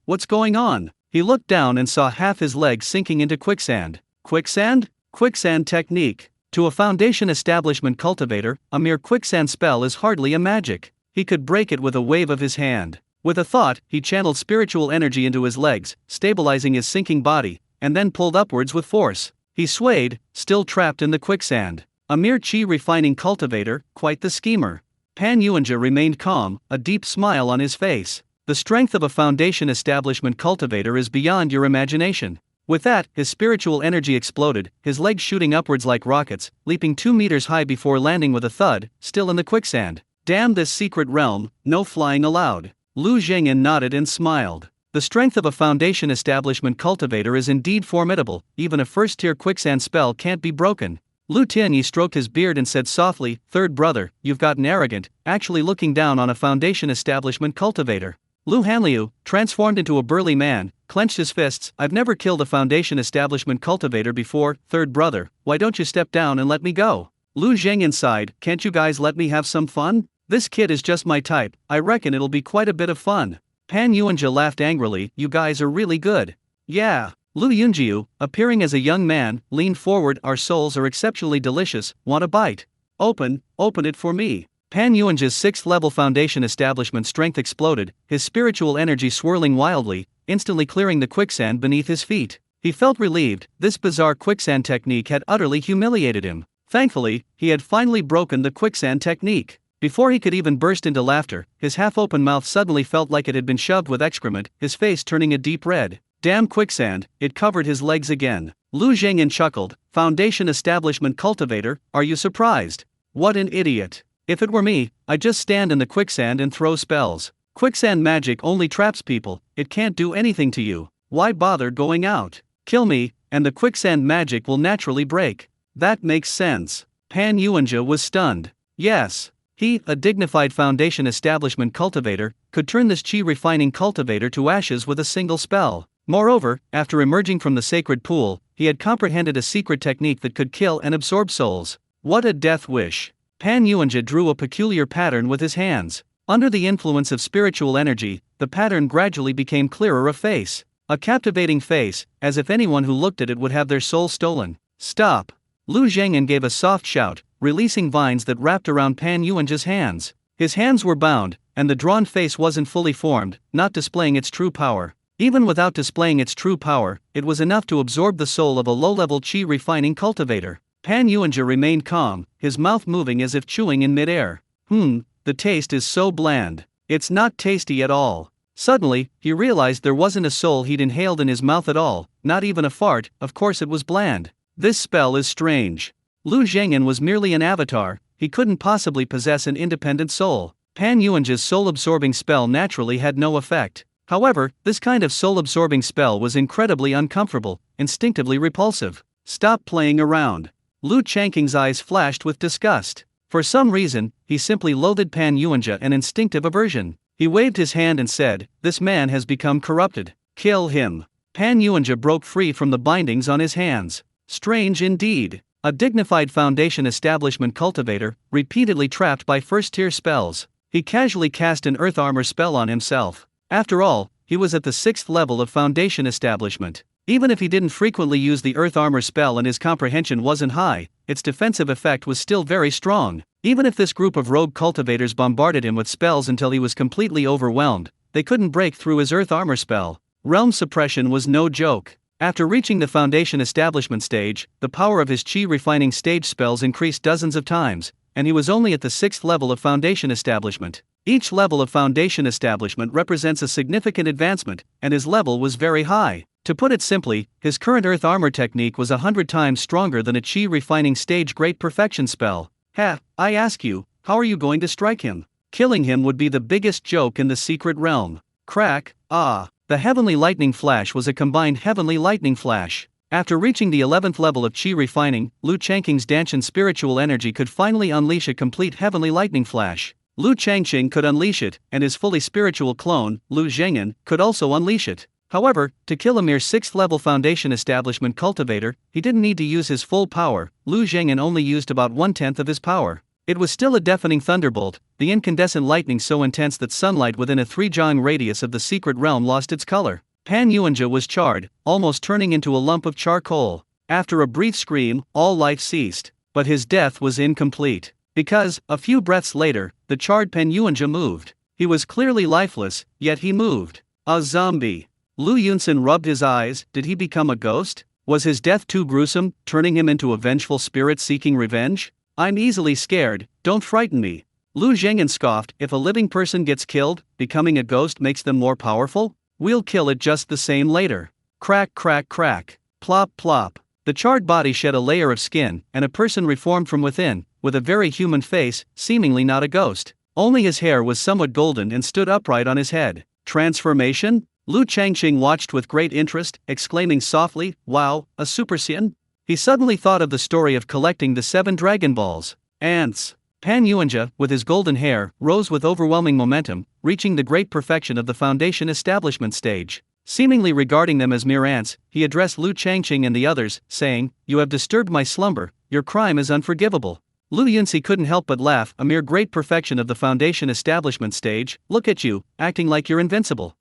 What's going on? He looked down and saw half his legs sinking into quicksand. Quicksand? Quicksand technique. To a foundation establishment cultivator, a mere quicksand spell is hardly a magic. He could break it with a wave of his hand. With a thought, he channeled spiritual energy into his legs, stabilizing his sinking body, and then pulled upwards with force. He swayed, still trapped in the quicksand. A mere Qi refining cultivator, quite the schemer. Pan Yuanjia remained calm, a deep smile on his face. The strength of a foundation establishment cultivator is beyond your imagination. With that, his spiritual energy exploded, his legs shooting upwards like rockets, leaping 2 meters high before landing with a thud, still in the quicksand. Damn this secret realm, no flying allowed. Lu Zhengyan nodded and smiled. The strength of a foundation establishment cultivator is indeed formidable, even a first-tier quicksand spell can't be broken. Lu Tianyi stroked his beard and said softly, third brother, you've gotten arrogant, actually looking down on a foundation establishment cultivator. Lu Hanliu, transformed into a burly man, clenched his fists, I've never killed a foundation establishment cultivator before, third brother, why don't you step down and let me go? Lu Zhengyan sighed, can't you guys let me have some fun? This kid is just my type, I reckon it'll be quite a bit of fun. Pan Yuanjia laughed angrily, you guys are really good. Yeah. Lu Yunjiu, appearing as a young man, leaned forward, our souls are exceptionally delicious, want a bite? Open it for me. Pan Yuanjia's 6th level foundation establishment strength exploded, his spiritual energy swirling wildly, instantly clearing the quicksand beneath his feet. He felt relieved, this bizarre quicksand technique had utterly humiliated him. Thankfully, he had finally broken the quicksand technique. Before he could even burst into laughter, his half-open mouth suddenly felt like it had been shoved with excrement, his face turning a deep red. Damn quicksand, it covered his legs again. Lu Zhengyan chuckled, foundation establishment cultivator, are you surprised? What an idiot. If it were me, I'd just stand in the quicksand and throw spells. Quicksand magic only traps people, it can't do anything to you. Why bother going out? Kill me, and the quicksand magic will naturally break. That makes sense. Pan Yuanjia was stunned. Yes. He, a dignified foundation establishment cultivator, could turn this chi refining cultivator to ashes with a single spell. Moreover, after emerging from the sacred pool, he had comprehended a secret technique that could kill and absorb souls. What a death wish! Pan Yuanja drew a peculiar pattern with his hands. Under the influence of spiritual energy, the pattern gradually became clearer of face. A captivating face, as if anyone who looked at it would have their soul stolen. Stop! Lu Zhengyan gave a soft shout, releasing vines that wrapped around Pan Yuanja's hands. His hands were bound, and the drawn face wasn't fully formed, not displaying its true power. Even without displaying its true power, it was enough to absorb the soul of a low-level chi refining cultivator. Pan Yuanja remained calm, his mouth moving as if chewing in midair. The taste is so bland. It's not tasty at all. Suddenly, he realized there wasn't a soul he'd inhaled in his mouth at all, not even a fart. Of course it was bland. This spell is strange. Lu Zhengyan was merely an avatar, he couldn't possibly possess an independent soul. Pan Yuanja's soul-absorbing spell naturally had no effect. However, this kind of soul-absorbing spell was incredibly uncomfortable, instinctively repulsive. Stop playing around. Lu Changqing's eyes flashed with disgust. For some reason, he simply loathed Pan Yuanja, an instinctive aversion. He waved his hand and said, "This man has become corrupted. Kill him." Pan Yuanja broke free from the bindings on his hands. Strange indeed. A dignified foundation establishment cultivator, repeatedly trapped by first-tier spells. He casually cast an earth armor spell on himself. After all, he was at the 6th level of foundation establishment. Even if he didn't frequently use the earth armor spell and his comprehension wasn't high, its defensive effect was still very strong. Even if this group of rogue cultivators bombarded him with spells until he was completely overwhelmed, they couldn't break through his earth armor spell. Realm suppression was no joke. After reaching the foundation establishment stage, the power of his chi refining stage spells increased dozens of times, and he was only at the 6th level of foundation establishment. Each level of foundation establishment represents a significant advancement, and his level was very high. To put it simply, his current earth armor technique was 100 times stronger than a chi refining stage great perfection spell. I ask you, how are you going to strike him? Killing him would be the biggest joke in the secret realm. Crack, The Heavenly Lightning Flash was a combined Heavenly Lightning Flash. After reaching the 11th level of Chi refining, Lu Changqing's Danshan spiritual energy could finally unleash a complete Heavenly Lightning Flash. Lu Changqing could unleash it, and his fully spiritual clone, Lu Zhengyan, could also unleash it. However, to kill a mere 6th level foundation establishment cultivator, he didn't need to use his full power. Lu Zhengyan only used about 1/10 of his power. It was still a deafening thunderbolt, the incandescent lightning so intense that sunlight within a 3-jang radius of the secret realm lost its color. Pan Yuanja was charred, almost turning into a lump of charcoal. After a brief scream, all life ceased. But his death was incomplete. Because, a few breaths later, the charred Pan Yuanja moved. He was clearly lifeless, yet he moved. A zombie. Lu Yunsan rubbed his eyes. Did he become a ghost? Was his death too gruesome, turning him into a vengeful spirit seeking revenge? I'm easily scared, don't frighten me. Lu Zhengyan scoffed, if a living person gets killed, becoming a ghost makes them more powerful? We'll kill it just the same later. Crack crack crack. Plop plop. The charred body shed a layer of skin, and a person reformed from within, with a very human face, seemingly not a ghost. Only his hair was somewhat golden and stood upright on his head. Transformation? Lu Changqing watched with great interest, exclaiming softly, "Wow, a Super Saiyan?" He suddenly thought of the story of collecting the 7 Dragon Balls. Ants. Pan Yuanja, with his golden hair, rose with overwhelming momentum, reaching the great perfection of the foundation establishment stage. Seemingly regarding them as mere ants, he addressed Lu Changqing and the others, saying, "You have disturbed my slumber, your crime is unforgivable." Lu Yunsi couldn't help but laugh, a mere great perfection of the foundation establishment stage, look at you, acting like you're invincible.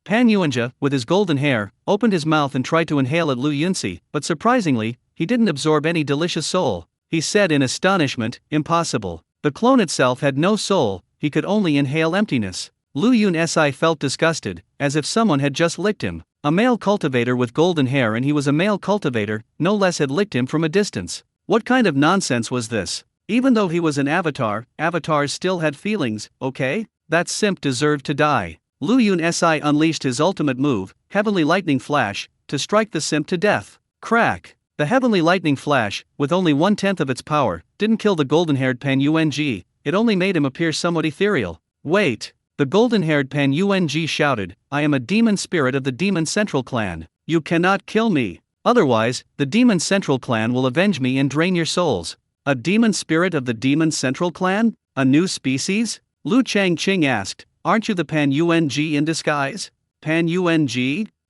Pan Yuanja, with his golden hair, opened his mouth and tried to inhale at Lu Yunsi, but surprisingly, he didn't absorb any delicious soul. He said in astonishment, "Impossible. The clone itself had no soul, he could only inhale emptiness." Lu Yunsi felt disgusted, as if someone had just licked him. A male cultivator with golden hair, and he was a male cultivator, no less, had licked him from a distance. What kind of nonsense was this? Even though he was an avatar, avatars still had feelings, okay? That simp deserved to die. Lu Yunsi unleashed his ultimate move, Heavenly Lightning Flash, to strike the simp to death. Crack! The Heavenly Lightning Flash, with only 1/10 of its power, didn't kill the golden-haired Pan Yuang, it only made him appear somewhat ethereal. Wait! The golden-haired Pan Yuang shouted, "I am a demon spirit of the Demon Central Clan. You cannot kill me. Otherwise, the Demon Central Clan will avenge me and drain your souls." A demon spirit of the Demon Central Clan? A new species? Lu Changqing asked. Aren't you the Pan-Yung in disguise? Pan-Yung?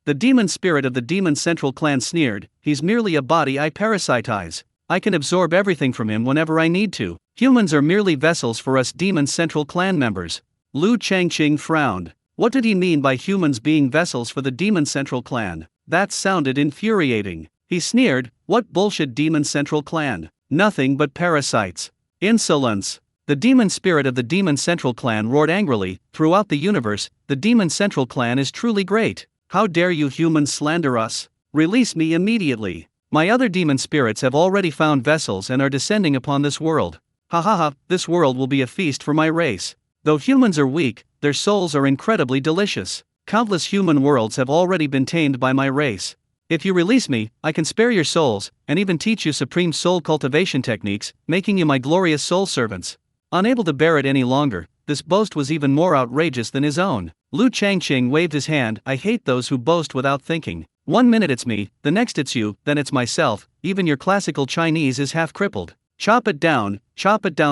The demon spirit of the Demon Central Clan sneered. He's merely a body I parasitize. I can absorb everything from him whenever I need to. Humans are merely vessels for us Demon Central Clan members. Lu Changqing frowned. What did he mean by humans being vessels for the Demon Central Clan? That sounded infuriating. He sneered. What bullshit Demon Central Clan? Nothing but parasites. Insolence. The demon spirit of the Demon Central Clan roared angrily. Throughout the universe, the Demon Central Clan is truly great. How dare you humans slander us? Release me immediately. My other demon spirits have already found vessels and are descending upon this world. Ha ha ha, this world will be a feast for my race. Though humans are weak, their souls are incredibly delicious. Countless human worlds have already been tamed by my race. If you release me, I can spare your souls, and even teach you supreme soul cultivation techniques, making you my glorious soul servants. Unable to bear it any longer, this boast was even more outrageous than his own. Lu Changqing waved his hand. I hate those who boast without thinking. 1 minute it's me, the next it's you, then it's myself, even your classical Chinese is half crippled. Chop it down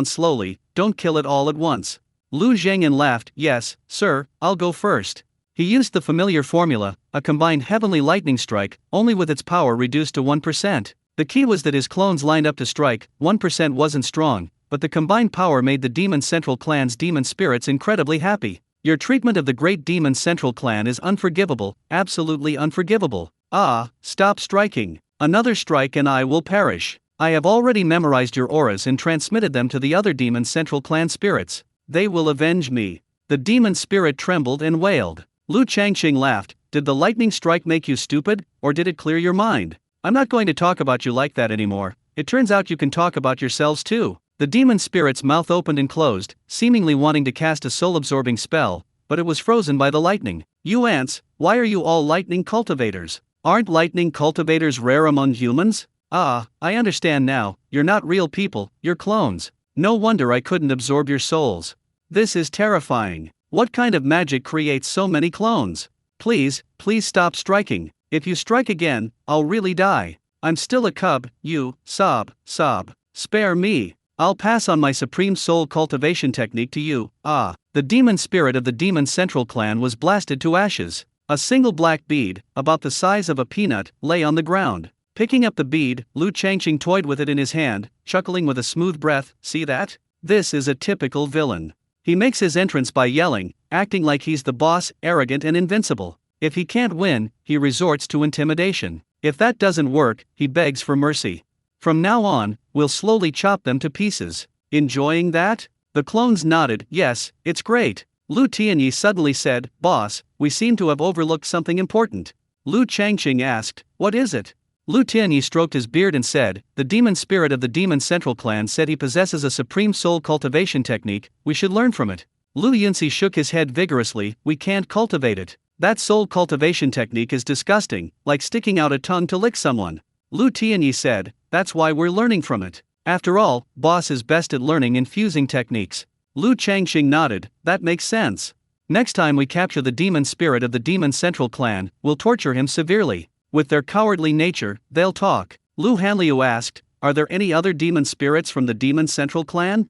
slowly, don't kill it all at once. Lu Zhengyan laughed. Yes, sir, I'll go first. He used the familiar formula, a combined heavenly lightning strike, only with its power reduced to 1%. The key was that his clones lined up to strike. 1% wasn't strong, but the combined power made the Demon Central Clan's demon spirits incredibly happy. Your treatment of the great Demon Central Clan is unforgivable, absolutely unforgivable. Ah, stop striking. Another strike and I will perish. I have already memorized your auras and transmitted them to the other Demon Central Clan spirits. They will avenge me. The demon spirit trembled and wailed. Lu Changqing laughed. Did the lightning strike make you stupid, or did it clear your mind? I'm not going to talk about you like that anymore. It turns out you can talk about yourselves too. The demon spirit's mouth opened and closed, seemingly wanting to cast a soul-absorbing spell, but it was frozen by the lightning. You ants, why are you all lightning cultivators? Aren't lightning cultivators rare among humans? Ah, I understand now, you're not real people, you're clones. No wonder I couldn't absorb your souls. This is terrifying. What kind of magic creates so many clones? Please stop striking. If you strike again, I'll really die. I'm still a cub, you, sob. Spare me. I'll pass on my supreme soul cultivation technique to you. Ah, the demon spirit of the Demon Central Clan was blasted to ashes. A single black bead, about the size of a peanut, lay on the ground. Picking up the bead, Lu Changqing toyed with it in his hand, chuckling with a smooth breath. See that? This is a typical villain. He makes his entrance by yelling, acting like he's the boss, arrogant and invincible. If he can't win, he resorts to intimidation. If that doesn't work, he begs for mercy. From now on, we'll slowly chop them to pieces. Enjoying that? The clones nodded. Yes, it's great. Lu Tianyi suddenly said, Boss, we seem to have overlooked something important. Lu Changqing asked, What is it? Lu Tianyi stroked his beard and said, The demon spirit of the Demon Central Clan said he possesses a supreme soul cultivation technique, we should learn from it. Lu Yunci shook his head vigorously. We can't cultivate it. That soul cultivation technique is disgusting, like sticking out a tongue to lick someone. Lu Tianyi said, That's why we're learning from it. After all, boss is best at learning infusing techniques. Lu Changqing nodded. That makes sense. Next time we capture the demon spirit of the Demon Central Clan, we'll torture him severely. With their cowardly nature, they'll talk. Lu Hanliu asked, Are there any other demon spirits from the Demon Central Clan?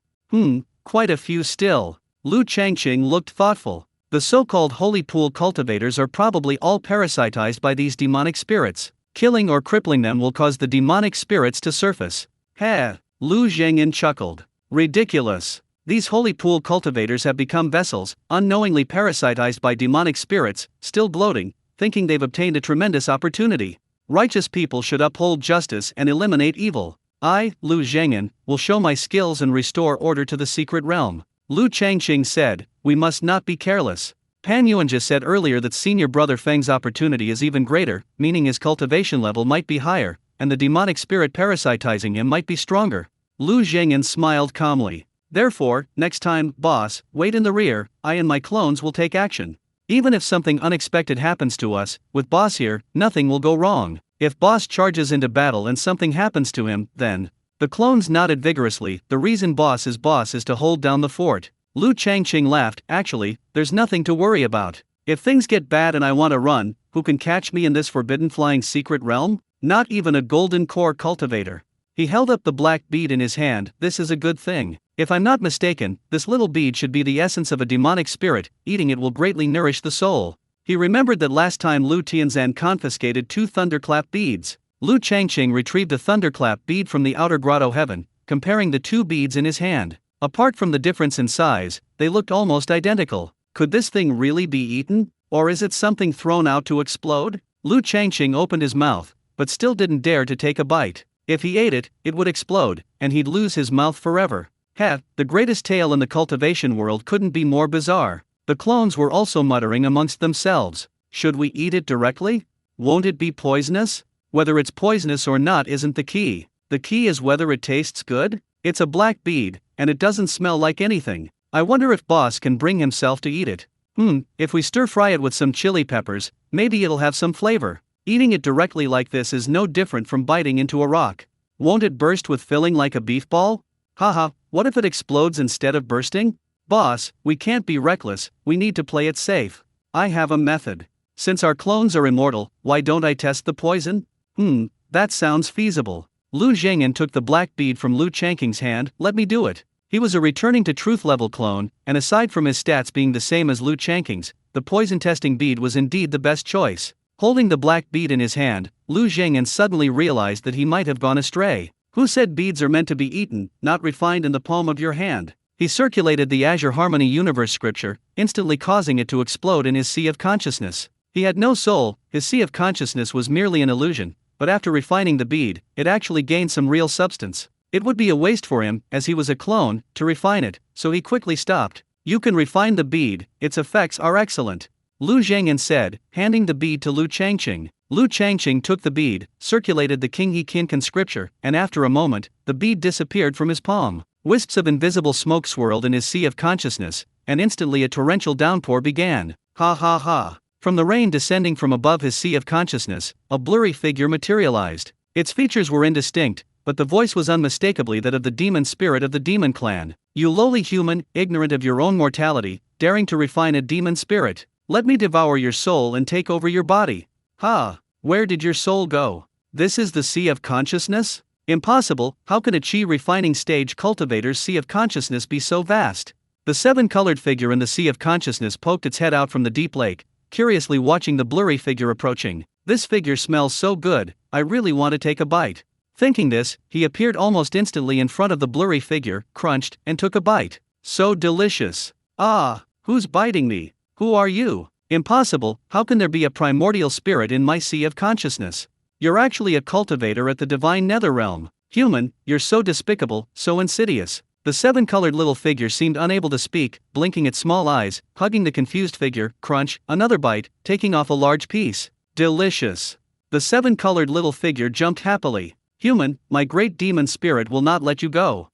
Quite a few still. Lu Changqing looked thoughtful. The so-called holy pool cultivators are probably all parasitized by these demonic spirits. Killing or crippling them will cause the demonic spirits to surface. Heh, Lu Zhengyan chuckled. Ridiculous. These holy pool cultivators have become vessels, unknowingly parasitized by demonic spirits, still gloating, thinking they've obtained a tremendous opportunity. Righteous people should uphold justice and eliminate evil. I, Lu Zhengyan, will show my skills and restore order to the secret realm. Lu Changqing said, We must not be careless. Pan Yuanjia said earlier that senior brother Feng's opportunity is even greater, meaning his cultivation level might be higher, and the demonic spirit parasitizing him might be stronger. Lu Zhengyan smiled calmly. Therefore, next time, boss, wait in the rear, I and my clones will take action. Even if something unexpected happens to us, with boss here, nothing will go wrong. If boss charges into battle and something happens to him, then... The clones nodded vigorously. The reason boss is to hold down the fort. Lu Changqing laughed. Actually, there's nothing to worry about. If things get bad and I want to run, who can catch me in this forbidden flying secret realm? Not even a golden core cultivator. He held up the black bead in his hand. This is a good thing. If I'm not mistaken, this little bead should be the essence of a demonic spirit. Eating it will greatly nourish the soul. He remembered that last time Lu Tianzan confiscated 2 thunderclap beads. Lu Changqing retrieved a thunderclap bead from the outer grotto heaven, comparing the 2 beads in his hand. Apart from the difference in size, they looked almost identical. Could this thing really be eaten? Or is it something thrown out to explode? Lu Changqing opened his mouth, but still didn't dare to take a bite. If he ate it, it would explode, and he'd lose his mouth forever. The greatest tale in the cultivation world couldn't be more bizarre. The clones were also muttering amongst themselves. Should we eat it directly? Won't it be poisonous? Whether it's poisonous or not isn't the key. The key is whether it tastes good. It's a black bead, and it doesn't smell like anything. I wonder if boss can bring himself to eat it. If we stir-fry it with some chili peppers, maybe it'll have some flavor. Eating it directly like this is no different from biting into a rock. Won't it burst with filling like a beef ball? Haha, what if it explodes instead of bursting? Boss, we can't be reckless, we need to play it safe. I have a method. Since our clones are immortal, why don't I test the poison? That sounds feasible. Lu Zhengyan took the black bead from Lu Changqing's hand. Let me do it. He was a returning to truth level clone, and aside from his stats being the same as Lu Changqing's, the poison testing bead was indeed the best choice. Holding the black bead in his hand, Lu Zhengyan suddenly realized that he might have gone astray. Who said beads are meant to be eaten, not refined in the palm of your hand? He circulated the Azure Harmony Universe scripture, instantly causing it to explode in his sea of consciousness. He had no soul, his sea of consciousness was merely an illusion, but after refining the bead, it actually gained some real substance. It would be a waste for him, as he was a clone, to refine it, so he quickly stopped. You can refine the bead, its effects are excellent. Lu Zhengyan said, handing the bead to Lu Changqing. Lu Changqing took the bead, circulated the King He Kinkan scripture, and after a moment, the bead disappeared from his palm. Wisps of invisible smoke swirled in his sea of consciousness, and instantly a torrential downpour began. Ha ha ha. From the rain descending from above his sea of consciousness, a blurry figure materialized. Its features were indistinct, but the voice was unmistakably that of the demon spirit of the demon clan. You lowly human, ignorant of your own mortality, daring to refine a demon spirit. Let me devour your soul and take over your body. Where did your soul go? This is the sea of consciousness? Impossible. How can a chi refining stage cultivator's sea of consciousness be so vast? The 7-colored figure in the sea of consciousness poked its head out from the deep lake, curiously watching the blurry figure approaching. This figure smells so good, I really want to take a bite. Thinking this, he appeared almost instantly in front of the blurry figure, crunched, and took a bite. So delicious. Who's biting me? Who are you? Impossible. How can there be a primordial spirit in my sea of consciousness? You're actually a cultivator at the divine netherrealm. Human, you're so despicable, so insidious. The 7-colored little figure seemed unable to speak, blinking its small eyes, hugging the confused figure. Crunch, another bite, taking off a large piece. Delicious. The 7-colored little figure jumped happily. Human, my great demon spirit will not let you go.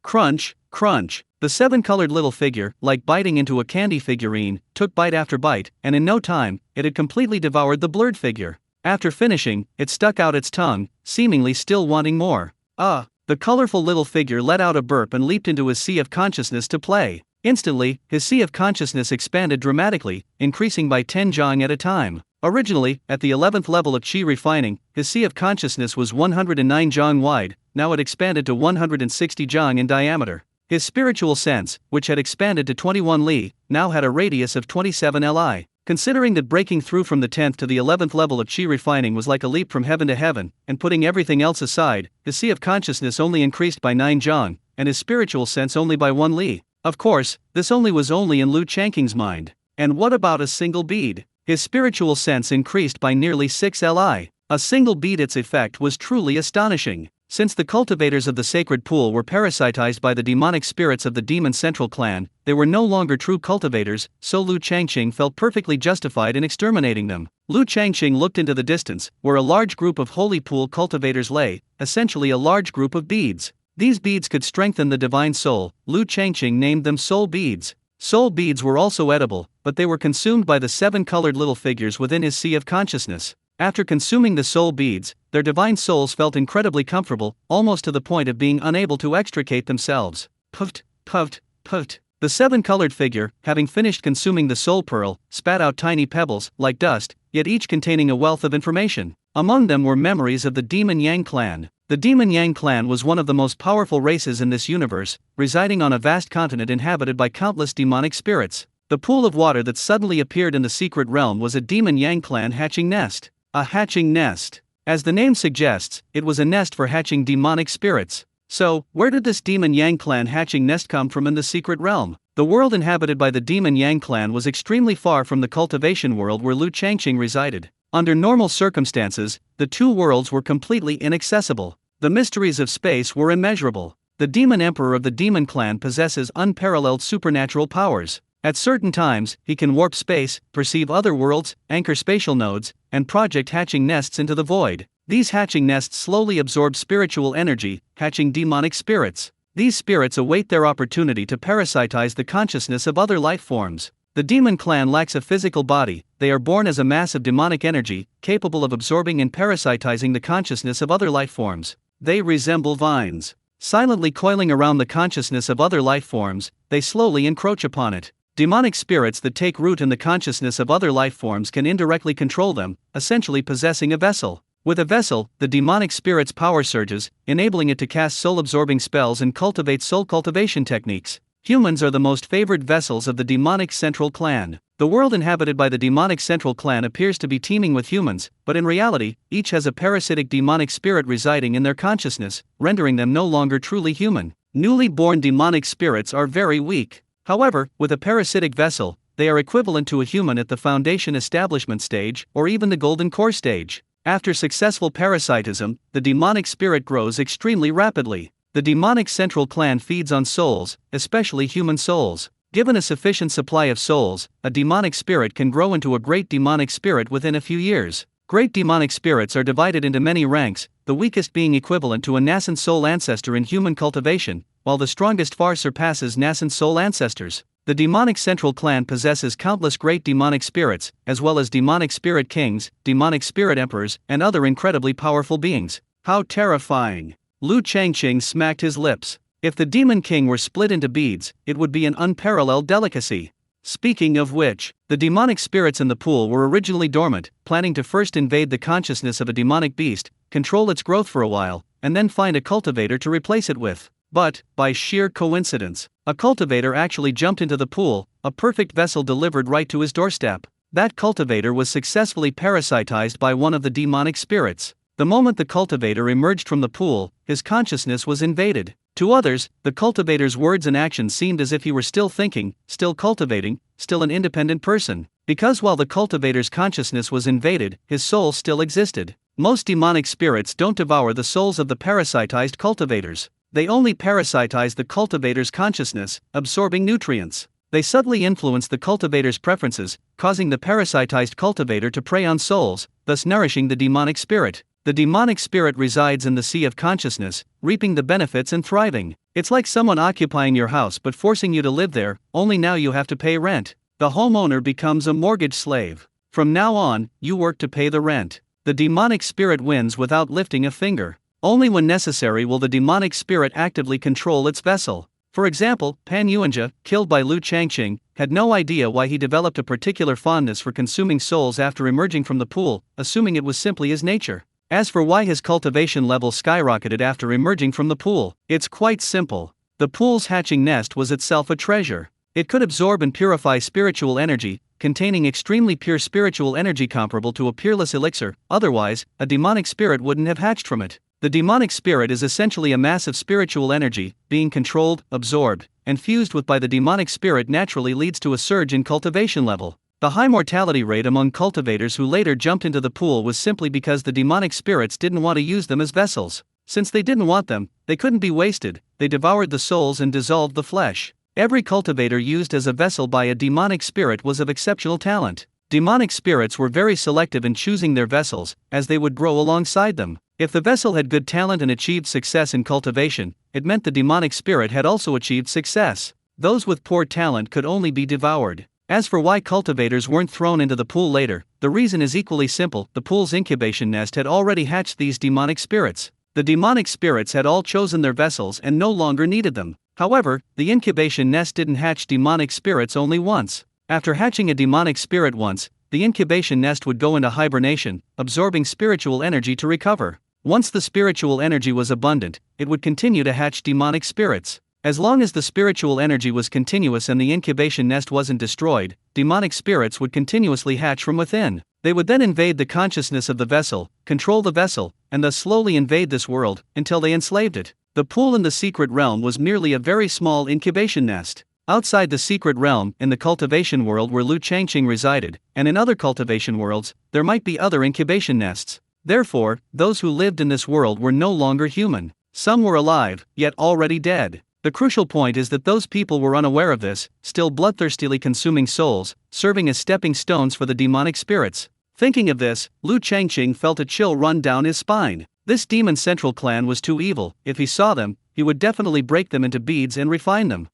Crunch, crunch. The 7-colored little figure, like biting into a candy figurine, took bite after bite, and in no time, it had completely devoured the blurred figure. After finishing, it stuck out its tongue, seemingly still wanting more. The colorful little figure let out a burp and leaped into his sea of consciousness to play. Instantly, his sea of consciousness expanded dramatically, increasing by 10 jang at a time. Originally, at the 11th level of chi refining, his sea of consciousness was 109 jang wide, now it expanded to 160 jang in diameter. His spiritual sense, which had expanded to 21 li, now had a radius of 27 li. Considering that breaking through from the 10th to the 11th level of chi refining was like a leap from heaven to heaven, and putting everything else aside, his sea of consciousness only increased by 9 jang, and his spiritual sense only by 1 li. Of course, this only was in Lu Changqing's mind. And what about a single bead? His spiritual sense increased by nearly 6 li. A single bead, its effect was truly astonishing. Since the cultivators of the sacred pool were parasitized by the demonic spirits of the demon central clan, they were no longer true cultivators, so Lu Changqing felt perfectly justified in exterminating them. Lu Changqing looked into the distance, where a large group of holy pool cultivators lay, essentially a large group of beads. These beads could strengthen the divine soul. Lu Changqing named them soul beads. Soul beads were also edible, but they were consumed by the 7-colored little figures within his sea of consciousness. After consuming the soul beads, their divine souls felt incredibly comfortable, almost to the point of being unable to extricate themselves. Puffed, puffed, puffed. The 7-colored figure, having finished consuming the soul pearl, spat out tiny pebbles, like dust, yet each containing a wealth of information. Among them were memories of the demon Yang clan. The Demon Yang clan was one of the most powerful races in this universe, residing on a vast continent inhabited by countless demonic spirits. The pool of water that suddenly appeared in the secret realm was a Demon Yang clan hatching nest. A hatching nest. As the name suggests, it was a nest for hatching demonic spirits. So, where did this Demon Yang clan hatching nest come from in the secret realm? The world inhabited by the Demon Yang clan was extremely far from the cultivation world where Lu Changqing resided. Under normal circumstances, the two worlds were completely inaccessible. The mysteries of space were immeasurable. The Demon Emperor of the Demon Clan possesses unparalleled supernatural powers. At certain times, he can warp space, perceive other worlds, anchor spatial nodes, and project hatching nests into the void. These hatching nests slowly absorb spiritual energy, hatching demonic spirits. These spirits await their opportunity to parasitize the consciousness of other life forms. The Demon Clan lacks a physical body. They are born as a mass of demonic energy, capable of absorbing and parasitizing the consciousness of other life forms. They resemble vines. Silently coiling around the consciousness of other life forms, they slowly encroach upon it. Demonic spirits that take root in the consciousness of other life forms can indirectly control them, essentially possessing a vessel. With a vessel, the demonic spirit's power surges, enabling it to cast soul-absorbing spells and cultivate soul cultivation techniques. Humans are the most favored vessels of the demonic central clan. The world inhabited by the demonic central clan appears to be teeming with humans, but in reality, each has a parasitic demonic spirit residing in their consciousness, rendering them no longer truly human. Newly born demonic spirits are very weak. However, with a parasitic vessel, they are equivalent to a human at the foundation establishment stage or even the golden core stage. After successful parasitism, the demonic spirit grows extremely rapidly. The demonic central clan feeds on souls, especially human souls. Given a sufficient supply of souls, a demonic spirit can grow into a great demonic spirit within a few years. Great demonic spirits are divided into many ranks, the weakest being equivalent to a nascent soul ancestor in human cultivation, while the strongest far surpasses nascent soul ancestors. The demonic central clan possesses countless great demonic spirits, as well as demonic spirit kings, demonic spirit emperors, and other incredibly powerful beings. How terrifying! Lu Changqing smacked his lips. If the Demon King were split into beads, it would be an unparalleled delicacy. Speaking of which, the demonic spirits in the pool were originally dormant, planning to first invade the consciousness of a demonic beast, control its growth for a while, and then find a cultivator to replace it with. But, by sheer coincidence, a cultivator actually jumped into the pool, a perfect vessel delivered right to his doorstep. That cultivator was successfully parasitized by one of the demonic spirits. The moment the cultivator emerged from the pool, his consciousness was invaded. To others, the cultivator's words and actions seemed as if he were still thinking, still cultivating, still an independent person. Because while the cultivator's consciousness was invaded, his soul still existed. Most demonic spirits don't devour the souls of the parasitized cultivators. They only parasitize the cultivator's consciousness, absorbing nutrients. They subtly influence the cultivator's preferences, causing the parasitized cultivator to prey on souls, thus nourishing the demonic spirit. The demonic spirit resides in the sea of consciousness, reaping the benefits and thriving. It's like someone occupying your house but forcing you to live there, only now you have to pay rent. The homeowner becomes a mortgage slave. From now on, you work to pay the rent. The demonic spirit wins without lifting a finger. Only when necessary will the demonic spirit actively control its vessel. For example, Pan Yuanja, killed by Lu Changqing, had no idea why he developed a particular fondness for consuming souls after emerging from the pool, assuming it was simply his nature. As for why his cultivation level skyrocketed after emerging from the pool, it's quite simple. The pool's hatching nest was itself a treasure. It could absorb and purify spiritual energy, containing extremely pure spiritual energy comparable to a peerless elixir, otherwise, a demonic spirit wouldn't have hatched from it. The demonic spirit is essentially a mass of spiritual energy, being controlled, absorbed, and fused with by the demonic spirit naturally leads to a surge in cultivation level. The high mortality rate among cultivators who later jumped into the pool was simply because the demonic spirits didn't want to use them as vessels. Since they didn't want them, they couldn't be wasted, they devoured the souls and dissolved the flesh. Every cultivator used as a vessel by a demonic spirit was of exceptional talent. Demonic spirits were very selective in choosing their vessels, as they would grow alongside them. If the vessel had good talent and achieved success in cultivation, it meant the demonic spirit had also achieved success. Those with poor talent could only be devoured. As for why cultivators weren't thrown into the pool later, the reason is equally simple: the pool's incubation nest had already hatched these demonic spirits. The demonic spirits had all chosen their vessels and no longer needed them. However, the incubation nest didn't hatch demonic spirits only once. After hatching a demonic spirit once, the incubation nest would go into hibernation, absorbing spiritual energy to recover. Once the spiritual energy was abundant, it would continue to hatch demonic spirits. As long as the spiritual energy was continuous and the incubation nest wasn't destroyed, demonic spirits would continuously hatch from within. They would then invade the consciousness of the vessel, control the vessel, and thus slowly invade this world, until they enslaved it. The pool in the secret realm was merely a very small incubation nest. Outside the secret realm, in the cultivation world where Lu Changqing resided, and in other cultivation worlds, there might be other incubation nests. Therefore, those who lived in this world were no longer human. Some were alive, yet already dead. The crucial point is that those people were unaware of this, still bloodthirstily consuming souls, serving as stepping stones for the demonic spirits. Thinking of this, Lu Changqing felt a chill run down his spine. This demon central clan was too evil. If he saw them, he would definitely break them into beads and refine them.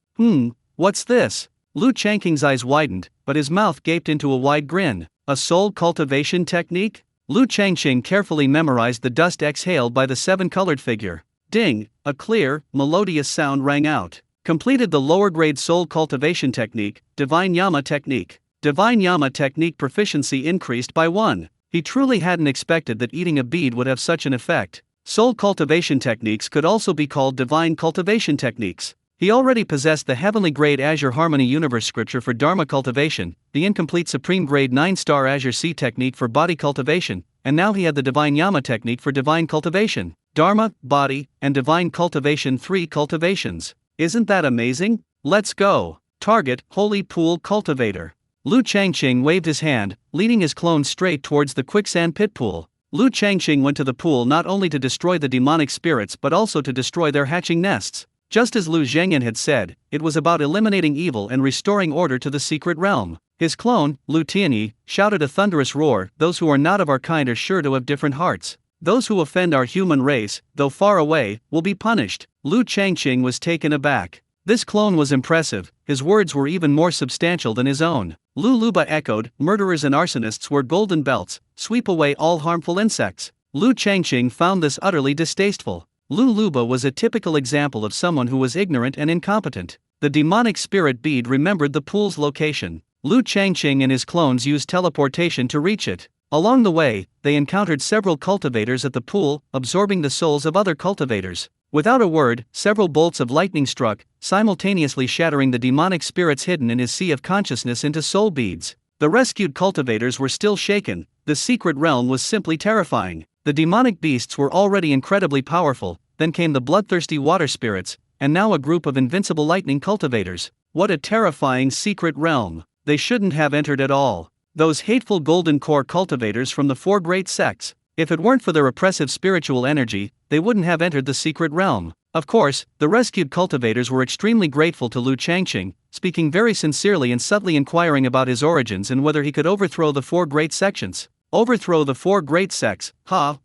What's this? Lu Changqing's eyes widened, but his mouth gaped into a wide grin. A soul cultivation technique? Lu Changqing carefully memorized the dust exhaled by the seven-colored figure. Ding! A clear, melodious sound rang out. Completed the lower-grade soul cultivation technique, Divine Yama technique. Divine Yama technique proficiency increased by 1. He truly hadn't expected that eating a bead would have such an effect. Soul cultivation techniques could also be called divine cultivation techniques. He already possessed the heavenly grade Azure Harmony Universe scripture for Dharma cultivation, the incomplete supreme grade 9-star Azure Sea technique for body cultivation, and now he had the Divine Yama technique for divine cultivation. Dharma, body, and divine cultivation, 3 cultivations. Isn't that amazing? Let's go. Target, Holy Pool Cultivator. Lu Changqing waved his hand, leading his clone straight towards the quicksand pit pool. Lu Changqing went to the pool not only to destroy the demonic spirits but also to destroy their hatching nests. Just as Lu Zhengyan had said, it was about eliminating evil and restoring order to the secret realm. His clone, Lu Tianyi, shouted a thunderous roar, "Those who are not of our kind are sure to have different hearts. Those who offend our human race, though far away, will be punished." Lu Changqing was taken aback. This clone was impressive, his words were even more substantial than his own. Lu Luba echoed, "Murderers and arsonists wear golden belts, sweep away all harmful insects." Lu Changqing found this utterly distasteful. Lu Luba was a typical example of someone who was ignorant and incompetent. The demonic spirit bead remembered the pool's location. Lu Changqing and his clones used teleportation to reach it. Along the way, they encountered several cultivators at the pool, absorbing the souls of other cultivators. Without a word, several bolts of lightning struck, simultaneously shattering the demonic spirits hidden in his sea of consciousness into soul beads. The rescued cultivators were still shaken. The secret realm was simply terrifying. The demonic beasts were already incredibly powerful, then came the bloodthirsty water spirits, and now a group of invincible lightning cultivators. What a terrifying secret realm. They shouldn't have entered at all. Those hateful golden core cultivators from the 4 great sects. If it weren't for their oppressive spiritual energy, they wouldn't have entered the secret realm. Of course, the rescued cultivators were extremely grateful to Lu Changqing, speaking very sincerely and subtly inquiring about his origins and whether he could overthrow the 4 great sections. Overthrow the 4 great sects?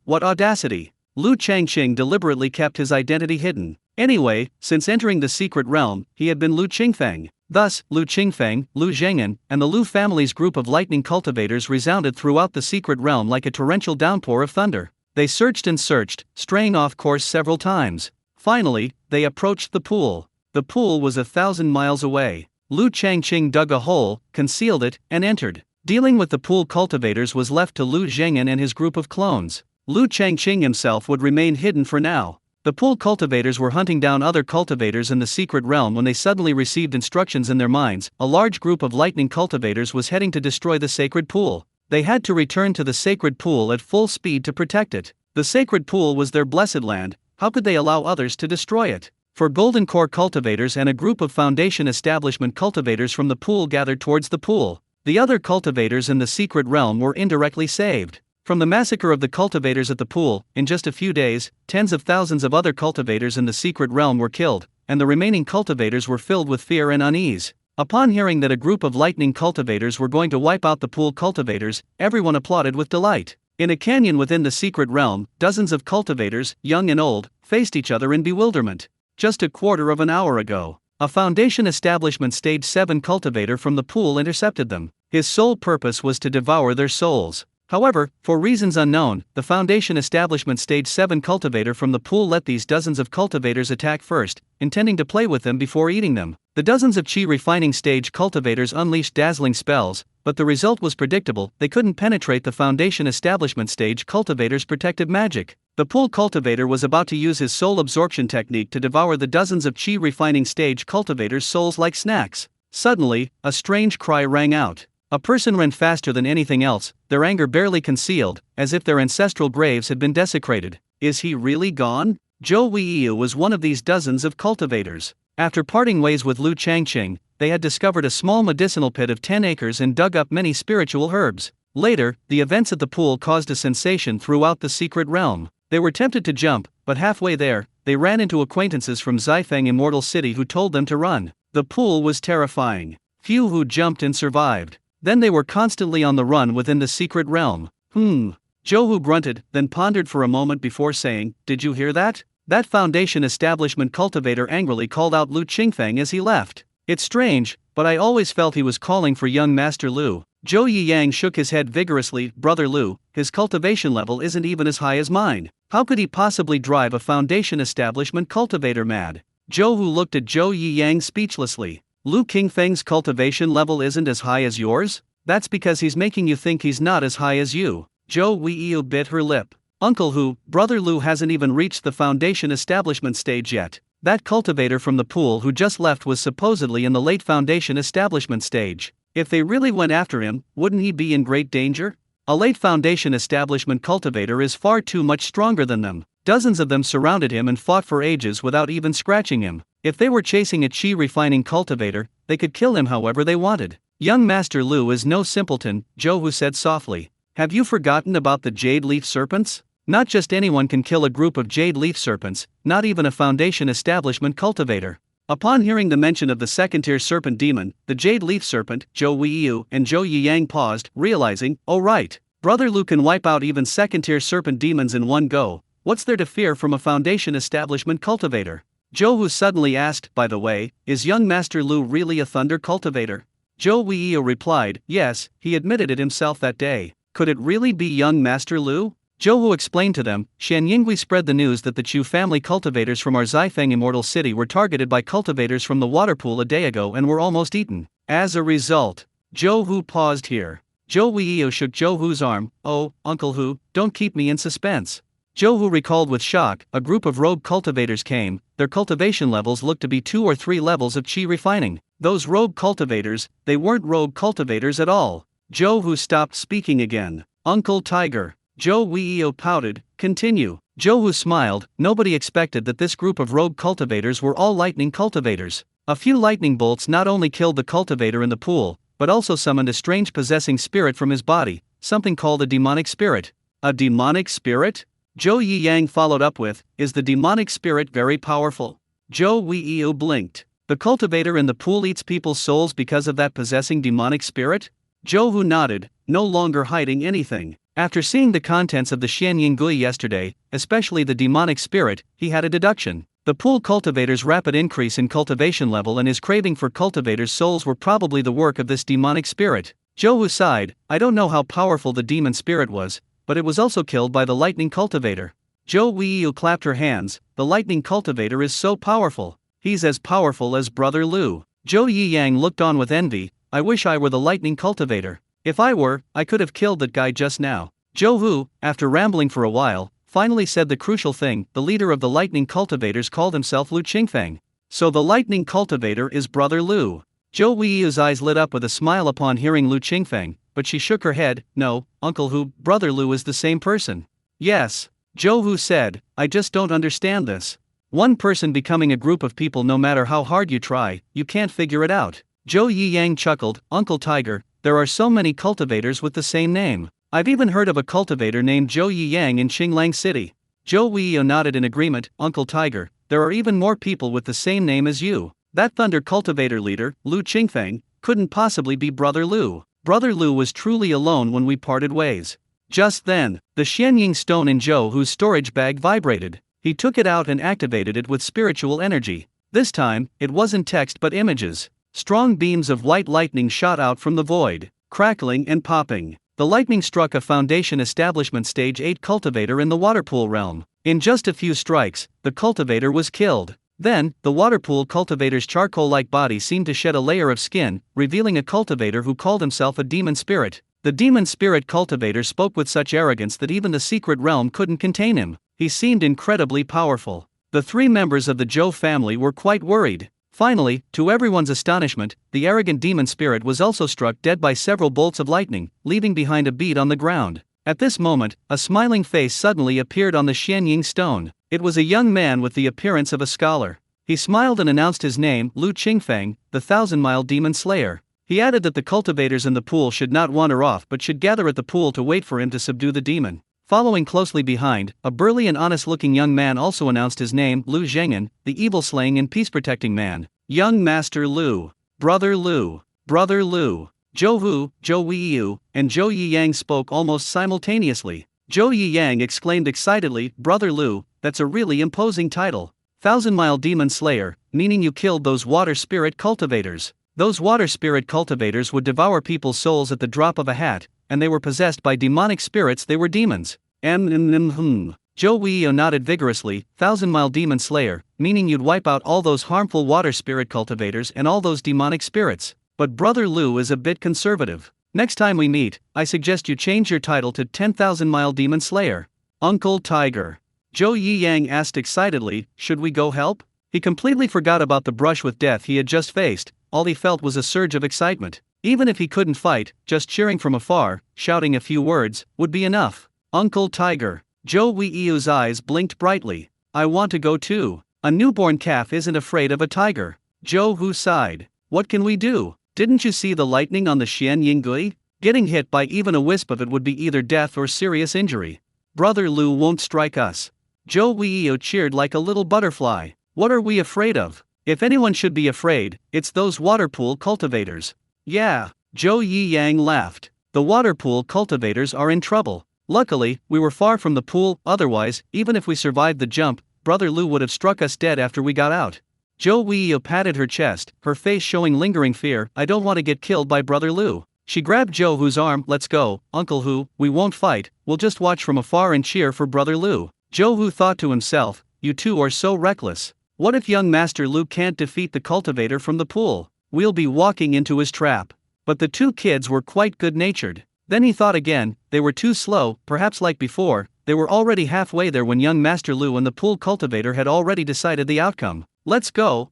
What audacity! Lu Changqing deliberately kept his identity hidden. Anyway, since entering the secret realm, he had been Lu Qingfeng. Thus, Lu Qingfeng, Lu Zhengyan, and the Lu family's group of lightning cultivators resounded throughout the secret realm like a torrential downpour of thunder. They searched and searched, straying off course several times. Finally, they approached the pool. The pool was 1,000 miles away. Lu Changqing dug a hole, concealed it, and entered. Dealing with the pool cultivators was left to Lu Zhengyan and his group of clones. Lu Changqing himself would remain hidden for now. The pool cultivators were hunting down other cultivators in the secret realm when they suddenly received instructions in their minds. A large group of lightning cultivators was heading to destroy the sacred pool. They had to return to the sacred pool at full speed to protect it. The sacred pool was their blessed land. How could they allow others to destroy it? For Golden Core cultivators and a group of Foundation Establishment cultivators from the pool gathered towards the pool. The other cultivators in the secret realm were indirectly saved. From the massacre of the cultivators at the pool, in just a few days, tens of thousands of other cultivators in the secret realm were killed, and the remaining cultivators were filled with fear and unease. Upon hearing that a group of lightning cultivators were going to wipe out the pool cultivators, everyone applauded with delight. In a canyon within the secret realm, dozens of cultivators, young and old, faced each other in bewilderment. Just a quarter of an hour ago, a Foundation Establishment Stage 7 cultivator from the pool intercepted them. His sole purpose was to devour their souls. However, for reasons unknown, the Foundation Establishment Stage 7 cultivator from the pool let these dozens of cultivators attack first, intending to play with them before eating them. The dozens of Qi refining stage cultivators unleashed dazzling spells, but the result was predictable. They couldn't penetrate the foundation establishment stage cultivator's protective magic. The pool cultivator was about to use his soul absorption technique to devour the dozens of chi refining stage cultivators' souls like snacks. Suddenly, a strange cry rang out. A person ran faster than anything else, their anger barely concealed, as if their ancestral graves had been desecrated. Is he really gone? Zhou Weiyu was one of these dozens of cultivators. After parting ways with Lu Changqing, they had discovered a small medicinal pit of 10 acres and dug up many spiritual herbs. Later, the events at the pool caused a sensation throughout the secret realm. They were tempted to jump, but halfway there, they ran into acquaintances from Xifeng Immortal City who told them to run. The pool was terrifying. Few who jumped and survived. Then they were constantly on the run within the secret realm. Zhou grunted, then pondered for a moment before saying, "Did you hear that?" That foundation establishment cultivator angrily called out Lu Qingfeng as he left. It's strange, but I always felt he was calling for young Master Lu. Zhou Yiyang shook his head vigorously. Brother Lu, his cultivation level isn't even as high as mine. How could he possibly drive a foundation establishment cultivator mad? Zhou looked at Zhou Yiyang speechlessly. Lu Qingfeng's cultivation level isn't as high as yours? That's because he's making you think he's not as high as you. Zhou Weiyu bit her lip. Uncle Hu, Brother Lu hasn't even reached the foundation establishment stage yet. That cultivator from the pool who just left was supposedly in the late foundation establishment stage. If they really went after him, wouldn't he be in great danger? A late foundation establishment cultivator is far too much stronger than them. Dozens of them surrounded him and fought for ages without even scratching him. If they were chasing a chi refining cultivator, they could kill him however they wanted. Young Master Lu is no simpleton, Zhou said softly. Have you forgotten about the jade leaf serpents? Not just anyone can kill a group of jade leaf serpents, not even a foundation establishment cultivator. Upon hearing the mention of the second-tier serpent demon, the jade leaf serpent, Zhou Weiyu and Zhou Yiyang paused, realizing, oh right, Brother Lu can wipe out even second-tier serpent demons in one go. What's there to fear from a foundation establishment cultivator? Zhou suddenly asked, by the way, is young Master Lu really a thunder cultivator? Zhou Weiyu replied, yes, he admitted it himself that day. Could it really be young Master Lu? Zhou explained to them. Shan Yingui spread the news that the Chu family cultivators from our Xifeng Immortal City were targeted by cultivators from the water pool a day ago and were almost eaten. As a result, Zhou paused here. Zhou Weiyu shook Zhou arm. Oh, Uncle Hu, don't keep me in suspense. Zhou recalled with shock, a group of rogue cultivators came. Their cultivation levels looked to be 2 or 3 levels of chi refining. Those rogue cultivators, they weren't rogue cultivators at all. Zhou stopped speaking again. Uncle Tiger. Zhou Weiyu pouted. Continue. Zhou smiled. Nobody expected that this group of rogue cultivators were all lightning cultivators. A few lightning bolts not only killed the cultivator in the pool, but also summoned a strange possessing spirit from his body, something called a demonic spirit. A demonic spirit? Zhou Yiyang followed up with, is the demonic spirit very powerful? Zhou Weiyu blinked. The cultivator in the pool eats people's souls because of that possessing demonic spirit? Zhou nodded, no longer hiding anything. After seeing the contents of the Xian Yinggui yesterday, especially the demonic spirit, he had a deduction. The pool cultivator's rapid increase in cultivation level and his craving for cultivators' souls were probably the work of this demonic spirit. Zhou sighed. I don't know how powerful the demon spirit was, but it was also killed by the lightning cultivator. Zhou Weiyu clapped her hands. The lightning cultivator is so powerful. He's as powerful as Brother Lu. Zhou Yiyang looked on with envy. I wish I were the lightning cultivator. If I were, I could have killed that guy just now. Zhou, after rambling for a while, finally said the crucial thing. The leader of the lightning cultivators called himself Lu Qingfeng. So the lightning cultivator is Brother Lu. Zhou Weiyu's eyes lit up with a smile upon hearing Lu Qingfeng, but she shook her head. No, Uncle Hu, Brother Lu is the same person. Yes, Zhou said, I just don't understand this. One person becoming a group of people, no matter how hard you try, you can't figure it out. Zhou Yiyang chuckled. Uncle Tiger, there are so many cultivators with the same name. I've even heard of a cultivator named Zhou Yiyang in Qinglang City. Zhou Weiyu nodded in agreement. Uncle Tiger, there are even more people with the same name as you. That thunder cultivator leader, Lu Qingfeng, couldn't possibly be Brother Lu. Brother Lu was truly alone when we parted ways. Just then, the Xianying stone in Zhou's storage bag vibrated. He took it out and activated it with spiritual energy. This time, it wasn't text but images. Strong beams of white lightning shot out from the void, crackling and popping. The lightning struck a foundation establishment stage 8 cultivator in the waterpool realm. In just a few strikes, the cultivator was killed. Then, the water pool cultivator's charcoal-like body seemed to shed a layer of skin, revealing a cultivator who called himself a demon spirit. The demon spirit cultivator spoke with such arrogance that even the secret realm couldn't contain him. He seemed incredibly powerful. The three members of the Zhou family were quite worried. Finally, to everyone's astonishment, the arrogant demon spirit was also struck dead by several bolts of lightning, leaving behind a bead on the ground. At this moment, a smiling face suddenly appeared on the Xianying stone. It was a young man with the appearance of a scholar. He smiled and announced his name, Lu Qingfeng, the Thousand-Mile Demon Slayer. He added that the cultivators in the pool should not wander off but should gather at the pool to wait for him to subdue the demon. Following closely behind, a burly and honest-looking young man also announced his name, Lu Zhengyan, the evil-slaying and peace-protecting man. Young Master Lu. Brother Lu. Brother Lu. Zhou Hu, Zhou Weiyu, and Zhou Yiyang spoke almost simultaneously. Zhou Yiyang exclaimed excitedly, "Brother Lu, that's a really imposing title. Thousand-Mile Demon Slayer, meaning you killed those water spirit cultivators. Those water spirit cultivators would devour people's souls at the drop of a hat, and they were possessed by demonic spirits. They were demons." Zhou Weiyu nodded vigorously, "Thousand-Mile Demon Slayer, meaning you'd wipe out all those harmful water spirit cultivators and all those demonic spirits. But Brother Lu is a bit conservative. Next time we meet, I suggest you change your title to 10,000-Mile Demon Slayer." Uncle Tiger. Zhou Yiyang asked excitedly, "Should we go help?" He completely forgot about the brush with death he had just faced. All he felt was a surge of excitement. Even if he couldn't fight, just cheering from afar, shouting a few words, would be enough. Uncle Tiger. Zhou Weiyu's eyes blinked brightly. "I want to go too. A newborn calf isn't afraid of a tiger." Zhou Hu sighed. "What can we do? Didn't you see the lightning on the Xianying Gui? Getting hit by even a wisp of it would be either death or serious injury. Brother Lu won't strike us." Zhou Weiyu cheered like a little butterfly. "What are we afraid of? If anyone should be afraid, it's those water pool cultivators." "Yeah." Zhou Yiyang laughed. "The water pool cultivators are in trouble. Luckily, we were far from the pool, otherwise, even if we survived the jump, Brother Lu would have struck us dead after we got out." Zhou Weiyu patted her chest, her face showing lingering fear. "I don't want to get killed by Brother Lu." She grabbed Zhou Hu's arm. "Let's go, Uncle Hu, we won't fight, we'll just watch from afar and cheer for Brother Lu." Zhou Hu thought to himself, "You two are so reckless. What if young Master Lu can't defeat the cultivator from the pool? We'll be walking into his trap." But the two kids were quite good-natured. Then he thought again, they were too slow, perhaps like before, they were already halfway there when young Master Lu and the pool cultivator had already decided the outcome. Let's go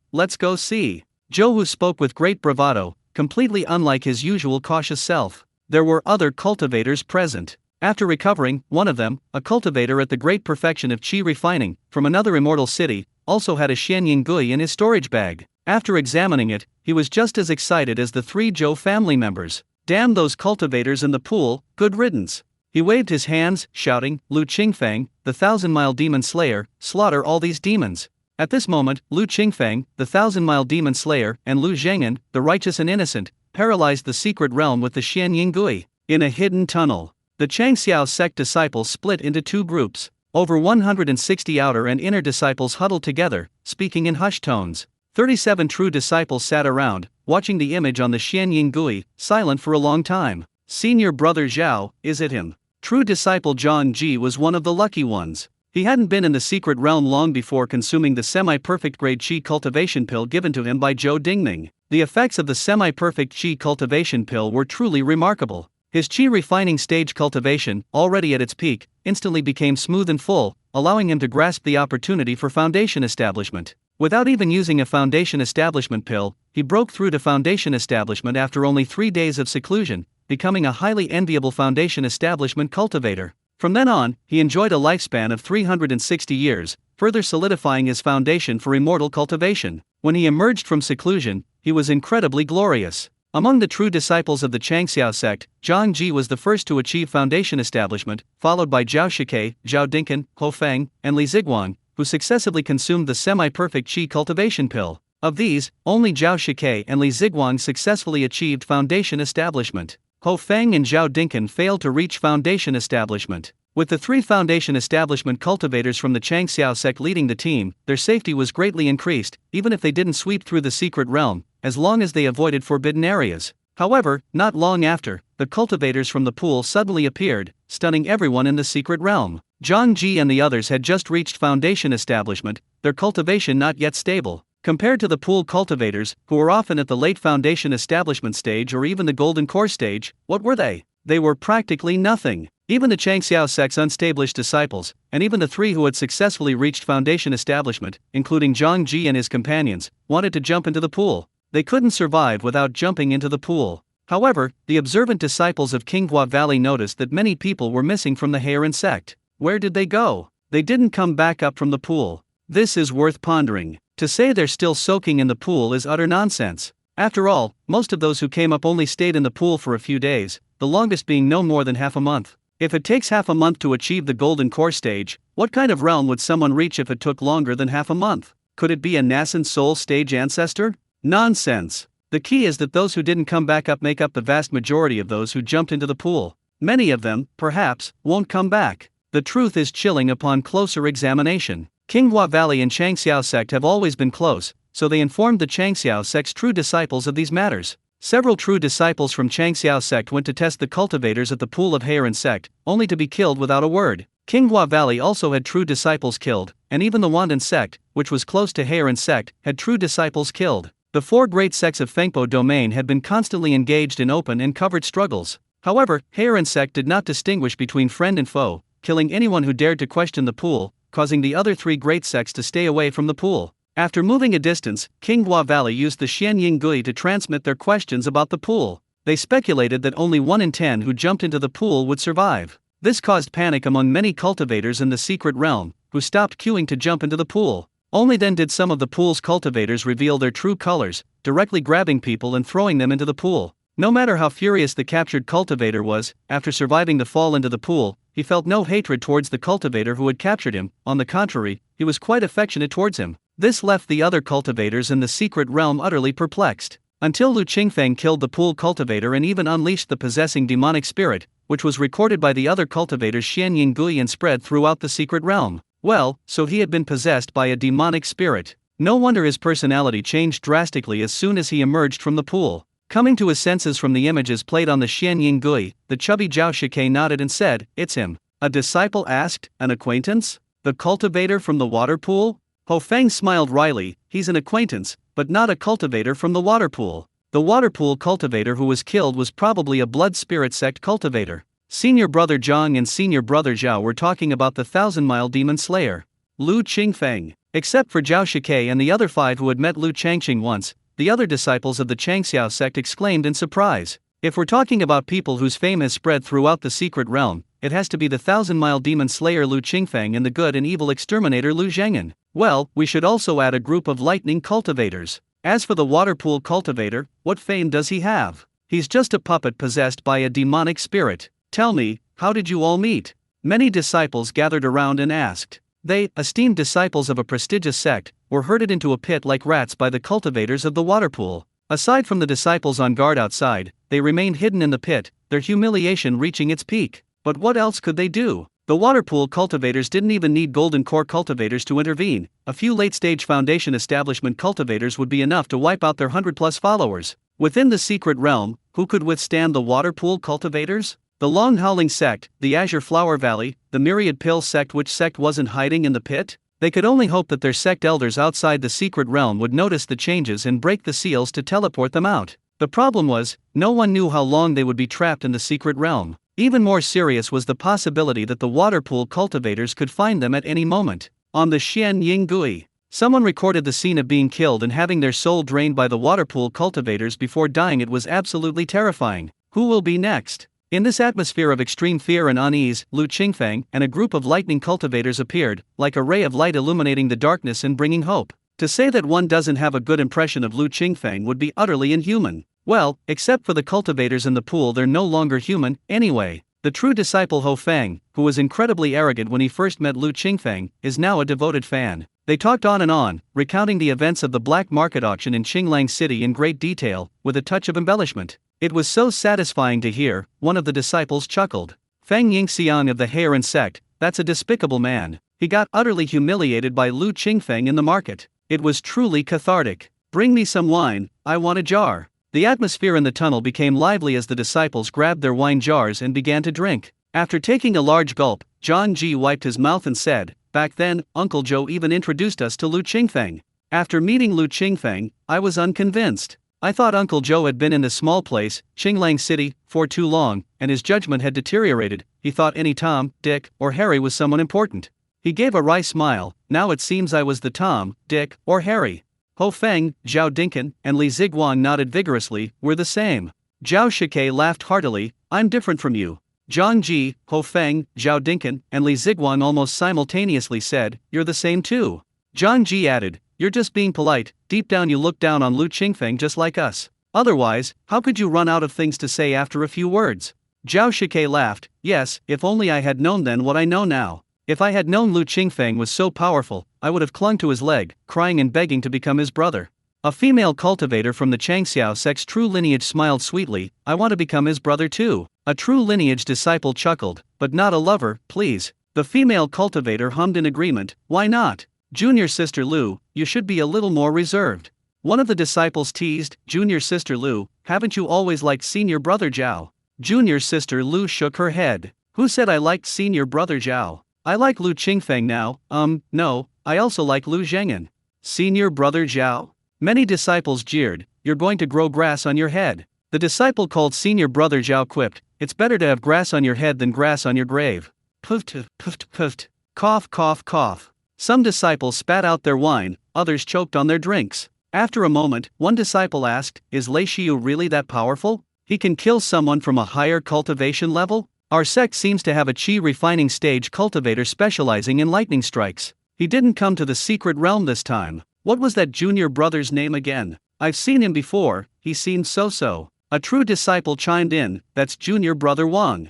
see." Zhou Hu spoke with great bravado, completely unlike his usual cautious self. There were other cultivators present. After recovering, one of them, a cultivator at the great perfection of qi refining, from another immortal city, also had a Xianying Gui in his storage bag. After examining it, he was just as excited as the three Zhou family members. "Damn those cultivators in the pool, good riddance." He waved his hands, shouting, "Lu Qingfeng, the Thousand-Mile Demon Slayer, slaughter all these demons." At this moment, Lu Qingfeng, the Thousand-Mile Demon Slayer, and Lu Zhengyan, the righteous and innocent, paralyzed the secret realm with the Xianying Gui. In a hidden tunnel, the Changxiao sect disciples split into two groups. Over 160 outer and inner disciples huddled together, speaking in hushed tones. 37 true disciples sat around, watching the image on the Xianying Gui, silent for a long time. "Senior brother Zhao, is it him?" True disciple Zhang Ji was one of the lucky ones. He hadn't been in the secret realm long before consuming the semi-perfect grade qi cultivation pill given to him by Zhou Dingming. The effects of the semi-perfect qi cultivation pill were truly remarkable. His qi refining stage cultivation, already at its peak, instantly became smooth and full, allowing him to grasp the opportunity for foundation establishment. Without even using a foundation establishment pill, he broke through to foundation establishment after only 3 days of seclusion, becoming a highly enviable foundation establishment cultivator. From then on, he enjoyed a lifespan of 360 years, further solidifying his foundation for immortal cultivation. When he emerged from seclusion, he was incredibly glorious. Among the true disciples of the Changxiao sect, Zhang Ji was the first to achieve foundation establishment, followed by Zhao Shike, Zhao Dinkan, Ho Feng, and Li Ziguang, who successively consumed the semi-perfect qi cultivation pill. Of these, only Zhao Shike and Li Ziguang successfully achieved foundation establishment. Ho Feng and Zhao Dinkan failed to reach foundation establishment. With the 3 foundation establishment cultivators from the Changxiao sect leading the team, their safety was greatly increased, even if they didn't sweep through the secret realm, as long as they avoided forbidden areas. However, not long after, the cultivators from the pool suddenly appeared, stunning everyone in the secret realm. Zhang Ji and the others had just reached foundation establishment, their cultivation not yet stable. Compared to the pool cultivators, who were often at the late foundation establishment stage or even the golden core stage, what were they? They were practically nothing. Even the Changxiao sect's unstablished disciples, and even the three who had successfully reached foundation establishment, including Zhang Ji and his companions, wanted to jump into the pool. They couldn't survive without jumping into the pool. However, the observant disciples of Qinghua Valley noticed that many people were missing from the Heiran sect. Where did they go? They didn't come back up from the pool. This is worth pondering. To say they're still soaking in the pool is utter nonsense. After all, most of those who came up only stayed in the pool for a few days, the longest being no more than half a month. If it takes half a month to achieve the golden core stage, what kind of realm would someone reach if it took longer than half a month? Could it be a nascent soul stage ancestor? Nonsense. The key is that those who didn't come back up make up the vast majority of those who jumped into the pool. Many of them, perhaps, won't come back. The truth is chilling upon closer examination. Qinghua Valley and Changxiao sect have always been close, so they informed the Changxiao sect's true disciples of these matters. Several true disciples from Changxiao sect went to test the cultivators at the pool of Heiran sect, only to be killed without a word. Qinghua Valley also had true disciples killed, and even the Wandan sect, which was close to Heiran sect, had true disciples killed. The four great sects of Fengpo domain had been constantly engaged in open and covered struggles. However, Heiran sect did not distinguish between friend and foe, killing anyone who dared to question the pool, causing the other three great sects to stay away from the pool. After moving a distance, Qinghua Valley used the Xianying Gui to transmit their questions about the pool. They speculated that only 1 in 10 who jumped into the pool would survive. This caused panic among many cultivators in the secret realm, who stopped queuing to jump into the pool. Only then did some of the pool's cultivators reveal their true colors, directly grabbing people and throwing them into the pool. No matter how furious the captured cultivator was, after surviving the fall into the pool, he felt no hatred towards the cultivator who had captured him. On the contrary, he was quite affectionate towards him. This left the other cultivators in the secret realm utterly perplexed. Until Lu Qingfeng killed the pool cultivator and even unleashed the possessing demonic spirit, which was recorded by the other cultivators Xianying Gui and spread throughout the secret realm. Well, so he had been possessed by a demonic spirit. No wonder his personality changed drastically as soon as he emerged from the pool. Coming to his senses from the images played on the Xianying Gui, the chubby Zhao Shike nodded and said, "It's him." A disciple asked, "An acquaintance? The cultivator from the water pool?" Ho Feng smiled wryly, "He's an acquaintance, but not a cultivator from the water pool. The water pool cultivator who was killed was probably a blood spirit sect cultivator. Senior brother Zhang and senior brother Zhao were talking about the 1,000-mile demon slayer, Lu Qingfeng." Except for Zhao Shike and the other 5 who had met Lu Changqing once, the other disciples of the Changxiao sect exclaimed in surprise. If we're talking about people whose fame has spread throughout the secret realm, it has to be the 1,000-mile demon slayer Lu Qingfeng and the good and evil exterminator Lu Zhengan. Well, we should also add a group of lightning cultivators. As for the water pool cultivator, what fame does he have? He's just a puppet possessed by a demonic spirit. Tell me, how did you all meet? Many disciples gathered around and asked. They, esteemed disciples of a prestigious sect, were herded into a pit like rats by the cultivators of the water pool. Aside from the disciples on guard outside, they remained hidden in the pit, their humiliation reaching its peak. But what else could they do? The water pool cultivators didn't even need golden core cultivators to intervene. A few late-stage foundation establishment cultivators would be enough to wipe out their 100+ followers. Within the secret realm, who could withstand the water pool cultivators? The Long Howling sect, the Azure Flower Valley, the Myriad Pill sect. Which sect wasn't hiding in the pit? They could only hope that their sect elders outside the secret realm would notice the changes and break the seals to teleport them out. The problem was, no one knew how long they would be trapped in the secret realm. Even more serious was the possibility that the water pool cultivators could find them at any moment. On the Xianying Gui, someone recorded the scene of being killed and having their soul drained by the water pool cultivators before dying. It was absolutely terrifying. Who will be next? In this atmosphere of extreme fear and unease, Lu Qingfeng and a group of lightning cultivators appeared, like a ray of light illuminating the darkness and bringing hope. To say that one doesn't have a good impression of Lu Qingfeng would be utterly inhuman. Well, except for the cultivators in the pool, they're no longer human, anyway. The true disciple Ho Feng, who was incredibly arrogant when he first met Lu Qingfeng, is now a devoted fan. They talked on, recounting the events of the black market auction in Qinglang City in great detail, with a touch of embellishment. It was so satisfying to hear, one of the disciples chuckled. Feng Yingxiang of the Heiran sect, that's a despicable man. He got utterly humiliated by Lu Qingfeng in the market. It was truly cathartic. Bring me some wine, I want a jar. The atmosphere in the tunnel became lively as the disciples grabbed their wine jars and began to drink. After taking a large gulp, Zhang Ji wiped his mouth and said, back then, Uncle Joe even introduced us to Lu Qingfeng. After meeting Lu Qingfeng, I was unconvinced. I thought Uncle Joe had been in this small place, Qinglang City, for too long, and his judgment had deteriorated. He thought any Tom, Dick, or Harry was someone important. He gave a wry smile. Now it seems I was the Tom, Dick, or Harry. Ho Feng, Zhao Dinkin, and Li Ziguang nodded vigorously. We're the same. Zhao Shikai laughed heartily. I'm different from you. Zhang Ji, Ho Feng, Zhao Dinkin, and Li Ziguang almost simultaneously said, you're the same too. Zhang Ji added, you're just being polite. Deep down you look down on Lu Qingfeng just like us. Otherwise, how could you run out of things to say after a few words? Zhao Shikai laughed. Yes, if only I had known then what I know now. If I had known Lu Qingfeng was so powerful, I would have clung to his leg, crying and begging to become his brother. A female cultivator from the Changxiao sect's true lineage smiled sweetly. I want to become his brother too. A true lineage disciple chuckled, but not a lover, please. The female cultivator hummed in agreement. Why not? Junior sister Lu, you should be a little more reserved. One of the disciples teased. Junior sister Lu, haven't you always liked senior brother Zhao? Junior sister Lu shook her head. Who said I liked senior brother Zhao? I like Lu Qingfeng now. No, I also like Lu Zhengan. Senior brother Zhao? Many disciples jeered. You're going to grow grass on your head. The disciple called senior brother Zhao quipped. It's better to have grass on your head than grass on your grave. Puft, puft, puft. Cough, cough, cough. Some disciples spat out their wine, others choked on their drinks. After a moment, one disciple asked, is Lei Shiyu really that powerful? He can kill someone from a higher cultivation level? Our sect seems to have a chi refining stage cultivator specializing in lightning strikes. He didn't come to the secret realm this time. What was that junior brother's name again? I've seen him before, he seemed so-so. A true disciple chimed in, that's junior brother Wang.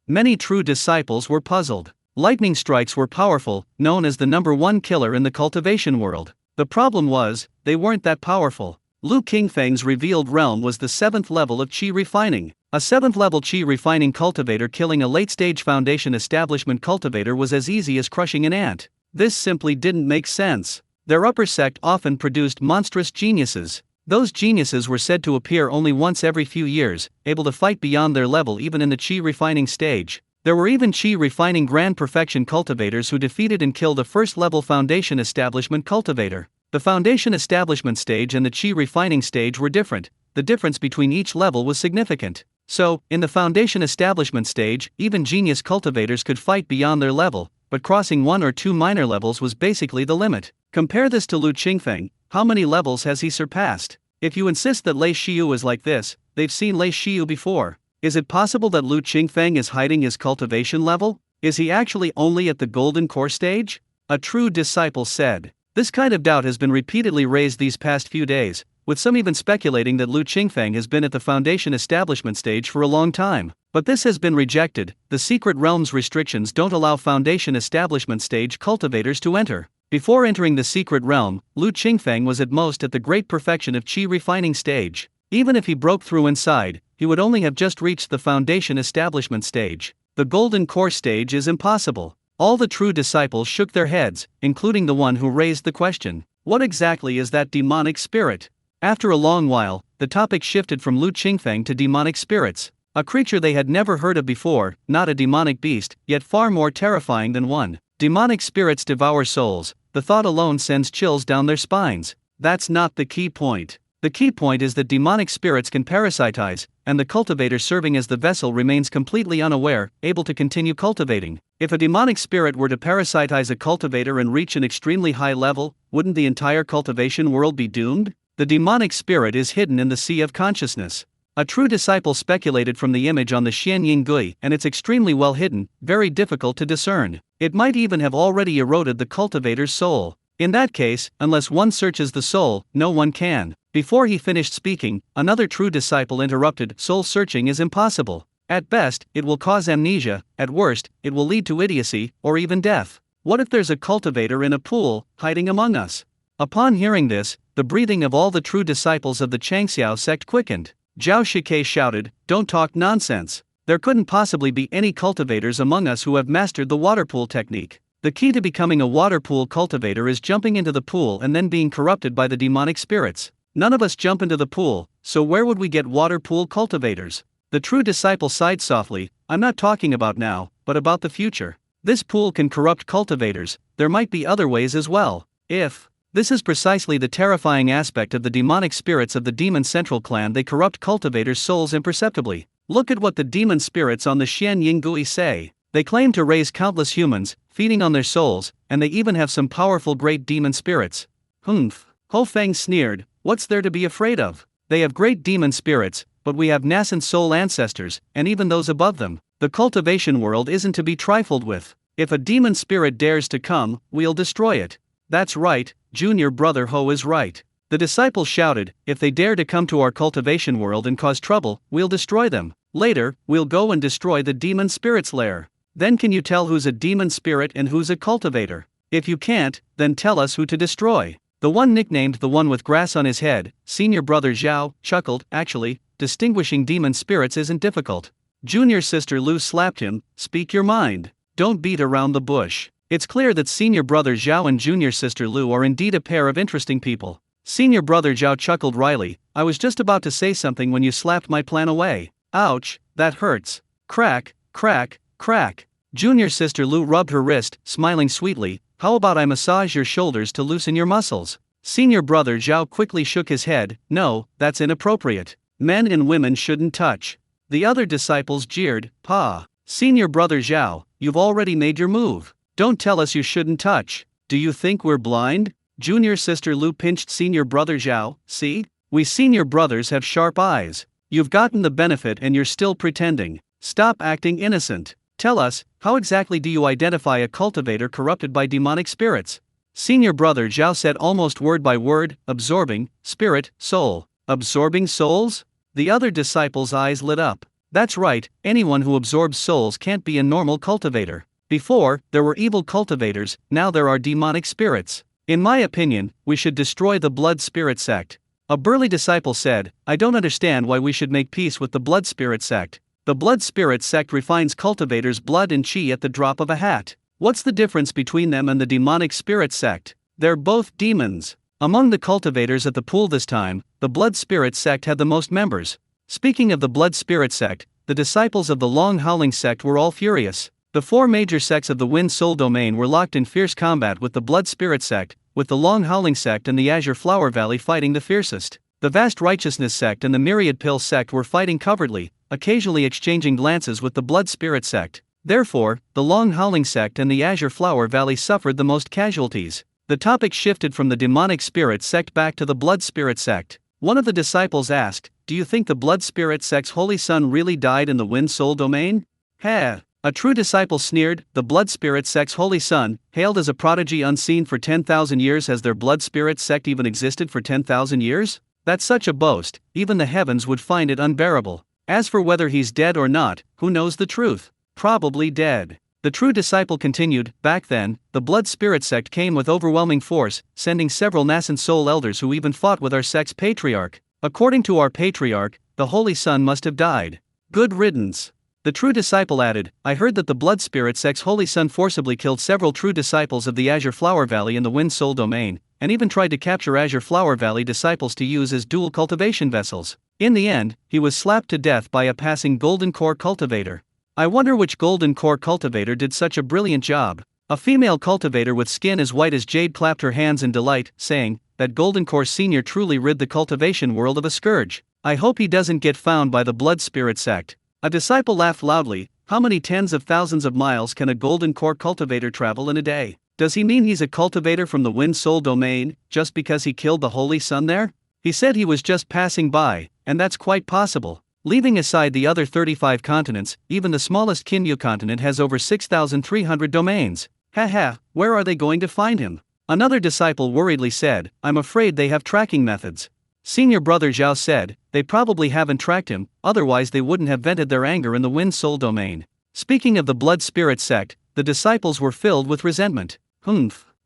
Many true disciples were puzzled. Lightning strikes were powerful, known as the #1 killer in the cultivation world. The problem was, they weren't that powerful. Lu Qingfeng's revealed realm was the 7th level of chi refining. A 7th level chi refining cultivator killing a late-stage foundation establishment cultivator was as easy as crushing an ant. This simply didn't make sense. Their upper sect often produced monstrous geniuses. Those geniuses were said to appear only once every few years, able to fight beyond their level even in the chi refining stage. There were even chi refining grand perfection cultivators who defeated and killed a first-level foundation establishment cultivator. The foundation establishment stage and the chi refining stage were different. The difference between each level was significant. So, in the foundation establishment stage, even genius cultivators could fight beyond their level, but crossing 1 or 2 minor levels was basically the limit. Compare this to Lu Qingfeng. How many levels has he surpassed? If you insist that Lei Shiyu is like this, they've seen Lei Shiyu before. Is it possible that Lu Qingfeng is hiding his cultivation level? Is he actually only at the golden core stage? A true disciple said. This kind of doubt has been repeatedly raised these past few days, with some even speculating that Lu Qingfeng has been at the foundation establishment stage for a long time. But this has been rejected. The secret realm's restrictions don't allow foundation establishment stage cultivators to enter. Before entering the secret realm, Lu Qingfeng was at most at the great perfection of chi refining stage. Even if he broke through inside, he would only have just reached the foundation establishment stage. The golden core stage is impossible. All the true disciples shook their heads, including the one who raised the question. What exactly is that demonic spirit? After a long while, the topic shifted from Lu Qingfeng to demonic spirits. A creature they had never heard of before, not a demonic beast, yet far more terrifying than one. Demonic spirits devour souls. The thought alone sends chills down their spines. That's not the key point. The key point is that demonic spirits can parasitize, and the cultivator serving as the vessel remains completely unaware, able to continue cultivating. If a demonic spirit were to parasitize a cultivator and reach an extremely high level, wouldn't the entire cultivation world be doomed? The demonic spirit is hidden in the sea of consciousness. A true disciple speculated from the image on the Xianying Gui, and it's extremely well hidden, very difficult to discern. It might even have already eroded the cultivator's soul. In that case, unless one searches the soul, no one can. Before he finished speaking, another true disciple interrupted. Soul searching is impossible. At best, it will cause amnesia. At worst, it will lead to idiocy, or even death. What if there's a cultivator in a pool, hiding among us? Upon hearing this, the breathing of all the true disciples of the Changxiao sect quickened. Zhao Shikai shouted, don't talk nonsense. There couldn't possibly be any cultivators among us who have mastered the water pool technique. The key to becoming a water pool cultivator is jumping into the pool and then being corrupted by the demonic spirits. None of us jump into the pool, so where would we get water pool cultivators? The true disciple sighed softly. I'm not talking about now, but about the future. This pool can corrupt cultivators. There might be other ways as well. This is precisely the terrifying aspect of the demonic spirits of the Demon Central clan. They corrupt cultivators' souls imperceptibly. Look at what the demon spirits on the Xian Yinggui say. They claim to raise countless humans, feeding on their souls, and they even have some powerful great demon spirits. Humph. Ho Feng sneered, what's there to be afraid of? They have great demon spirits, but we have nascent soul ancestors, and even those above them. The cultivation world isn't to be trifled with. If a demon spirit dares to come, we'll destroy it. That's right, junior brother Ho is right. The disciples shouted, if they dare to come to our cultivation world and cause trouble, we'll destroy them. Later, we'll go and destroy the demon spirit's lair. Then can you tell who's a demon spirit and who's a cultivator? If you can't, then tell us who to destroy. The one nicknamed the one with grass on his head, senior brother Zhao, chuckled, actually, distinguishing demon spirits isn't difficult. Junior sister Lu slapped him, speak your mind. Don't beat around the bush. It's clear that senior brother Zhao and junior sister Lu are indeed a pair of interesting people. Senior brother Zhao chuckled wryly, I was just about to say something when you slapped my plan away. Ouch, that hurts. Crack, crack, crack. Junior sister Lu rubbed her wrist, smiling sweetly, how about I massage your shoulders to loosen your muscles? Senior brother Zhao quickly shook his head, no, that's inappropriate. Men and women shouldn't touch. The other disciples jeered, Pa. Senior brother Zhao, you've already made your move. Don't tell us you shouldn't touch. Do you think we're blind? Junior sister Lu pinched senior brother Zhao, see? We senior brothers have sharp eyes. You've gotten the benefit and you're still pretending. Stop acting innocent. Tell us, how exactly do you identify a cultivator corrupted by demonic spirits? Senior brother Zhao said almost word by word, absorbing, spirit, soul. Absorbing souls? The other disciples' eyes lit up. That's right, anyone who absorbs souls can't be a normal cultivator. Before, there were evil cultivators, now there are demonic spirits. In my opinion, we should destroy the Blood Spirit sect. A burly disciple said, I don't understand why we should make peace with the Blood Spirit sect. The Blood Spirit sect refines cultivators' blood and chi at the drop of a hat. What's the difference between them and the demonic spirit sect? They're both demons. Among the cultivators at the pool this time, the Blood Spirit sect had the most members. Speaking of the Blood Spirit sect, the disciples of the Long Howling sect were all furious. The four major sects of the Wind Soul domain were locked in fierce combat with the Blood Spirit sect, with the Long Howling sect and the Azure Flower Valley fighting the fiercest. The Vast Righteousness sect and the Myriad Pill sect were fighting covertly, occasionally exchanging glances with the Blood Spirit sect. Therefore, the Long Howling sect and the Azure Flower Valley suffered the most casualties. The topic shifted from the Demonic Spirit sect back to the Blood Spirit sect. One of the disciples asked, do you think the Blood Spirit sect's holy son really died in the Wind Soul domain? Ha! A true disciple sneered, the Blood Spirit sect's holy son, hailed as a prodigy unseen for 10,000 years. Has their Blood Spirit sect even existed for 10,000 years? That's such a boast, even the heavens would find it unbearable. As for whether he's dead or not, who knows the truth? Probably dead. The true disciple continued, back then, the Blood Spirit sect came with overwhelming force, sending several nascent soul elders who even fought with our sect's patriarch. According to our patriarch, the Holy Son must have died. Good riddance. The true disciple added, I heard that the Blood Spirit sect's Holy Son forcibly killed several true disciples of the Azure Flower Valley in the Wind Soul domain, and even tried to capture Azure Flower Valley disciples to use as dual cultivation vessels. In the end, he was slapped to death by a passing Golden Core cultivator. I wonder which Golden Core cultivator did such a brilliant job. A female cultivator with skin as white as jade clapped her hands in delight, saying, that Golden Core Senior truly rid the cultivation world of a scourge. I hope he doesn't get found by the Blood Spirit sect. A disciple laughed loudly, how many tens of thousands of miles can a Golden Core cultivator travel in a day? Does he mean he's a cultivator from the Wind Soul domain, just because he killed the Holy Son there? He said he was just passing by, and that's quite possible. Leaving aside the other 35 continents, even the smallest Kinyu continent has over 6,300 domains. Haha, where are they going to find him? Another disciple worriedly said, I'm afraid they have tracking methods. Senior brother Zhao said, they probably haven't tracked him, otherwise they wouldn't have vented their anger in the Wind Soul domain. Speaking of the Blood Spirit sect, the disciples were filled with resentment.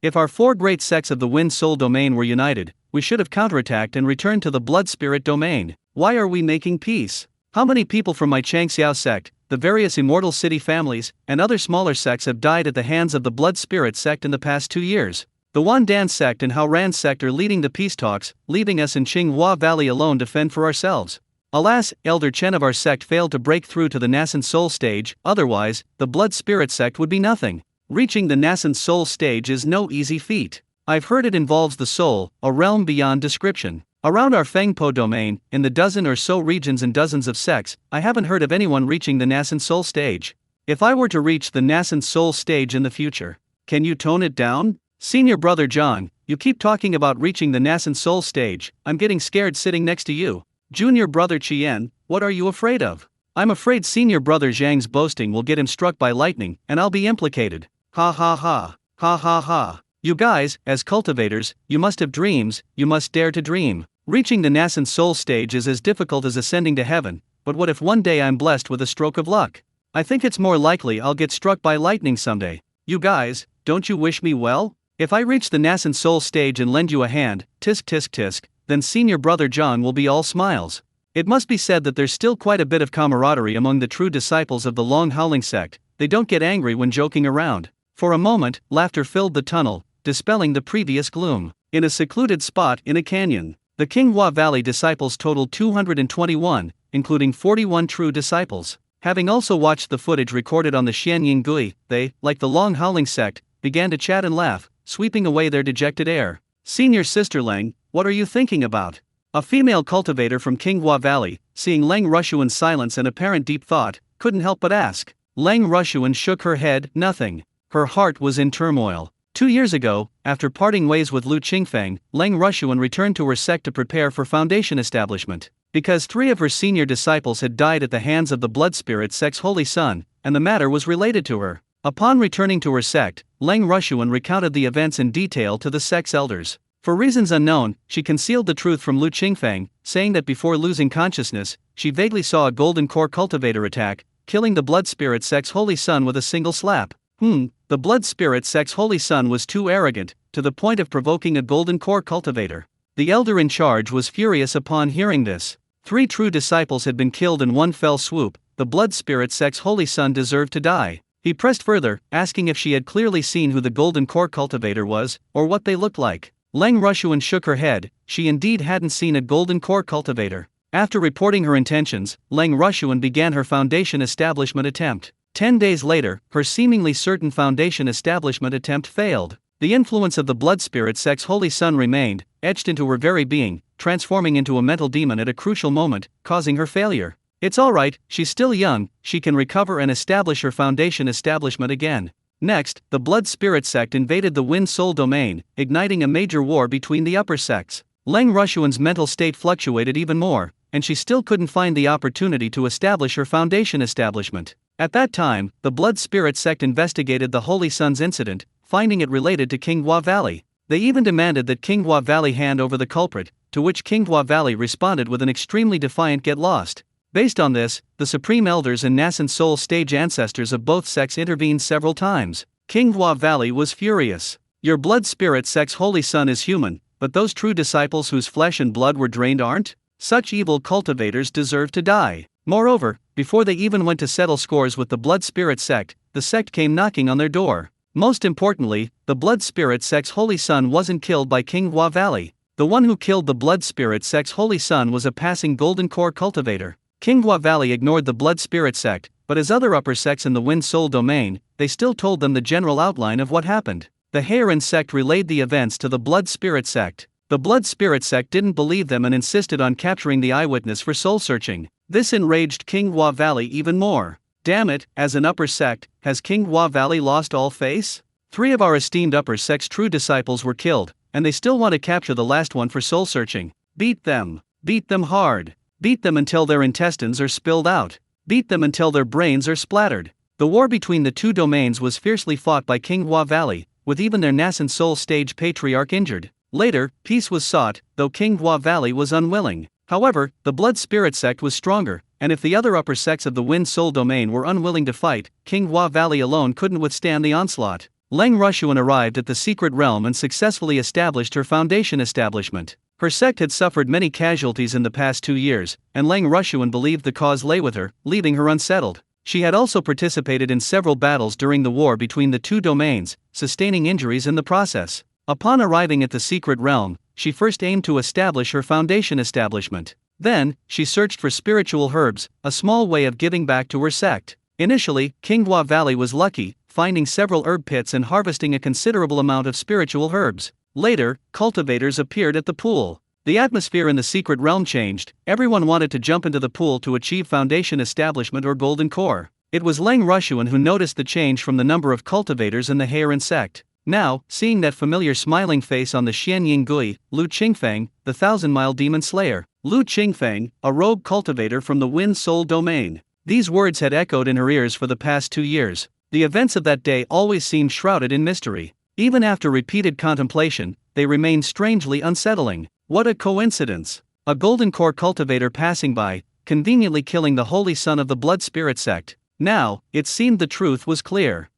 If our four great sects of the Wind Soul domain were united, we should have counterattacked and returned to the Blood Spirit domain. Why are we making peace? How many people from my Changxiao sect, the various Immortal City families, and other smaller sects have died at the hands of the Blood Spirit sect in the past 2 years? The Wandan sect and Haoran sect are leading the peace talks, leaving us in Qinghua Valley alone to fend for ourselves. Alas, Elder Chen of our sect failed to break through to the nascent soul stage, otherwise, the blood spirit sect would be nothing. Reaching the nascent soul stage is no easy feat. I've heard it involves the soul, a realm beyond description. Around our Fengpo domain, in the dozen or so regions and dozens of sects, I haven't heard of anyone reaching the nascent soul stage. If I were to reach the nascent soul stage in the future, can you tone it down? Senior brother John, you keep talking about reaching the nascent soul stage, I'm getting scared sitting next to you. Junior brother Chien, what are you afraid of? I'm afraid senior brother Zhang's boasting will get him struck by lightning, and I'll be implicated. Ha ha ha, ha ha ha. You guys, as cultivators, you must have dreams, you must dare to dream. Reaching the nascent soul stage is as difficult as ascending to heaven, but what if one day I'm blessed with a stroke of luck? I think it's more likely I'll get struck by lightning someday. You guys, don't you wish me well? If I reach the nascent soul stage and lend you a hand, tisk tisk tisk, then senior brother John will be all smiles. It must be said that there's still quite a bit of camaraderie among the true disciples of the Long Howling sect. They don't get angry when joking around. For a moment, laughter filled the tunnel, dispelling the previous gloom. In a secluded spot in a canyon, the Qinghua Valley disciples totaled 221, including 41 true disciples. Having also watched the footage recorded on the Xianying Gui, they, like the Long Howling sect, began to chat and laugh, sweeping away their dejected air. Senior Sister Leng, what are you thinking about? A female cultivator from Qinghua Valley, seeing Leng Rushuan's silence and apparent deep thought, couldn't help but ask. Leng Rushuan shook her head, nothing. Her heart was in turmoil. 2 years ago, after parting ways with Lu Qingfeng, Leng Rushuan returned to her sect to prepare for foundation establishment. Because 3 of her senior disciples had died at the hands of the blood spirit sect's holy son, and the matter was related to her. Upon returning to her sect, Leng Rushuan recounted the events in detail to the sect's elders. For reasons unknown, she concealed the truth from Lu Qingfeng, saying that before losing consciousness, she vaguely saw a golden core cultivator attack, killing the blood spirit sect's holy son with a single slap. The blood spirit sect's holy son was too arrogant, to the point of provoking a golden core cultivator. The elder in charge was furious upon hearing this. 3 true disciples had been killed in one fell swoop. The blood spirit sect's holy son deserved to die. He pressed further, asking if she had clearly seen who the golden core cultivator was, or what they looked like. Leng Rushuan shook her head. She indeed hadn't seen a golden core cultivator. After reporting her intentions, Leng Rushuan began her foundation establishment attempt. 10 days later, her seemingly certain foundation establishment attempt failed. The influence of the blood spirit sect's holy son remained, etched into her very being, transforming into a mental demon at a crucial moment, causing her failure. It's alright, she's still young, she can recover and establish her foundation establishment again. Next, the blood spirit sect invaded the Wind Soul domain, igniting a major war between the upper sects. Leng Rushuan's mental state fluctuated even more, and she still couldn't find the opportunity to establish her foundation establishment. At that time, the blood spirit sect investigated the Holy Son's incident, finding it related to Qinghua Valley. They even demanded that Qinghua Valley hand over the culprit, to which Qinghua Valley responded with an extremely defiant "get lost." Based on this, the Supreme Elders and nascent soul stage ancestors of both sects intervened several times. Qinghua Valley was furious. Your blood spirit sect's holy son is human, but those true disciples whose flesh and blood were drained aren't? Such evil cultivators deserve to die. Moreover, before they even went to settle scores with the blood spirit sect, the sect came knocking on their door. Most importantly, the blood spirit sect's holy son wasn't killed by Qinghua Valley. The one who killed the blood spirit sect's holy son was a passing golden core cultivator. Qinghua Valley ignored the blood spirit sect, but as other upper sects in the Wind Soul domain, they still told them the general outline of what happened. The Heiran sect relayed the events to the blood spirit sect. The blood spirit sect didn't believe them and insisted on capturing the eyewitness for soul searching. This enraged Qinghua Valley even more. Damn it, as an upper sect, has Qinghua Valley lost all face? 3 of our esteemed upper sect's true disciples were killed, and they still want to capture the last one for soul searching. Beat them hard. Beat them until their intestines are spilled out. Beat them until their brains are splattered. The war between the 2 domains was fiercely fought by Qinghua Valley, with even their nascent soul stage patriarch injured. Later, peace was sought, though Qinghua Valley was unwilling. However, the blood spirit sect was stronger, and if the other upper sects of the Wind Soul domain were unwilling to fight, Qinghua Valley alone couldn't withstand the onslaught. Leng Rushuan arrived at the secret realm and successfully established her foundation establishment. Her sect had suffered many casualties in the past 2 years, and Leng Rushuan believed the cause lay with her, leaving her unsettled. She had also participated in several battles during the war between the 2 domains, sustaining injuries in the process. Upon arriving at the secret realm, she first aimed to establish her foundation establishment. Then, she searched for spiritual herbs, a small way of giving back to her sect. Initially, Qinghua Valley was lucky, finding several herb pits and harvesting a considerable amount of spiritual herbs. Later, cultivators appeared at the pool. The atmosphere in the secret realm changed. Everyone wanted to jump into the pool to achieve foundation establishment or golden core. It was Leng Rushuan who noticed the change from the number of cultivators in the Heiran sect. Now, seeing that familiar smiling face on the Xianying Gui, Lu Qingfeng, the thousand-mile demon slayer. Lu Qingfeng, a rogue cultivator from the Wind Soul domain. These words had echoed in her ears for the past 2 years. The events of that day always seemed shrouded in mystery. Even after repeated contemplation, they remained strangely unsettling. What a coincidence! A golden core cultivator passing by, conveniently killing the holy son of the blood spirit sect. Now, it seemed the truth was clear.